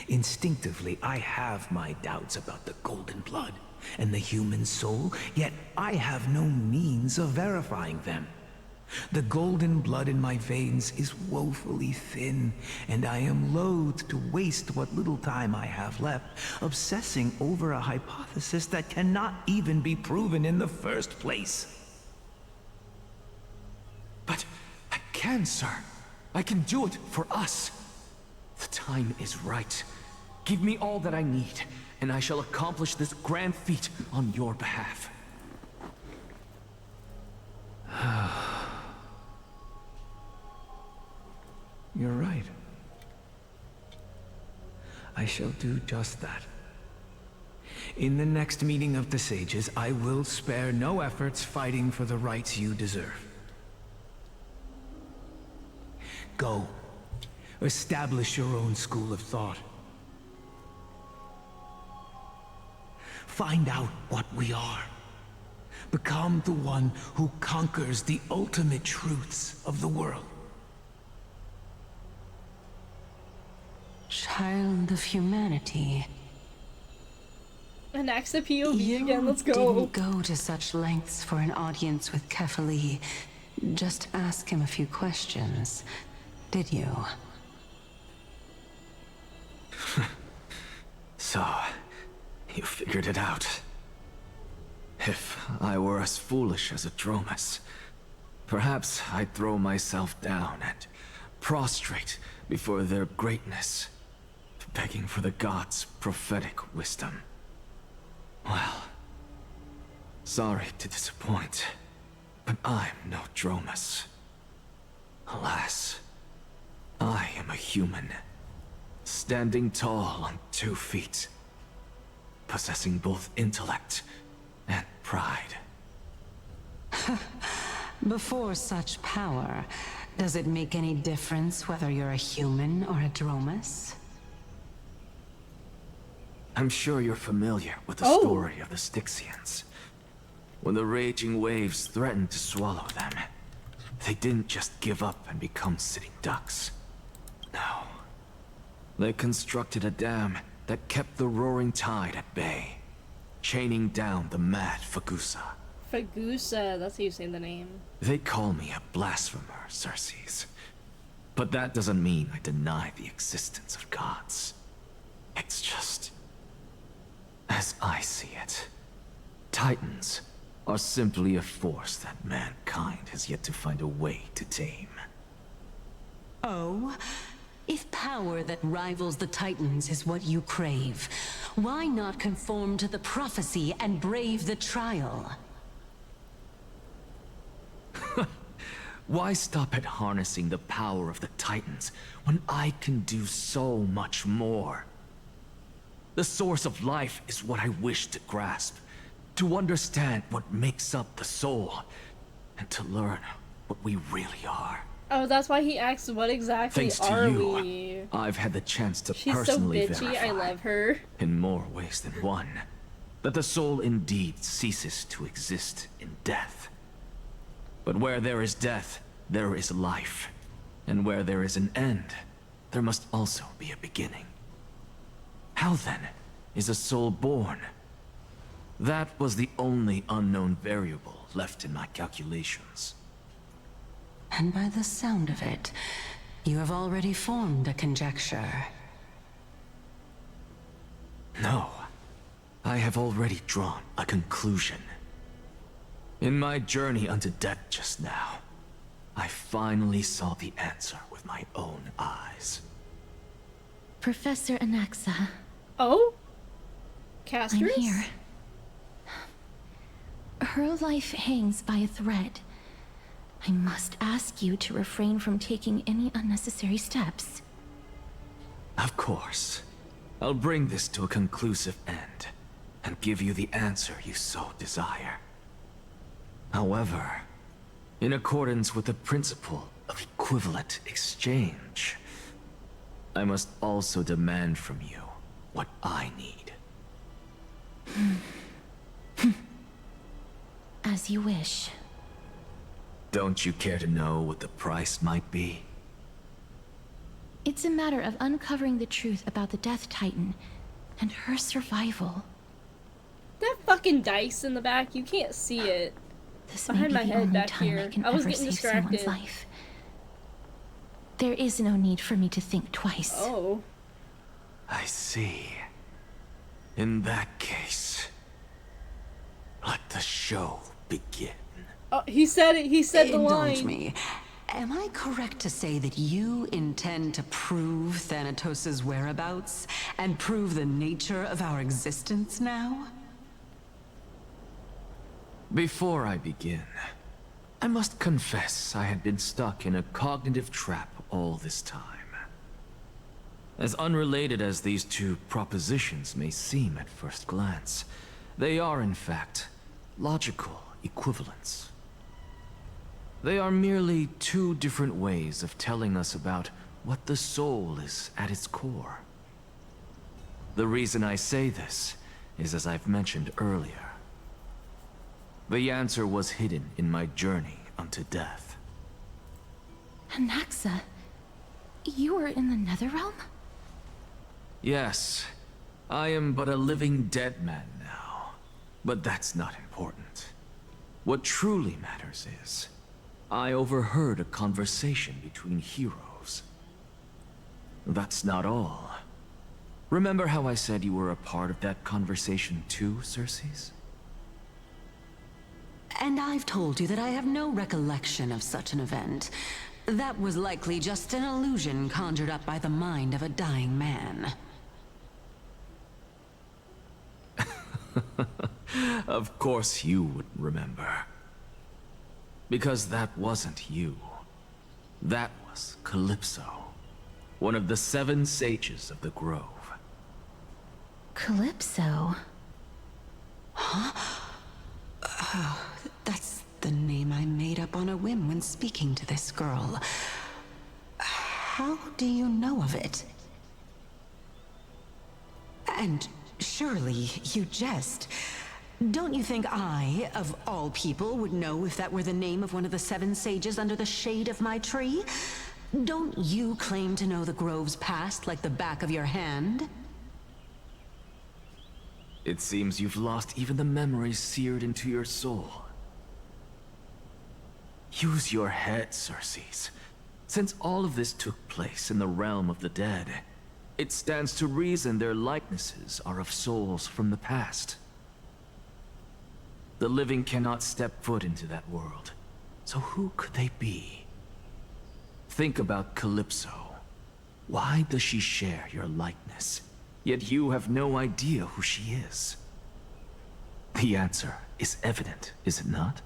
Speaker 15: Instinctively, I have my doubts about the golden blood and the human soul, yet I have no means of verifying them. The golden blood in my veins is woefully thin, and I am loath to waste what little time I have left obsessing over a hypothesis that cannot even be proven in the first place.
Speaker 5: But I can, sir. I can do it for us. The time is right. Give me all that I need, and I shall accomplish this grand feat on your behalf.
Speaker 15: You're right. I shall do just that. In the next meeting of the sages, I will spare no efforts fighting for the rights you deserve. Go. Establish your own school of thought. Find out what we are. Become the one who conquers the ultimate truths of the world.
Speaker 4: Child of humanity.
Speaker 3: Anaxa POV again, let's go.
Speaker 4: You didn't go to such lengths for an audience with Kefali. Just ask him a few questions, did you?
Speaker 5: So, you figured it out. If I were as foolish as a Dromus, perhaps I'd throw myself down and prostrate before their greatness, begging for the gods' prophetic wisdom. Well, sorry to disappoint, but I'm no Dromus. Alas, I am a human, standing tall on 2 feet, possessing both intellect and pride.
Speaker 4: Before such power, does it make any difference whether you're a human or a Dromus?
Speaker 5: I'm sure you're familiar with the story of the Styxians. When the raging waves threatened to swallow them, they didn't just give up and become sitting ducks. No. They constructed a dam that kept the roaring tide at bay, chaining down the mad Fagusa.
Speaker 3: Fagusa, that's how you say the name.
Speaker 5: They call me a blasphemer, Xerxes. But that doesn't mean I deny the existence of gods. It's just, as I see it, Titans are simply a force that mankind has yet to find a way to tame.
Speaker 4: Oh? If power that rivals the Titans is what you crave, why not conform to the prophecy and brave the trial?
Speaker 5: Why stop at harnessing the power of the Titans when I can do so much more? The source of life is what I wish to grasp, to understand what makes up the soul, and to learn what we really are.
Speaker 3: Oh, that's why he asks, what exactly
Speaker 5: Thanks to
Speaker 3: are
Speaker 5: you,
Speaker 3: we?
Speaker 5: I've had the chance to
Speaker 3: She's
Speaker 5: personally
Speaker 3: so bitchy,
Speaker 5: verify,
Speaker 3: I love her.
Speaker 5: in more ways than one, that the soul indeed ceases to exist in death. But where there is death, there is life. And where there is an end, there must also be a beginning. How then is a soul born? That was the only unknown variable left in my calculations.
Speaker 4: And by the sound of it, you have already formed a conjecture.
Speaker 5: No, I have already drawn a conclusion. In my journey unto death just now, I finally saw the answer with my own eyes.
Speaker 16: Professor Anaxa.
Speaker 3: Oh? Casters?
Speaker 16: I'm here. Her life hangs by a thread. I must ask you to refrain from taking any unnecessary steps.
Speaker 5: Of course. I'll bring this to a conclusive end, and give you the answer you so desire. However, in accordance with the principle of equivalent exchange, I must also demand from you what I need.
Speaker 16: As you wish.
Speaker 5: Don't you care to know what the price might be?
Speaker 16: It's a matter of uncovering the truth about the Death Titan and her survival.
Speaker 3: That fucking dice in the back, you can't see it.
Speaker 16: This
Speaker 3: Behind
Speaker 16: may
Speaker 3: my
Speaker 16: be the
Speaker 3: head
Speaker 16: only
Speaker 3: back
Speaker 16: time
Speaker 3: here.
Speaker 16: I can
Speaker 3: I was
Speaker 16: ever
Speaker 3: getting
Speaker 16: save someone's
Speaker 3: distracted.
Speaker 16: life. There is no need for me to think twice.
Speaker 3: Oh.
Speaker 5: I see. In that case, let the show begin.
Speaker 3: Oh, he said it. He said the line.
Speaker 4: Indulge me. Am I correct to say that you intend to prove Thanatos' whereabouts and prove the nature of our existence now?
Speaker 5: Before I begin, I must confess I had been stuck in a cognitive trap all this time. As unrelated as these two propositions may seem at first glance, they are in fact logical equivalents. They are merely two different ways of telling us about what the soul is at its core. The reason I say this is, as I've mentioned earlier, the answer was hidden in my journey unto death.
Speaker 16: Anaxa, you were in the Netherrealm?
Speaker 5: Yes, I am but a living dead man now, but that's not important. What truly matters is, I overheard a conversation between heroes. That's not all. Remember how I said you were a part of that conversation too, Circes?
Speaker 4: And I've told you that I have no recollection of such an event. That was likely just an illusion conjured up by the mind of a dying man.
Speaker 5: Of course you wouldn't remember. Because that wasn't you. That was Calypso, one of the 7 sages of the Grove.
Speaker 16: Calypso?
Speaker 4: Huh? Oh, that's the name I made up on a whim when speaking to this girl. How do you know of it? And surely you jest. Don't you think I, of all people, would know if that were the name of one of the 7 sages under the shade of my tree? Don't you claim to know the Grove's past like the back of your hand?
Speaker 5: It seems you've lost even the memories seared into your soul. Use your head, Circes. Since all of this took place in the realm of the dead, it stands to reason their likenesses are of souls from the past. The living cannot step foot into that world, so who could they be? Think about Calypso. Why does she share your likeness, yet you have no idea who she is? The answer is evident, is it not?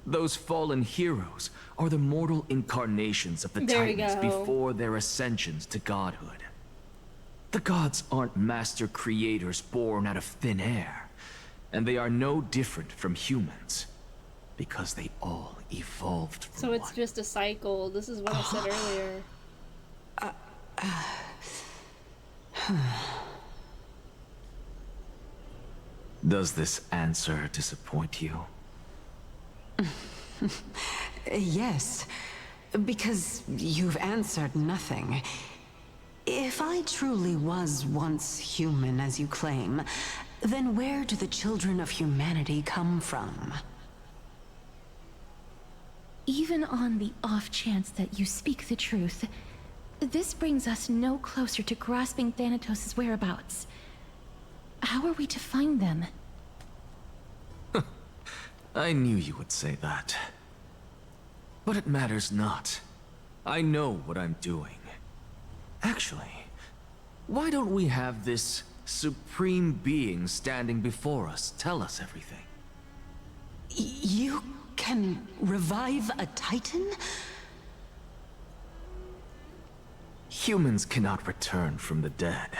Speaker 5: Those fallen heroes are the mortal incarnations of the Titans before their ascensions to godhood. The gods aren't master creators born out of thin air, and they are no different from humans, because they all evolved from
Speaker 3: So it's just a cycle. This is what I said earlier.
Speaker 5: Does this answer disappoint you?
Speaker 4: Yes, because you've answered nothing. If I truly was once human, as you claim, then where do the children of humanity come from?
Speaker 16: Even on the off chance that you speak the truth, this brings us no closer to grasping Thanatos' whereabouts. How are we to find them?
Speaker 5: I knew you would say that. But it matters not. I know what I'm doing. Actually, why don't we have this supreme being standing before us tell us everything?
Speaker 4: You can revive a Titan?
Speaker 5: Humans cannot return from the dead.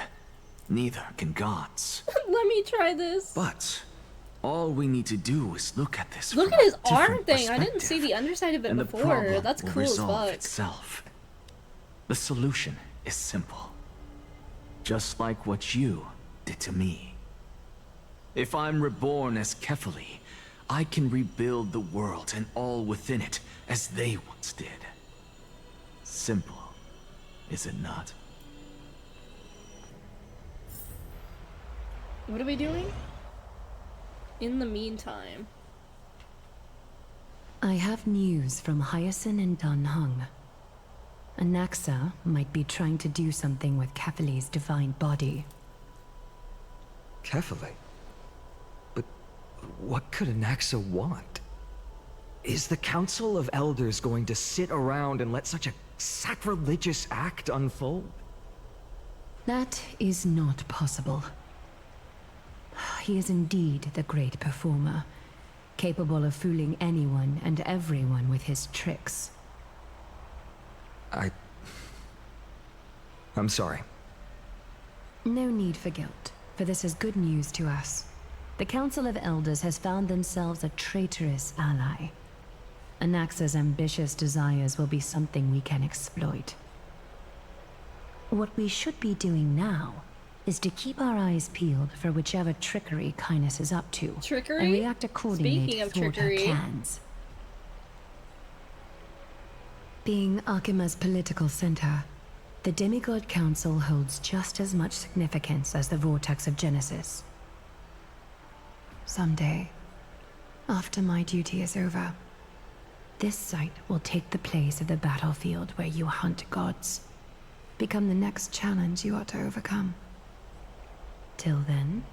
Speaker 5: Neither can gods.
Speaker 3: Let me try this.
Speaker 5: But all we need to do is look at this.
Speaker 3: Look at his arm thing. I didn't see the underside of it before. That's cool as fuck.
Speaker 5: Itself. The solution is simple. Just like what you did to me. If I'm reborn as Kefali, I can rebuild the world and all within it as they once did. Simple, is it not?
Speaker 3: What are we doing? In the meantime.
Speaker 17: I have news from Hyacinth and Dan Heng. Anaxa might be trying to do something with Kefali's divine body.
Speaker 18: Kefali? But what could Anaxa want? Is the Council of Elders going to sit around and let such a sacrilegious act unfold?
Speaker 17: That is not possible. He is indeed the great performer, capable of fooling anyone and everyone with his tricks.
Speaker 18: I'm sorry.
Speaker 17: No need for guilt, for this is good news to us. The Council of Elders has found themselves a traitorous ally. Anaxa's ambitious desires will be something we can exploit. What we should be doing now is to keep our eyes peeled for whichever trickery Kindness is up to.
Speaker 3: Trickery?
Speaker 17: And react accordingly to thwart her plans. Being Akima's political center, the Demigod Council holds just as much significance as the Vortex of Genesis. Someday, after my duty is over, this site will take the place of the battlefield where you hunt gods, become the next challenge you ought to overcome. Till then,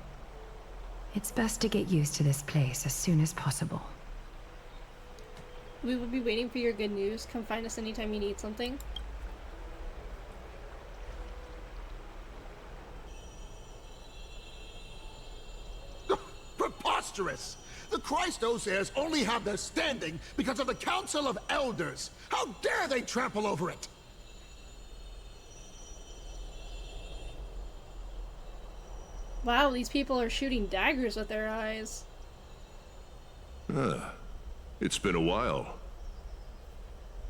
Speaker 17: it's best to get used to this place as soon as possible.
Speaker 3: We will be waiting for your good news. Come find us anytime you need something.
Speaker 8: Preposterous! The Christos heirs only have their standing because of the Council of Elders. How dare they trample over it?
Speaker 3: Wow, these people are shooting daggers with their eyes.
Speaker 13: It's been a while.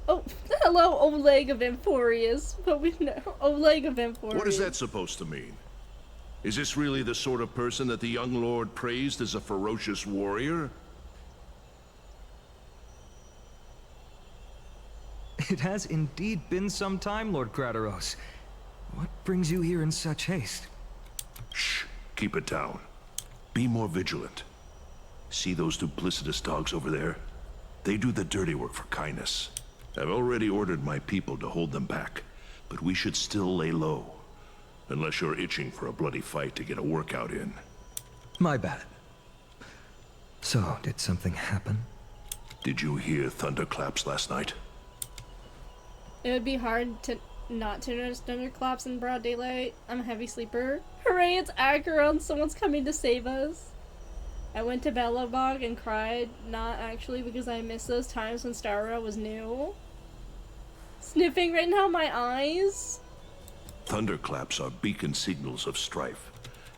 Speaker 3: Oh, hello, Oleg of Emphorius. But we know Oleg of Emphorius.
Speaker 13: What is that supposed to mean? Is this really the sort of person that the young lord praised as a ferocious warrior?
Speaker 18: It has indeed been some time, Lord Krateros. What brings you here in such haste?
Speaker 13: Shh. Keep it down. Be more vigilant. See those duplicitous dogs over there? They do the dirty work for Kindness. I've already ordered my people to hold them back, but we should still lay low. Unless you're itching for a bloody fight to get a workout in.
Speaker 18: My bad. So, did something happen?
Speaker 13: Did you hear thunderclaps last night?
Speaker 3: It would be hard to
Speaker 1: not to notice thunderclaps in broad daylight. I'm a heavy sleeper. Hooray, it's Acheron! Someone's coming to save us. I went to Belobog and cried, not actually because I missed those times when Starra was new. Sniffing right now my eyes.
Speaker 13: Thunderclaps are beacon signals of strife.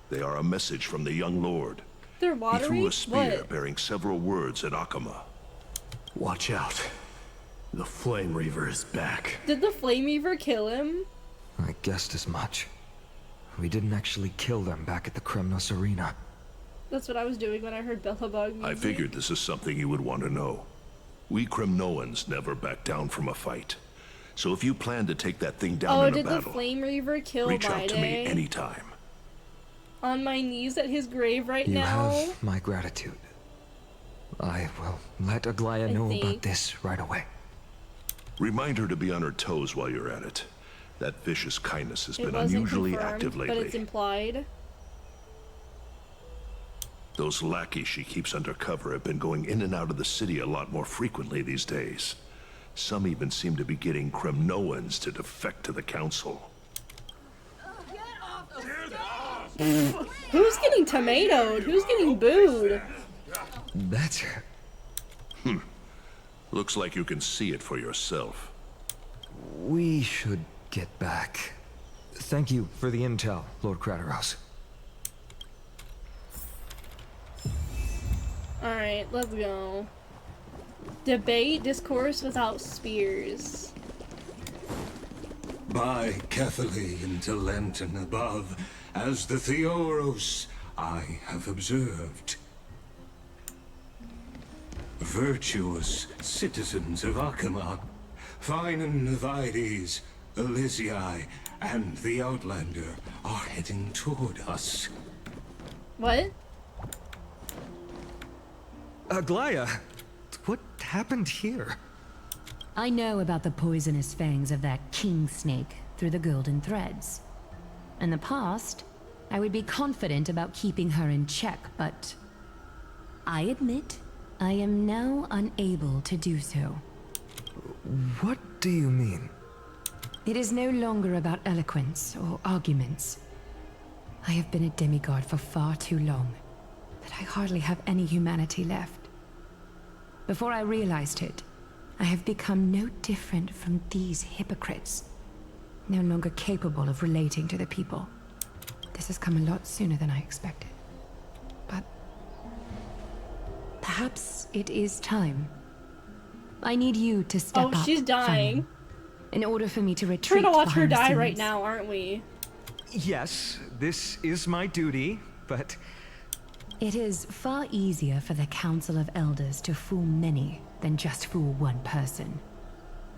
Speaker 13: They are a message from the young lord.
Speaker 1: They're watery?
Speaker 13: He threw a spear
Speaker 1: what?
Speaker 13: bearing several words at Akama.
Speaker 2: Watch out. The Flame Reaver is back.
Speaker 1: Did the Flame Reaver kill him?
Speaker 18: I guessed as much. We didn't actually kill them back at the Kremnos Arena.
Speaker 1: That's what I was doing when I heard Belobog music.
Speaker 13: I figured this is something you would want to know. We Kremnoans never back down from a fight. So if you plan to take that thing down in a battle,
Speaker 1: did the Flame Reaver kill
Speaker 13: reach out to me
Speaker 1: Maide?
Speaker 13: anytime.
Speaker 1: On my knees at his grave right
Speaker 18: You
Speaker 1: now.
Speaker 18: have my gratitude. I will let Aglaya know about this right away.
Speaker 13: Remind her to be on her toes while you're at it. That vicious kindness has been
Speaker 1: wasn't
Speaker 13: unusually
Speaker 1: confirmed,
Speaker 13: active lately.
Speaker 1: But it's implied.
Speaker 13: Those lackeys she keeps undercover have been going in and out of the city a lot more frequently these days. Some even seem to be getting Kremnoans to defect to the council.
Speaker 1: Who's getting tomatoed? Who's getting booed?
Speaker 18: That's her.
Speaker 13: Looks like you can see it for yourself.
Speaker 18: We should get back. Thank you for the intel, Lord Crateros.
Speaker 1: Alright, let's go. Debate discourse without spears.
Speaker 6: By Catholic into Lenten above, as the Theoros I have observed. Virtuous citizens of Akama, Finan Vides, Elysiae, and the Outlander are heading toward us.
Speaker 1: What?
Speaker 18: Aglaya, what happened here?
Speaker 17: I know about the poisonous fangs of that king snake through the golden threads. In the past, I would be confident about keeping her in check, but I admit I am now unable to do so.
Speaker 18: What do you mean?
Speaker 17: It is no longer about eloquence or arguments. I have been a demigod for far too long that I hardly have any humanity left. Before I realized it, I have become no different from these hypocrites, no longer capable of relating to the people. This has come a lot sooner than I expected. But perhaps it is time. I need you to step up.
Speaker 1: Oh, she's dying.
Speaker 17: Finan, in order for me to retreat.
Speaker 1: We're gonna watch her
Speaker 17: behind the
Speaker 1: die
Speaker 17: scenes.
Speaker 1: right now, aren't we?
Speaker 18: Yes, this is my duty, but
Speaker 17: it is far easier for the Council of Elders to fool many than just fool one person.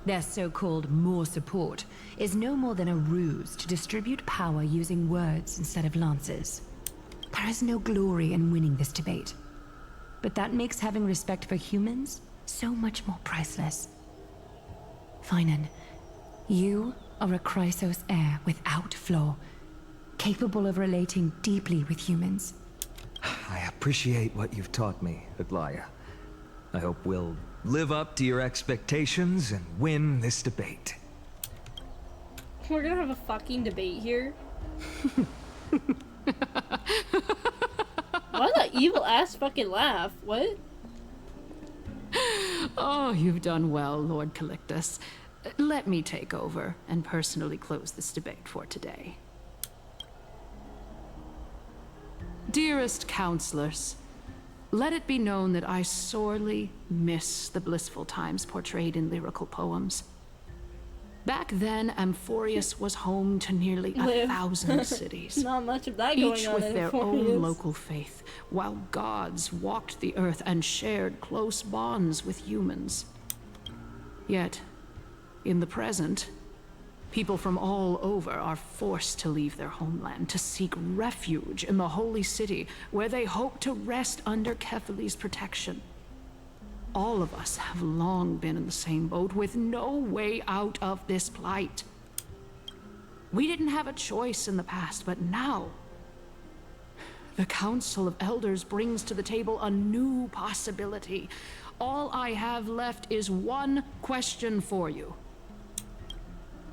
Speaker 17: Their so-called more support is no more than a ruse to distribute power using words instead of lances. There is no glory in winning this debate, but that makes having respect for humans so much more priceless. Finan, you are a Chrysos heir without flaw, capable of relating deeply with humans.
Speaker 18: I appreciate what you've taught me, Aglaya. I hope we'll live up to your expectations and win this debate.
Speaker 1: We're gonna have a fucking debate here. What that evil ass fucking laugh? What?
Speaker 12: Oh, you've done well, Lord Calictus. Let me take over and personally close this debate for today. Dearest counselors, let it be known that I sorely miss the blissful times portrayed in lyrical poems. Back then, Amphorius was home to nearly 1,000 cities.
Speaker 1: Not much of that going
Speaker 12: each
Speaker 1: on
Speaker 12: with
Speaker 1: in
Speaker 12: their
Speaker 1: Amphorius.
Speaker 12: own local faith, while gods walked the earth and shared close bonds with humans. Yet, in the present, people from all over are forced to leave their homeland to seek refuge in the holy city, where they hope to rest under Kefali's protection. All of us have long been in the same boat, with no way out of this plight. We didn't have a choice in the past, but now the Council of Elders brings to the table a new possibility. All I have left is one question for you.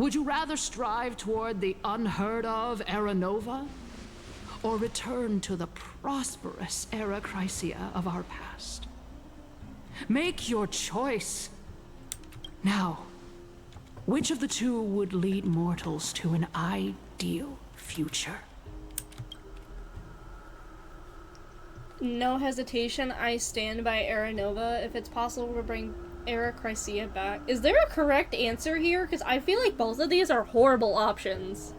Speaker 12: Would you rather strive toward the unheard of Era Nova? Or return to the prosperous Era Chrysia of our past? Make your choice. Now, which of the two would lead mortals to an ideal future?
Speaker 1: No hesitation, I stand by Era Nova. If it's possible to bring Era Chrysia back. Is there a correct answer here? Because I feel like both of these are horrible options.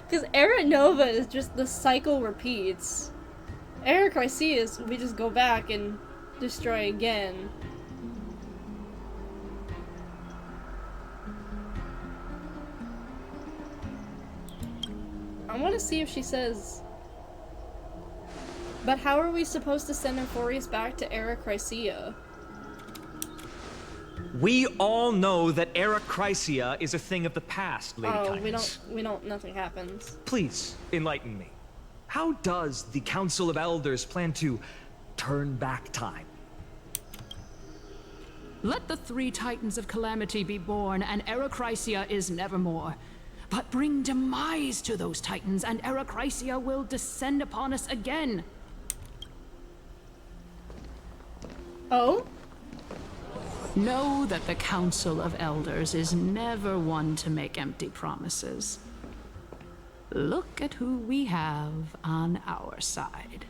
Speaker 1: Because Era Nova is just the cycle repeats. Era Chrysia is we just go back and destroy again. I want to see if she says... But how are we supposed to send Euphorius back to Era Chrysia?
Speaker 18: We all know that Era Chrysia is a thing of the past, Lady Kindness.
Speaker 1: we don't, nothing happens.
Speaker 18: Please, enlighten me. How does the Council of Elders plan to turn back time?
Speaker 12: Let the 3 Titans of Calamity be born, and Era Chrysia is nevermore. But bring demise to those Titans, and Era Chrysia will descend upon us again.
Speaker 1: Oh?
Speaker 12: Know that the Council of Elders is never one to make empty promises. Look at who we have on our side.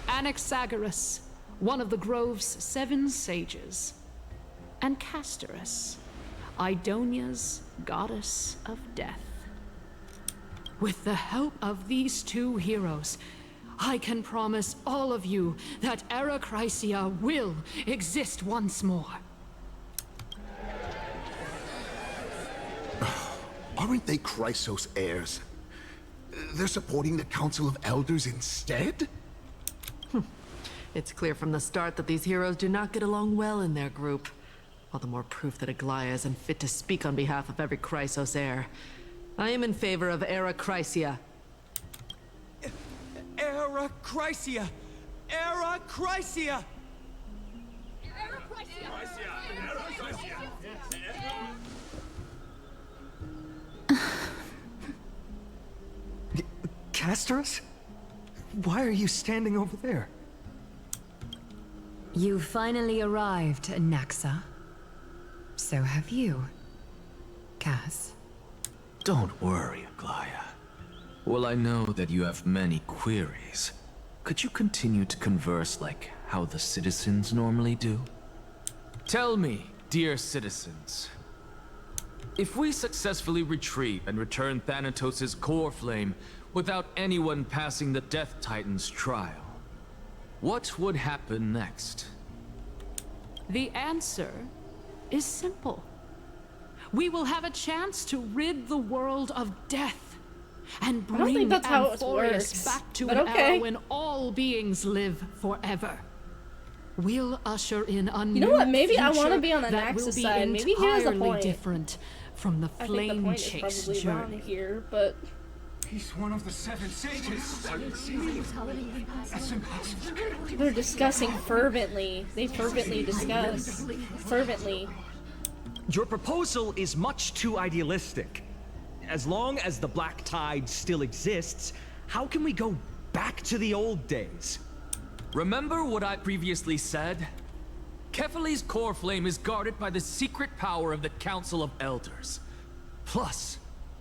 Speaker 12: Anaxagoras, one of the Grove's 7 sages, and Castorus, Idonia's goddess of death. With the help of these 2 heroes, I can promise all of you that Era Chrysia will exist once more.
Speaker 19: Aren't they Chrysos heirs? They're supporting the Council of Elders instead?
Speaker 20: It's clear from the start that these heroes do not get along well in their group. All the more proof that Aglaia is unfit to speak on behalf of every Chrysos heir. I am in favor of Era Chrysia.
Speaker 21: Era Chrysia! Era Chrysia!
Speaker 18: Castorus? Why are you standing over there?
Speaker 17: You finally arrived, Naxa. So have you, Cass.
Speaker 5: Don't worry, Aglaia. Well, I know that you have many queries. Could you continue to converse like how the citizens normally do? Tell me, dear citizens, if we successfully retrieve and return Thanatos' core flame without anyone passing the Death Titan's trial, what would happen next?
Speaker 12: The answer is simple. We will have a chance to rid the world of death and bring Euphorius back to an era when all beings live forever. We'll usher in a new
Speaker 1: what? Maybe I
Speaker 12: want to
Speaker 1: be on the Naxxas side. Maybe he has a point.
Speaker 12: Different from the flame chase journey
Speaker 1: here, but
Speaker 22: he's one of the 7 sages. That's impossible.
Speaker 1: They're discussing fervently. They fervently discuss. Fervently.
Speaker 18: Your proposal is much too idealistic. As long as the Black Tide still exists, how can we go back to the old days?
Speaker 5: Remember what I previously said? Kefali's core flame is guarded by the secret power of the Council of Elders. Plus,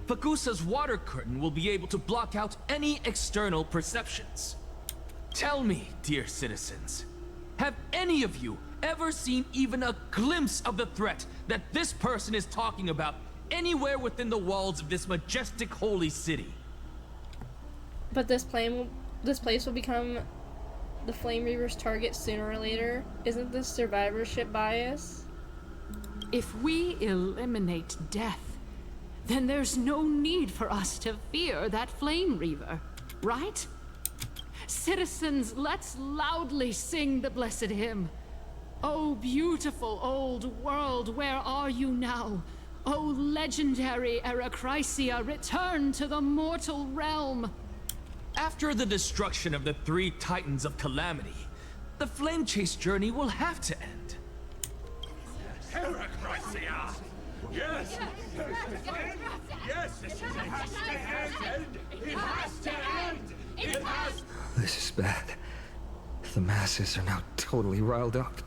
Speaker 5: Fagusa's water curtain will be able to block out any external perceptions. Tell me, dear citizens, have any of you ever seen even a glimpse of the threat that this person is talking about anywhere within the walls of this majestic holy city?
Speaker 1: But this place will become the Flame Reaver's target sooner or later. Isn't this survivorship bias?
Speaker 12: If we eliminate death, then there's no need for us to fear that Flame Reaver, right? Citizens, let's loudly sing the blessed hymn. Oh, beautiful old world, where are you now? Oh, legendary Era Chrysia, return to the mortal realm.
Speaker 5: After the destruction of the 3 Titans of Calamity, the Flame Chase journey will have to end.
Speaker 22: Era Chrysia! Yes! Yes! It has to end! It has to end! It has...
Speaker 18: This is bad. The masses are now totally riled up.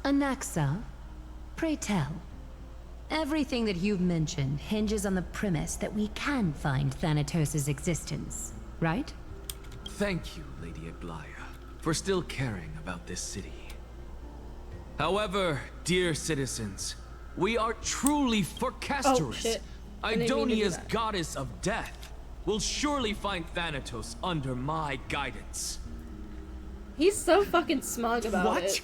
Speaker 17: Anaxa, pray tell. Everything that you've mentioned hinges on the premise that we can find Thanatos' existence, right?
Speaker 5: Thank you, Lady Aglaya, for still caring about this city. However, dear citizens, we are truly Forcasterus.
Speaker 1: Oh, shit. I didn't mean to do
Speaker 5: Idonia's
Speaker 1: that.
Speaker 5: goddess of death. Will surely find Thanatos under my guidance.
Speaker 1: He's so fucking smug about it.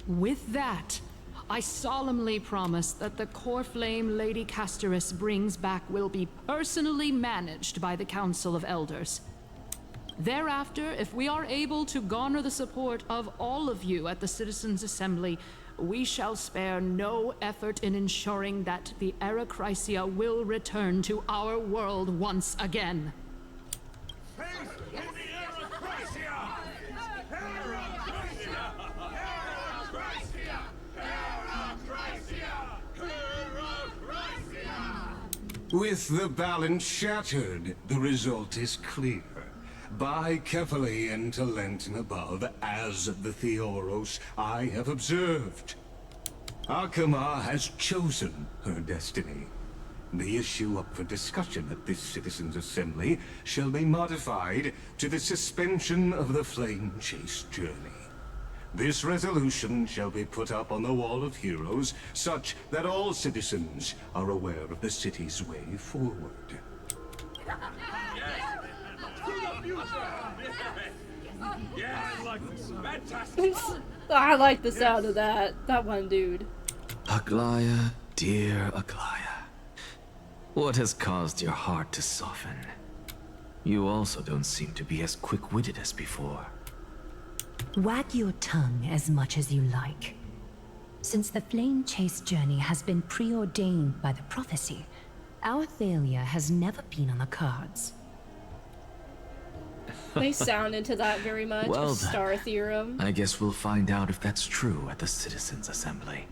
Speaker 12: With that, I solemnly promise that the core flame Lady Casterus brings back will be personally managed by the Council of Elders. Thereafter, if we are able to garner the support of all of you at the Citizens' Assembly, we shall spare no effort in ensuring that the Era Chrysia will return to our world once again.
Speaker 6: With the balance shattered, the result is clear. Buy carefully into Lenten above, as the Theoros I have observed. Akama has chosen her destiny. The issue up for discussion at this Citizens' Assembly shall be modified to the suspension of the Flame Chase journey. This resolution shall be put up on the Wall of Heroes, such that all citizens are aware of the city's way forward.
Speaker 1: I like the sound of that. That one dude.
Speaker 5: Aglaya, dear Aglaya. What has caused your heart to soften? You also don't seem to be as quick-witted as before.
Speaker 17: Wag your tongue as much as you like. Since the Flame Chase journey has been preordained by the prophecy, our failure has never been on the cards.
Speaker 1: They sounded to that very much.
Speaker 5: Well,
Speaker 1: A star theorem.
Speaker 5: I guess we'll find out if that's true at the Citizens' Assembly.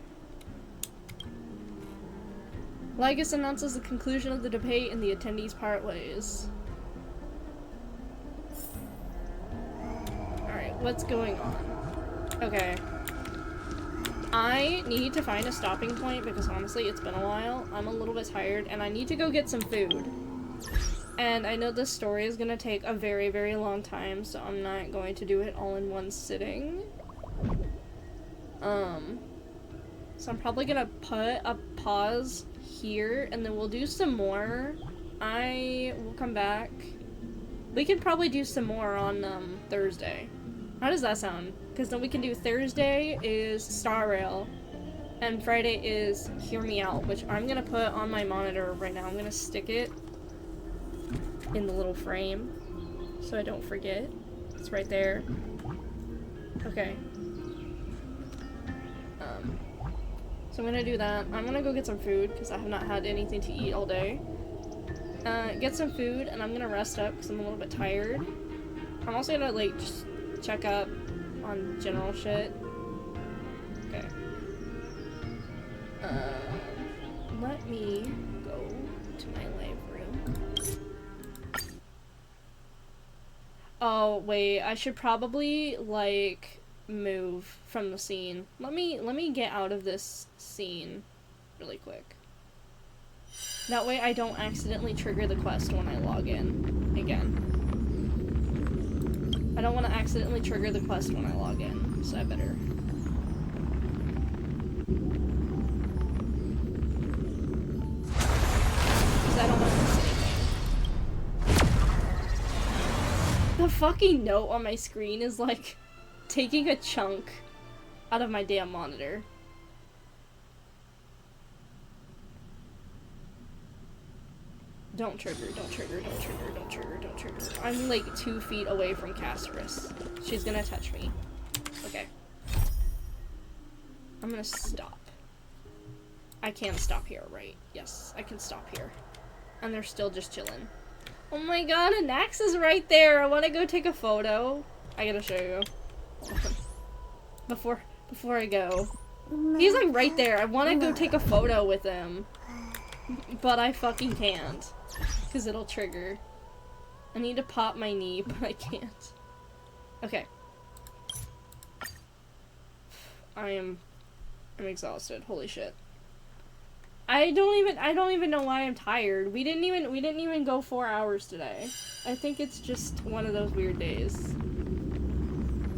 Speaker 1: Lygus announces the conclusion of the debate and the attendees part ways. Alright, what's going on? Okay. I need to find a stopping point because honestly it's been a while. I'm a little bit tired and I need to go get some food. And I know this story is gonna take a very, very long time, so I'm not going to do it all in one sitting. So I'm probably gonna put a pause here and then we'll do some more. I will come back. We could probably do some more on Thursday. How does that sound? Because then we can do Thursday is Star Rail and Friday is Hear Me Out, which I'm gonna put on my monitor right now. I'm gonna stick it in the little frame so I don't forget. It's right there. Okay. So I'm gonna do that. I'm gonna go get some food because I have not had anything to eat all day. Get some food and I'm gonna rest up because I'm a little bit tired. I'm also gonna like just check up on general shit. Okay. Let me go to my live room. Oh wait, I should probably like move from the scene. Let me get out of this scene really quick. That way I don't accidentally trigger the quest when I log in again. I don't want to accidentally trigger the quest when I log in, so I better. Because I don't want to miss anything. The fucking note on my screen is like taking a chunk out of my damn monitor. Don't trigger, don't trigger, don't trigger, don't trigger, don't trigger. I'm like 2 feet away from Casterus. She's gonna touch me. Okay. I'm gonna stop. I can stop here, right? Yes, I can stop here. And they're still just chilling. Oh my god, Anax is right there! I wanna go take a photo. I gotta show you. Before I go. He's like right there. I want to go take a photo with him, but I fucking can't, because it'll trigger. I need to pop my knee, but I can't. Okay. I'm exhausted. Holy shit. I don't even know why I'm tired. We didn't even go 4 hours today. I think it's just one of those weird days.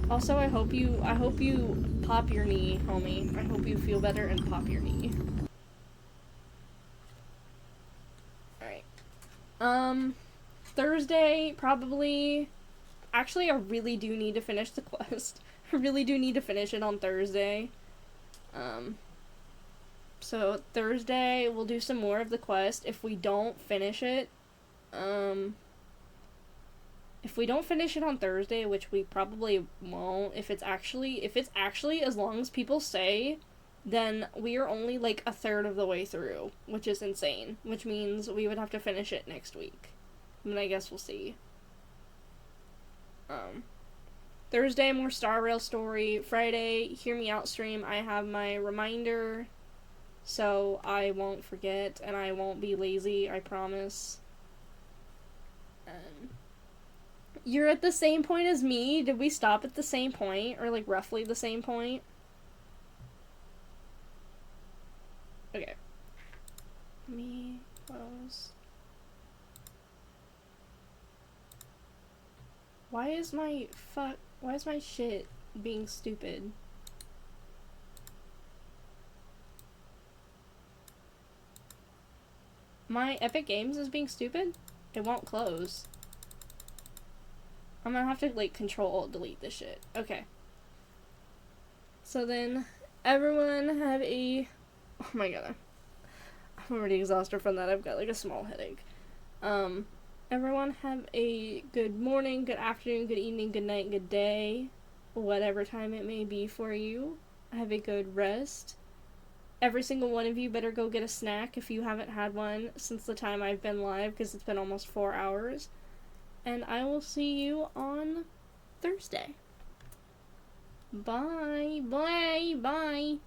Speaker 1: Also, I hope you pop your knee, homie. I hope you feel better and pop your knee. Alright. Thursday, probably. Actually, I really do need to finish the quest. I really do need to finish it on Thursday. So Thursday, we'll do some more of the quest. If we don't finish it, on Thursday, which we probably won't, if it's actually as long as people say, then we are only like a third of the way through, which is insane. Which means we would have to finish it next week. I mean, I guess we'll see. Thursday, more Star Rail story. Friday, Hear Me Out stream. I have my reminder, so I won't forget, and I won't be lazy, I promise. You're at the same point as me? Did we stop at the same point? Or, like, roughly the same point? Okay. Me, close. Why is my shit being stupid? My Epic Games is being stupid? It won't close. I'm gonna have to, like, Control-Alt-Delete this shit. Okay. So then, everyone have a... Oh my god. I'm already exhausted from that. I've got, like, a small headache. Everyone have a good morning, good afternoon, good evening, good night, good day. Whatever time it may be for you. Have a good rest. Every single one of you better go get a snack if you haven't had one since the time I've been live, because it's been almost 4 hours. And I will see you on Thursday. Bye. Bye. Bye.